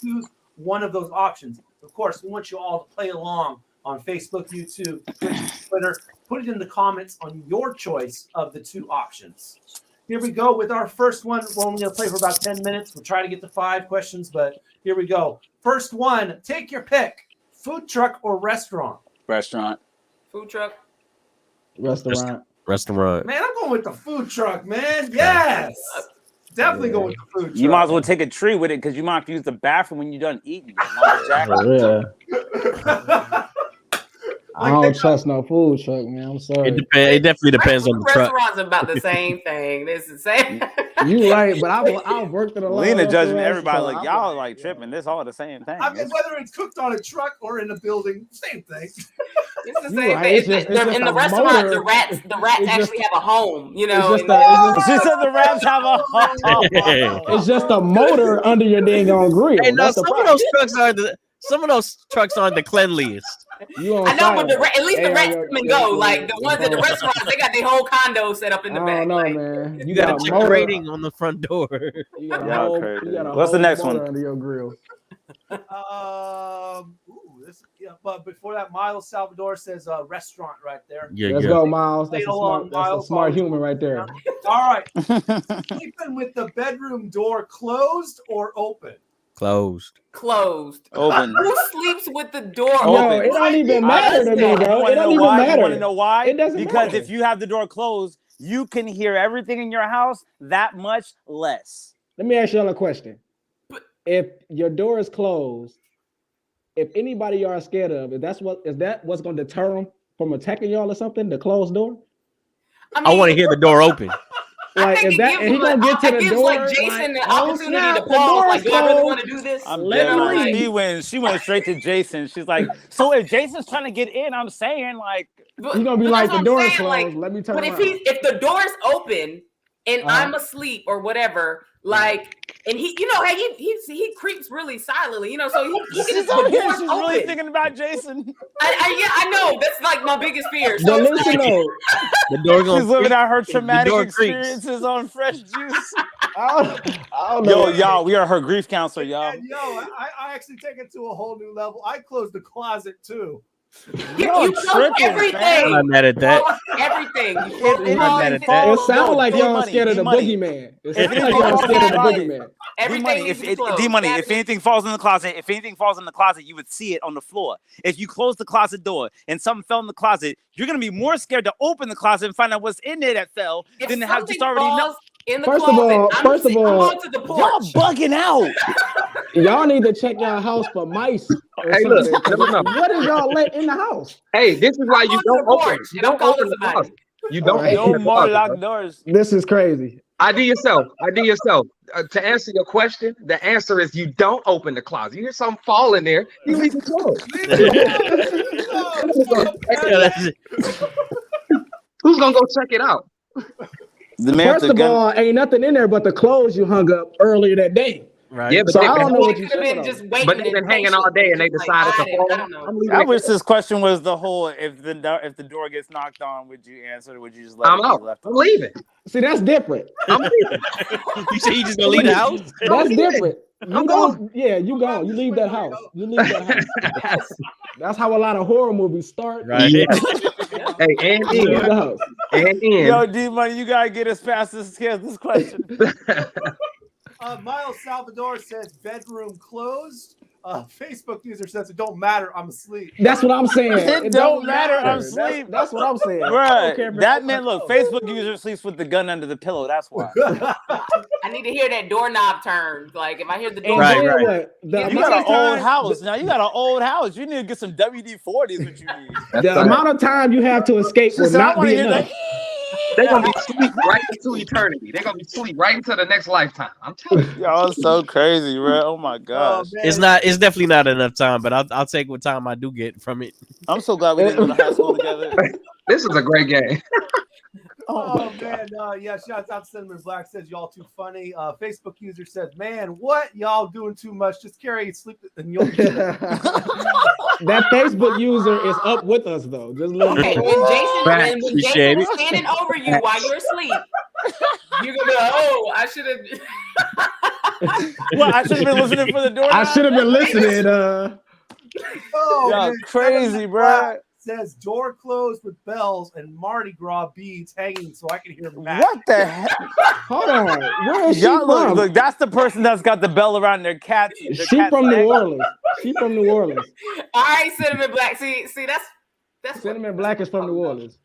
Choose one of those options. Of course, we want you all to play along on Facebook, YouTube, Twitch, Twitter. Put it in the comments on your choice of the 2 options. Here we go with our first one. We're only going to play for about 10 minutes. We'll try to get to 5 questions, but here we go. First one, take your pick. Food truck or restaurant? Restaurant. Food truck. Restaurant. Restaurant. Man, I'm going with the food truck, man. Yes. Definitely going with the food truck. You might as well take a tree with it, because you might have to use the bathroom when you're done eating. I don't trust no food truck, man. I'm sorry. It definitely depends on the truck. Restaurants about the same thing. It's the same. You right, but I've worked in a lot. Lena of judging restaurants, everybody so like y'all like tripping. This all the same thing. I mean, whether it's cooked on a truck or in a building, same thing. It's the same thing. In the restaurant, the rats actually have a home. You know. She said the rats have a home. It's just a motor under your dang on grill. Hey, no, That's the problem. some of those trucks aren't the cleanliest. I know, but at least the rats come and go. Like the ones at the restaurants, they got their whole condo set up in the back. No, man. You got to check the rating on the front door. You got a What's the next one? Under your grill. But before that, Miles Salvador says restaurant right there. Yeah, Let's go, Miles. That's a smart human right there. All right. Sleeping with the bedroom door closed or open? Closed. Open. Who sleeps with the door Yo, open? it don't even matter to me, bro. It don't even matter. You want to know why? It doesn't because matter. if you have the door closed, you can hear everything in your house that much less. Let me ask y'all a question. If your door is closed, if anybody y'all are scared of, is that what's going to deter them from attacking y'all or something? The closed door? I want to hear the door open. Like, is that, and he gonna get to the door? Like Jason the opportunity to pause. Like, do I really want to do this? She went straight to Jason. She's like, so if Jason's trying to get in, I'm saying like, you're gonna be like, the door is closed. Like, let me turn around. But if the door is open and I'm asleep or whatever, like, and he, you know, hey, he creeps really silently, you know, so he she's really thinking about Jason. I know that's like my biggest fear. So listen, the door she's living out her traumatic experiences on fresh juice. I don't know. Yo, y'all, we are her grief counselor, y'all. And I actually take it to a whole new level. I closed the closet too. You close everything. I'm not mad at that. Everything. It sounds like y'all scared of the boogeyman. It sounds like y'all scared of the boogeyman. If anything falls in the closet, you would see it on the floor. If you close the closet door and something fell in the closet, you're gonna be more scared to open the closet and find out what's in there that fell than to have just already know. First of all, y'all bugging out. Y'all need to check y'all house for mice. Hey, look, what is y'all let in the house? Hey, this is why you don't open. You don't open the house. You don't open the more closet, locked doors. This is crazy. ID yourself. To answer your question, the answer is you don't open the closet. You hear something fall in there, you leave it closed. Who's gonna go check it out? First of all, ain't nothing in there but the clothes you hung up earlier that day. Right. Yeah, but so I don't know what you said. But they've been hanging all day and they decided to fall. I wish this question was the whole: if the door gets knocked on, would you answer? Or would you just let I'm out? I'm leaving. See, that's different. I'm leaving. You say you just gonna leave the house? That's different. You go. Yeah, you go. You leave that house. You leave that house. That's how a lot of horror movies start. Right. Hey, and in. Yo, D Money, you gotta get us past this question. Miles Salvador says bedroom closed. Facebook user says it don't matter. I'm asleep. That's what I'm saying. It don't matter. I'm asleep. That's what I'm saying. Right. That meant look. Facebook user sleeps with the gun under the pillow. That's why. I need to hear that doorknob turn. Like if I hear the door. Right. You got an old house now. You got an old house. You need to get some WD-40. Is what you need. The amount of time you have to escape will not be enough. They're gonna be sweet right into eternity. They're gonna be sweet right into the next lifetime. I'm telling you. Y'all so crazy, bro. Oh my gosh. It's definitely not enough time, but I'll take what time I do get from it. I'm so glad we didn't go to high school together. This is a great game. Oh man, yeah. Shouts out to Cinnamon Black, says y'all too funny. Facebook user says, man, what y'all doing too much? Just carry sleep and you'll. That Facebook user is up with us though. Just look. Okay, when Jason is standing over you while you're asleep, you're gonna be like, oh, I should have. Well, I should have been listening for the door. I should have been listening. Oh, y'all man. crazy, bro. Says door closed with bells and Mardi Gras beads hanging so I can hear Matt. What the heck? Hold on. Where is she Y'all from? look, that's the person that's got the bell around their cat. She from New Orleans. She from New Orleans. All right, Cinnamon Black. See, that's Cinnamon Black is from New Orleans.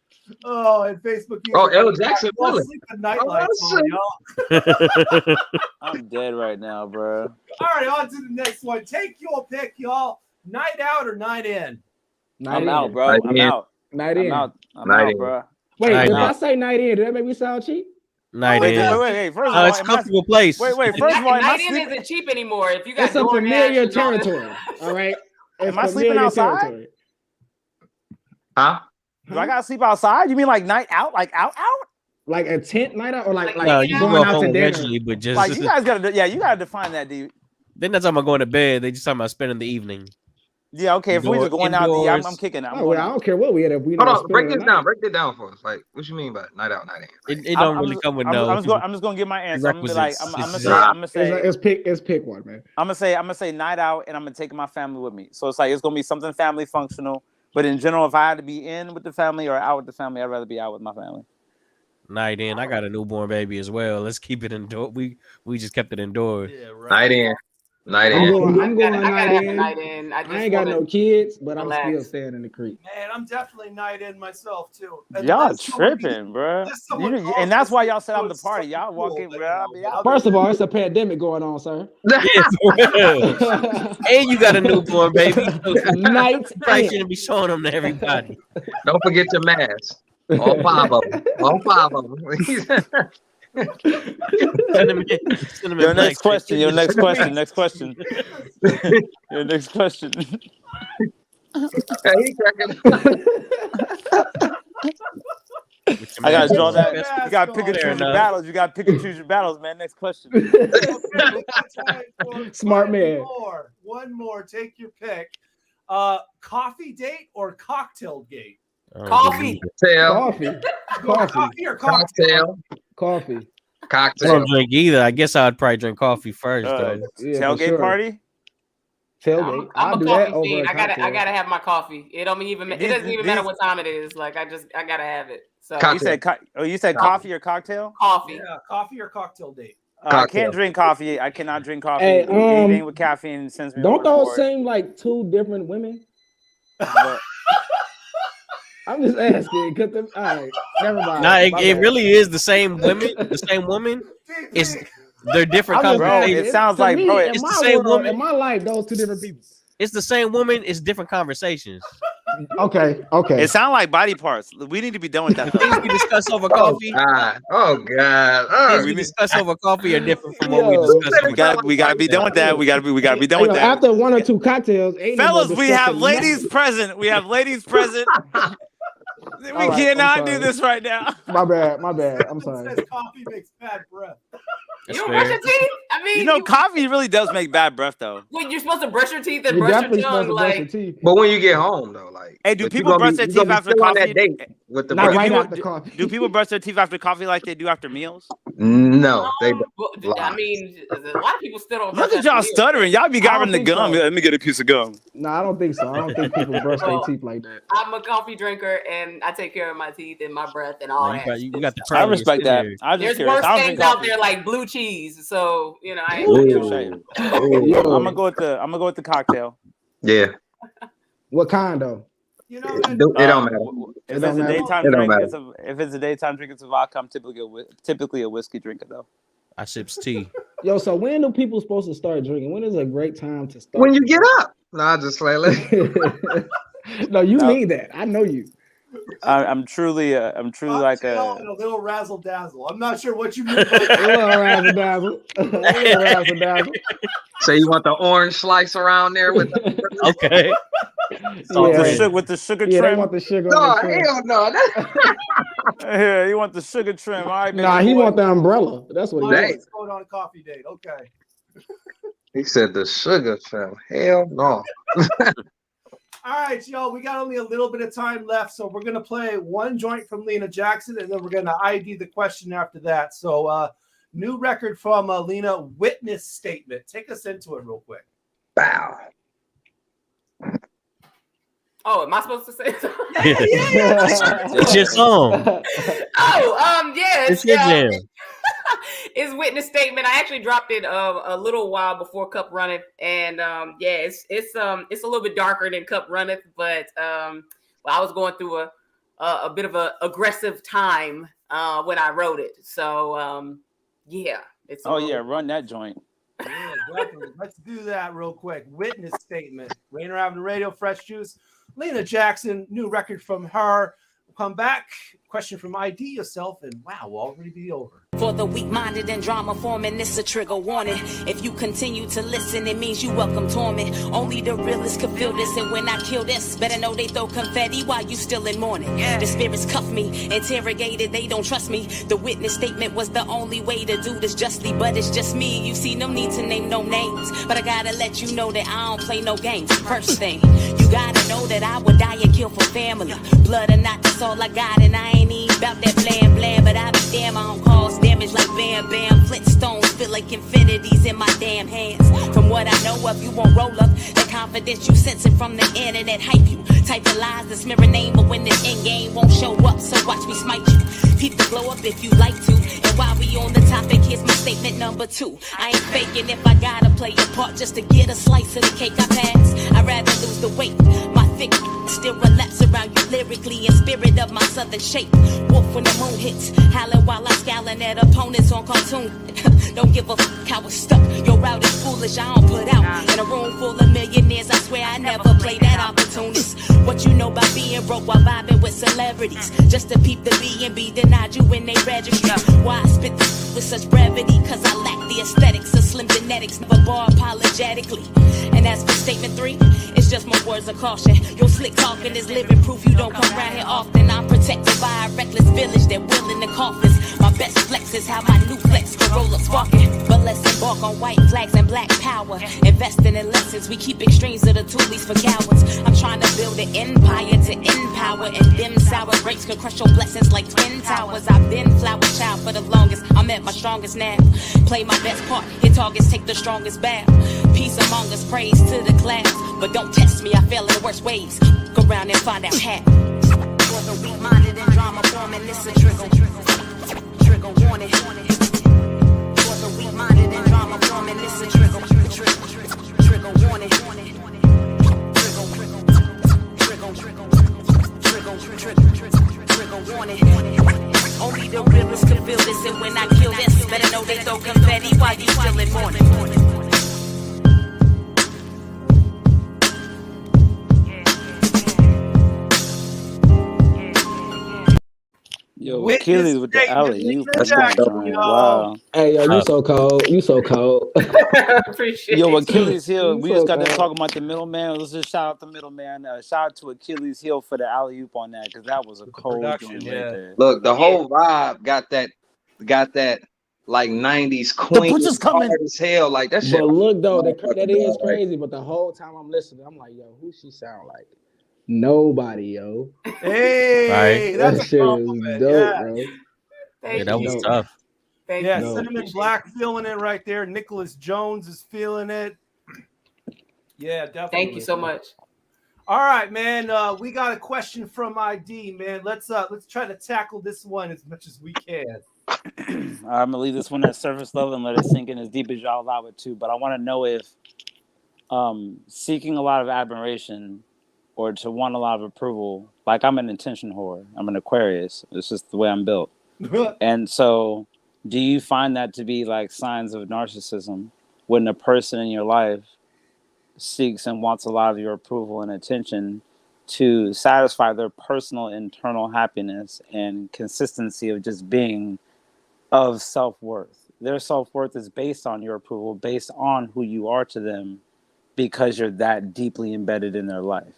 Oh, and Facebook. Oh, L. Jackson. Really? Sleep at night lights on, y'all. I'm dead right now, bro. All right, on to the next one. Take your pick, y'all. Night out or night in? I'm out, bro. I'm out. Night in. I'm out, bro. Wait, Night if in. I say night in, did that make me sound cheap? Night Wait, in. wait. First of all, It's a comfortable place. Wait. First of all, am I night in sleeping? isn't cheap anymore. If you got It's a DoorDash familiar and all that- territory. All right. Am I sleeping outside? Territory. Huh? Do I gotta sleep outside? You mean like night out? Like out? Like a tent night out, or like No, you can going go out home to dinner? eventually, but just Like you guys gotta, you gotta define that, dude. they're not talking about going to bed. They just talking about spending the evening. Yeah, okay. If we just going out, Indoors. I'm kicking out. Oh, well, I don't care what we had. If we Hold not on, break spending this the night. down. Break it down for us. Like, what you mean by night out, night in? It don't really come with no. I'm just gonna give my answer. I'm gonna be like, I'm gonna say, It's pick one, man. I'm gonna say night out, and I'm gonna take my family with me. So it's like it's gonna be something family functional. But in general, if I had to be in with the family or out with the family, I'd rather be out with my family. Night in. I got a newborn baby as well. Let's keep it indoors. We just kept it indoors. Yeah, right. Night in. Night I'm in. going I night gotta have a in. night in. I ain't got no kids, but I'm relax. still staying in the creek. Man, I'm definitely night in myself too. And Y'all unless someone tripping, bro. unless someone And that's why y'all set calls up the party. Y'all walk in, bro. First of all, it's a pandemic going on, sir. And you got a newborn baby. Night Probably in. shouldn't be showing them to everybody. Don't forget your mask. All five of them. All five of them. Your next question. Your next question. Next question. Your next question. I gotta draw that. You gotta pick and choose your battles. You gotta pick and choose your battles, man. Next question. Smart man. One more. Take your pick. Coffee date or cocktail date? Coffee. Coffee. Coffee or cocktail? Coffee. I don't drink either. I guess I'd probably drink coffee first, though. Yeah, for Tailgate sure. party? Tailgate. I'm I'll a do that coffee over fiend. a I gotta cocktail. have my coffee. It doesn't even matter what time it is. Like I gotta have it. So You said coffee or cocktail? Coffee. Yeah, coffee or cocktail date? I can't drink coffee. I cannot drink coffee. Hey, Anything with caffeine sends me. Don't those overboard. seem like two different women? I'm just asking. Cause all right, never mind. Nah, My it bad. really is the same women. The same woman. They're different I'm just conversations. asking. It sounds To like, me, bro, in it's my the same world, woman. in my life, those two different people. It's the same woman. It's different conversations. Okay. It sounds like body parts. We need to be done with that. Things we discuss over coffee. Oh God. Things we discuss over coffee are different from what we discuss. We gotta be done with that. We gotta be done with that. After one or two cocktails, ain't no more Fellas, we have discussing ladies nothing. present. We have ladies present. We All right, cannot I'm do sorry. this right now. My bad. I'm sorry. Says coffee makes bad breath. You don't brush your teeth? I mean, You know, coffee really does make bad breath, though. when you're supposed to brush your teeth and You're brush definitely your supposed tongue, to brush your like teeth. But when you get home though, like, Hey, do but people you gonna brush their you gonna teeth be after still on coffee? that date with the Not brush. right people- after coffee. Do people brush their teeth after coffee like they do after meals? No, they well, I mean, a lot of people still don't. Look brush at y'all after meals. stuttering. Y'all be grabbing the think gum. so. Let me get a piece of gum. No, I don't think so. I don't think people brush their Well, teeth like that. I'm a coffee drinker and I take care of my teeth and my breath and all that. You got the I respect that. I just There's curious. worse I don't things drink out coffee. there like blue cheese, so you know I ain't. Ooh. I'm gonna go with the cocktail. Yeah, What kind though? You know, it don't matter. If don't it's a matter. daytime It don't drink, matter. if it's a daytime drink, it's a vodka. I'm typically a whiskey drinker though. I sips tea. Yo, so when do people supposed to start drinking? When is a great time to start? When you get up. No, I just like No, you mean that. I know you. I'm truly like a little razzle dazzle. I'm not sure what you mean. By A little razzle dazzle. A little razzle dazzle. So you want the orange slice around there with the okay. With the sugar Yeah, trim. they want the sugar. No, on the trim. hell no. Yeah, you want the sugar trim. All right, Nah, he want the umbrella. That's what he Dang. wants. What's going on a coffee date? Okay. He said the sugar fell. Hell no. All right, y'all. We got only a little bit of time left, so we're gonna play one joint from Lena Jackson, and then we're gonna ID the question after that. So, new record from Lena, Witness Statement. Take us into it real quick. Bow. Oh, am I supposed to say something? It's your song. Yeah, It's your jam. It's Witness Statement. I actually dropped it a little while before Cup Runneth, and it's a little bit darker than Cup Runneth, but I was going through a bit of a aggressive time when I wrote it. So it's run that joint. Yeah, definitely. Let's do that real quick. Witness Statement. Rainier Avenue Radio, Fresh Juice. Lena Jackson, new record from her. We'll come back. Question from ID Yourself, and wow, we'll already be over. For the weak-minded and drama-forming, it's a trigger warning. If you continue to listen, it means you welcome torment. Only the realest could feel this, and when I kill this, better know they throw confetti while you still in mourning. The spirits cuff me, interrogated, they don't trust me. The witness statement was the only way to do this justly, but it's just me. You see, no need to name no names, but I gotta let you know that I don't play no games. First thing, you gotta know that I would die and kill for family. Blood or not, that's all I got, and I ain't even about that blam blam, but I be damn, I don't cause damage like Bam Bam. Flintstones feel like infinities in my damn hands. From what I know of, you won't roll up the confidence you sensing from the internet hype you. Type of lies that's mirror name, but when this end game won't show up, so watch me smite you. Keep the glow up if you like to. And while we on the topic, here's my statement number 2. I ain't faking if I gotta play a part just to get a slice of the cake I pass. I'd rather lose the weight. My thick still relapse around you lyrically in spirit of my southern shape. Wolf when the moon hits, howling while I'm scowling at opponents on cartoon. Don't give a fuck how it's stuck. Your route is foolish, I don't put out. In a room full of millionaires, I swear I never play that opportunist. What you know about being broke while vibing with celebrities? Just to peep the B&B denied you in they registry. Why I spit this with such brevity? Cause I lack the aesthetics of slim genetics, never bar apologetically. And as for statement 3, it's just my words of caution. Your slick talking is living proof you don't come around here often. I'm protected by a reckless village that willing the coffins. My best flex is how my new flex can roll up sparking. But let's embark on white flags and black power. Investing in lessons, we keep extremes of the toolies for cowards. I'm trying to build an empire to empower, and them sour grapes can crush your blessings like twin towers. I've been flower child for the longest, I'm at my strongest now. Play my best part, hit targets, take the strongest bow. Peace among us, praise to the clouds. But don't test me, I fell in the worst ways. Go around and find out how. For the weak-minded and drama-forming, it's a trigger warning. For the weak-minded and drama-forming, it's a trigger warning. Trigger warning. Only the realest can feel this, and when I kill this, better know they throw confetti while you still in mourning. Yo, Achilles with the alley. You wow. Hey, yo, you so cold. You so cold. Appreciate Yo, it. Achilles Hill. We so just got to cold. talk about the middleman. Let's just shout out the middleman. Shout out to Achilles Hill for the alley oop on that, because that was a cold joint right there. Look, the whole vibe got that like 90s Queen hard as hell. Like that shit. But look though, that is crazy. But the whole time I'm listening, I'm like, yo, who she sound like? Nobody, yo. Hey, Right. that's That a shit was compliment. dope, Yeah. bro. Yeah, that was tough. Thank Yeah, you. Cinnamon Black feeling it right there. Nicholas Jones is feeling it. Yeah, definitely. Thank you so much. All right, man. We got a question from ID, man. Let's try to tackle this one as much as we can. I'm gonna leave this one at surface level and let it sink in as deep as y'all allow it to. But I want to know if seeking a lot of admiration or to want a lot of approval, like I'm an intention whore. I'm an Aquarius. It's just the way I'm built. And so do you find that to be like signs of narcissism when a person in your life seeks and wants a lot of your approval and attention, to satisfy their personal internal happiness and consistency of just being of self-worth. Their self-worth is based on your approval, based on who you are to them, because you're that deeply embedded in their life.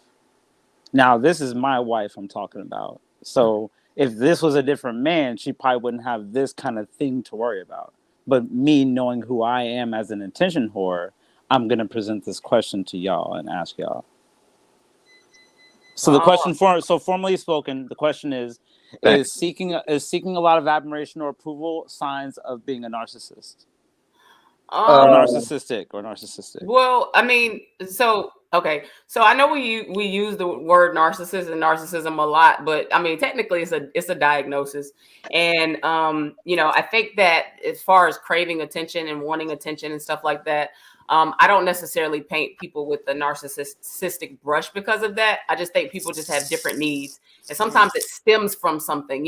Now, this is my wife I'm talking about. So if this was a different man, she probably wouldn't have this kind of thing to worry about. But me knowing who I am as an attention whore, I'm going to present this question to y'all and ask y'all. So the question formally spoken, the question is seeking a lot of admiration or approval signs of being a narcissist? Or narcissistic. Well, I mean, so I know we use the word narcissist and narcissism a lot, but I mean, technically it's a diagnosis. And I think that as far as craving attention and wanting attention and stuff like that, I don't necessarily paint people with the narcissistic brush because of that. I just think people just have different needs, and sometimes it stems from something.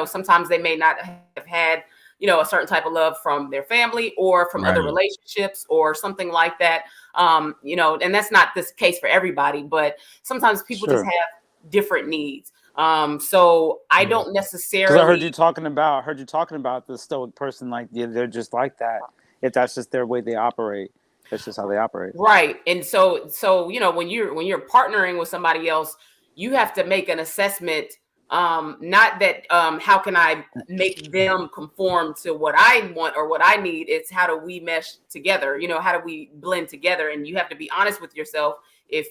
Sometimes they may not have had a certain type of love from their family or from other relationships or something like that. And that's not this case for everybody, but sometimes people just have different needs. So I don't necessarily. Because I heard you talking about the stoic person, like they're just like that. If that's just their way they operate, that's just how they operate. Right. And so when you're partnering with somebody else, you have to make an assessment. Not that how can I make them conform to what I want or what I need. It's how do we mesh together? How do we blend together? And you have to be honest with yourself if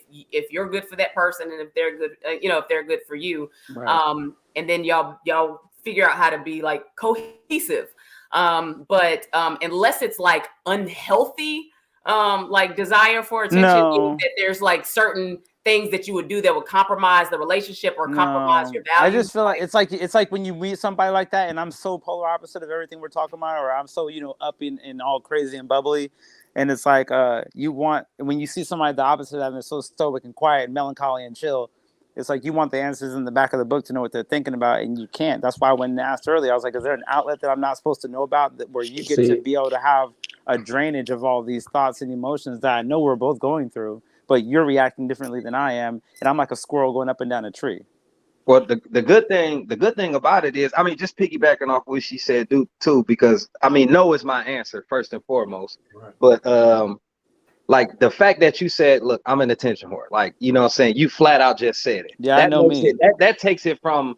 you're good for that person and if they're good, if they're good for you. Right. And then y'all figure out how to be like cohesive. But unless it's like unhealthy, like desire for attention, that there's like certain things that you would do that would compromise the relationship or compromise your values. I just feel like it's like when you meet somebody like that, and I'm so polar opposite of everything we're talking about, or I'm so up and all crazy and bubbly, and it's like when you see somebody the opposite of that, and they're so stoic and quiet and melancholy and chill. It's like you want the answers in the back of the book to know what they're thinking about, and you can't. That's why when asked earlier, I was like, is there an outlet that I'm not supposed to know about where you get to be able to have a drainage of all these thoughts and emotions that I know we're both going through, but you're reacting differently than I am, and I'm like a squirrel going up and down a tree. Well, the good thing about it is, I mean, just piggybacking off what she said too, because I mean, no is my answer first and foremost. Right. But like the fact that you said, look, I'm an attention whore, like, you know what I'm saying? You flat out just said it. Yeah, I know me. That takes it from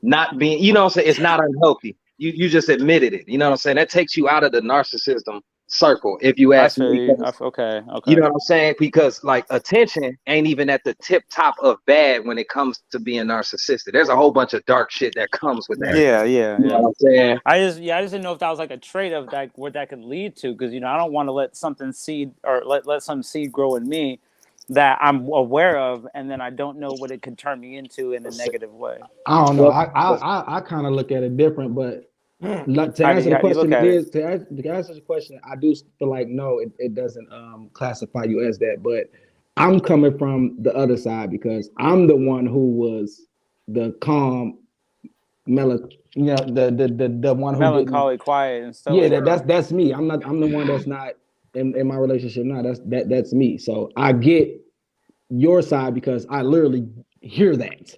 not being, you know what I'm saying? It's not unhealthy. You just admitted it. You know what I'm saying? That takes you out of the narcissism circle, if you ask me. Okay. You know what I'm saying? Because like attention ain't even at the tip top of bad when it comes to being narcissistic. There's a whole bunch of dark shit that comes with that. Yeah. You know what I'm saying? I just didn't know if that was like a trait of that, what that could lead to, because I don't want to let something seed or let some seed grow in me that I'm aware of, and then I don't know what it could turn me into in a negative way. I don't know. I kind of look at it different, but to answer the question, I do feel like no, it doesn't classify you as that. But I'm coming from the other side because I'm the one who was the calm, the one who melancholy, quiet, and stuff. Yeah, that's me. I'm the one that's not in my relationship now. That's me. So I get your side because I literally hear that.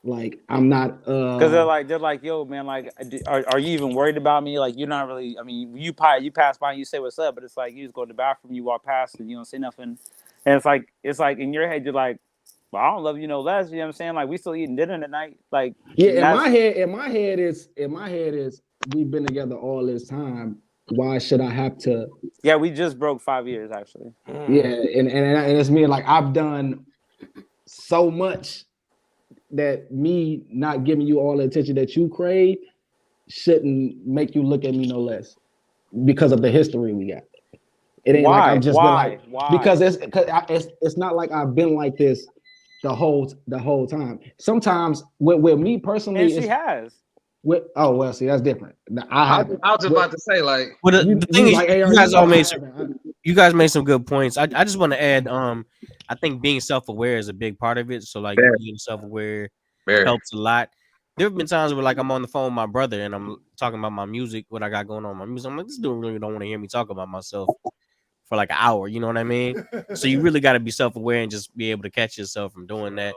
Like I'm not because they're like, yo, man, like, are you even worried about me? Like, you're not really. I mean, you pass by and you say what's up, but it's like you just go to the bathroom, you walk past, and you don't say nothing. And it's like in your head, you're like, well, I don't love you no less. You know what I'm saying? Like, we still eating dinner tonight. Like, yeah. In my head is we've been together all this time. Why should I have to? Yeah, we just broke 5 years actually. Yeah, and it's me. Like I've done so much that me not giving you all the attention that you crave shouldn't make you look at me no less because of the history we got. It ain't like I've just been like, because it's not like I've been like this the whole time. Sometimes with me personally, and she has. See, that's different. I was just about to say, like, well, the thing is, you guys made some good points. I just want to add, I think being self-aware is a big part of it. So like being self-aware helps a lot. There have been times where like I'm on the phone with my brother and I'm talking about my music, what I got going on with my music. I'm like, this dude really don't want to hear me talk about myself in for like an hour. You know what I mean? So you really got to be self-aware and just be able to catch yourself from doing that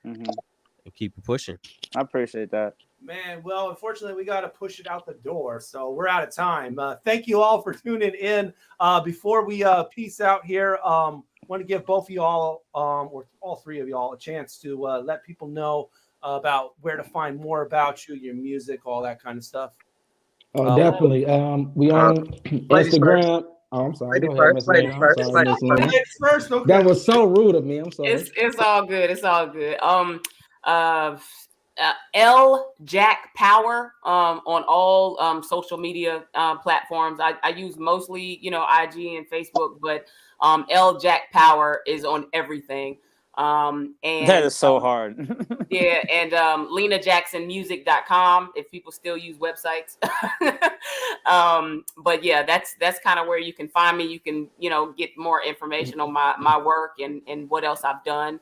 and keep it pushing. I appreciate that. Man, well, unfortunately, we got to push it out the door, so we're out of time. Thank you all for tuning in. Before we peace out here, want to give both of y'all, or all three of y'all, a chance to let people know about where to find more about you, your music, all that kind of stuff. Oh, definitely. We on Instagram. Oh, I'm sorry. Go ahead, Miss Lena. I'm sorry, Miss Lena. Okay. That was so rude of me. I'm sorry. It's all good. It's all good. L Jack Power on all social media platforms. I use mostly, IG and Facebook, but L Jack Power is on everything. And that is so hard. Yeah, and LenaJacksonMusic.com if people still use websites. But yeah, that's kind of where you can find me. You can, get more information on my work and what else I've done.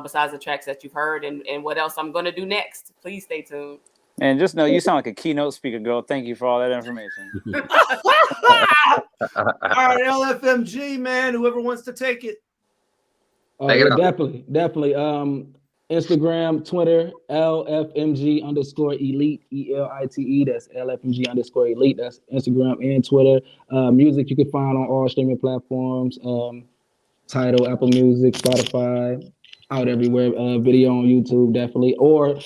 Besides the tracks that you've heard and what else I'm going to do next. Please stay tuned. And just know you sound like a keynote speaker, girl. Thank you for all that information. All right, LFMG, man, whoever wants to take it. Definitely. Instagram, Twitter, LFMG_elite, ELITE. That's LFMG_elite. That's Instagram and Twitter. Music you can find on all streaming platforms. Tidal, Apple Music, Spotify, out everywhere. Video on YouTube, definitely. Or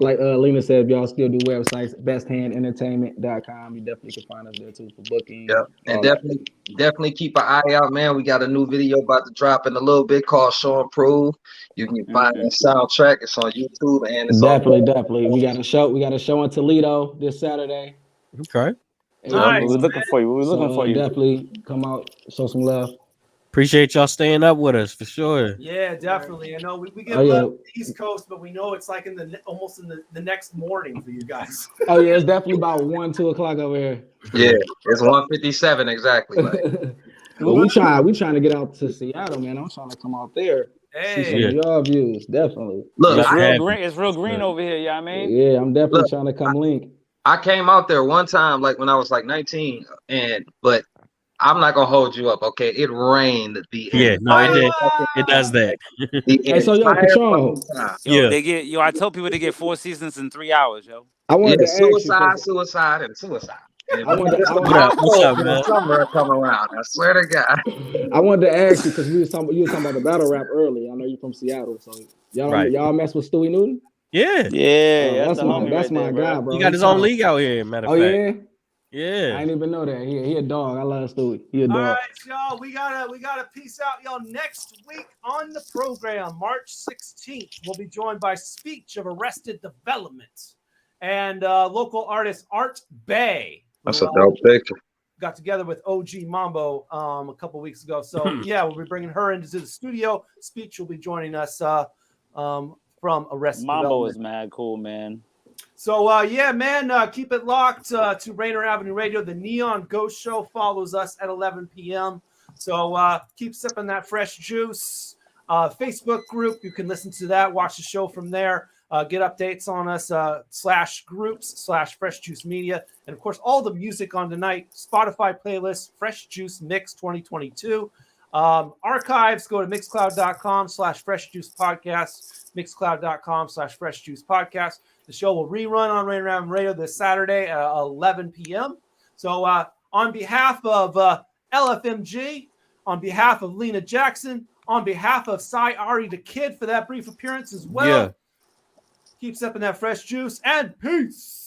like Lena said, if y'all still do websites, besthandentertainment.com. You definitely can find us there too for booking. Yep. And definitely keep an eye out, man. We got a new video about to drop in a little bit called Show and Prove. You can find the soundtrack. It's on YouTube and it's definitely. We got a show in Toledo this Saturday. Okay. Nice. We're looking for you. We're looking for you. Definitely come out, show some love. Appreciate y'all staying up with us for sure. Yeah, definitely. I know we get love on the East Coast, but we know it's like almost in the next morning for you guys. Oh yeah, it's definitely about 1-2 o'clock over here. Yeah, it's 1:57 exactly. Well, we trying to get out to Seattle, man. I'm trying to come out there. See some of y'all views, definitely. Look, it's real green over here, yeah. I mean, yeah, I'm definitely trying to come link. I came out there one time, like when I was like 19, but I'm not gonna hold you up, okay? It rained it does that. Hey, so yo, Patron. They get I tell people they get 4 seasons in 3 hours, yo. I wanted to ask suicide. I wanted to summer come around. I swear to God. I wanted to ask you because you was talking about the battle rap earlier. I know you're from Seattle, so y'all mess with Stewie Newton? Yeah. That's my guy, bro. He got his own league out here, matter of fact. Yeah. I didn't even know that. He a dog. I love Stewie. He a dog. All right, y'all. We gotta peace out, y'all. Next week on the program, March 16th, we'll be joined by Speech of Arrested Development and local artist Art Bay. That's a dope picture. Got together with OG Mambo a couple weeks ago. So yeah, we'll be bringing her into the studio. Speech will be joining us from Arrested Mambo Development. is mad cool, man. So, yeah, man, keep it locked to Rainier Avenue Radio. The Neon Ghost Show follows us at 11 p.m. So keep sipping that fresh juice. Facebook group, you can listen to that, watch the show from there, get updates on us, /groups/Fresh Juice Media. And, of course, all the music on tonight, Spotify playlist, Fresh Juice Mix 2022. Archives, go to mixcloud.com/Fresh Juice Podcast, mixcloud.com/Fresh Juice Podcast. The show will rerun on Rainier Avenue Radio this Saturday at 11 p.m. So on behalf of LFMG, on behalf of Lena Jackson, on behalf of Cy Ari the Kid for that brief appearance as well, keep sipping that fresh juice and peace.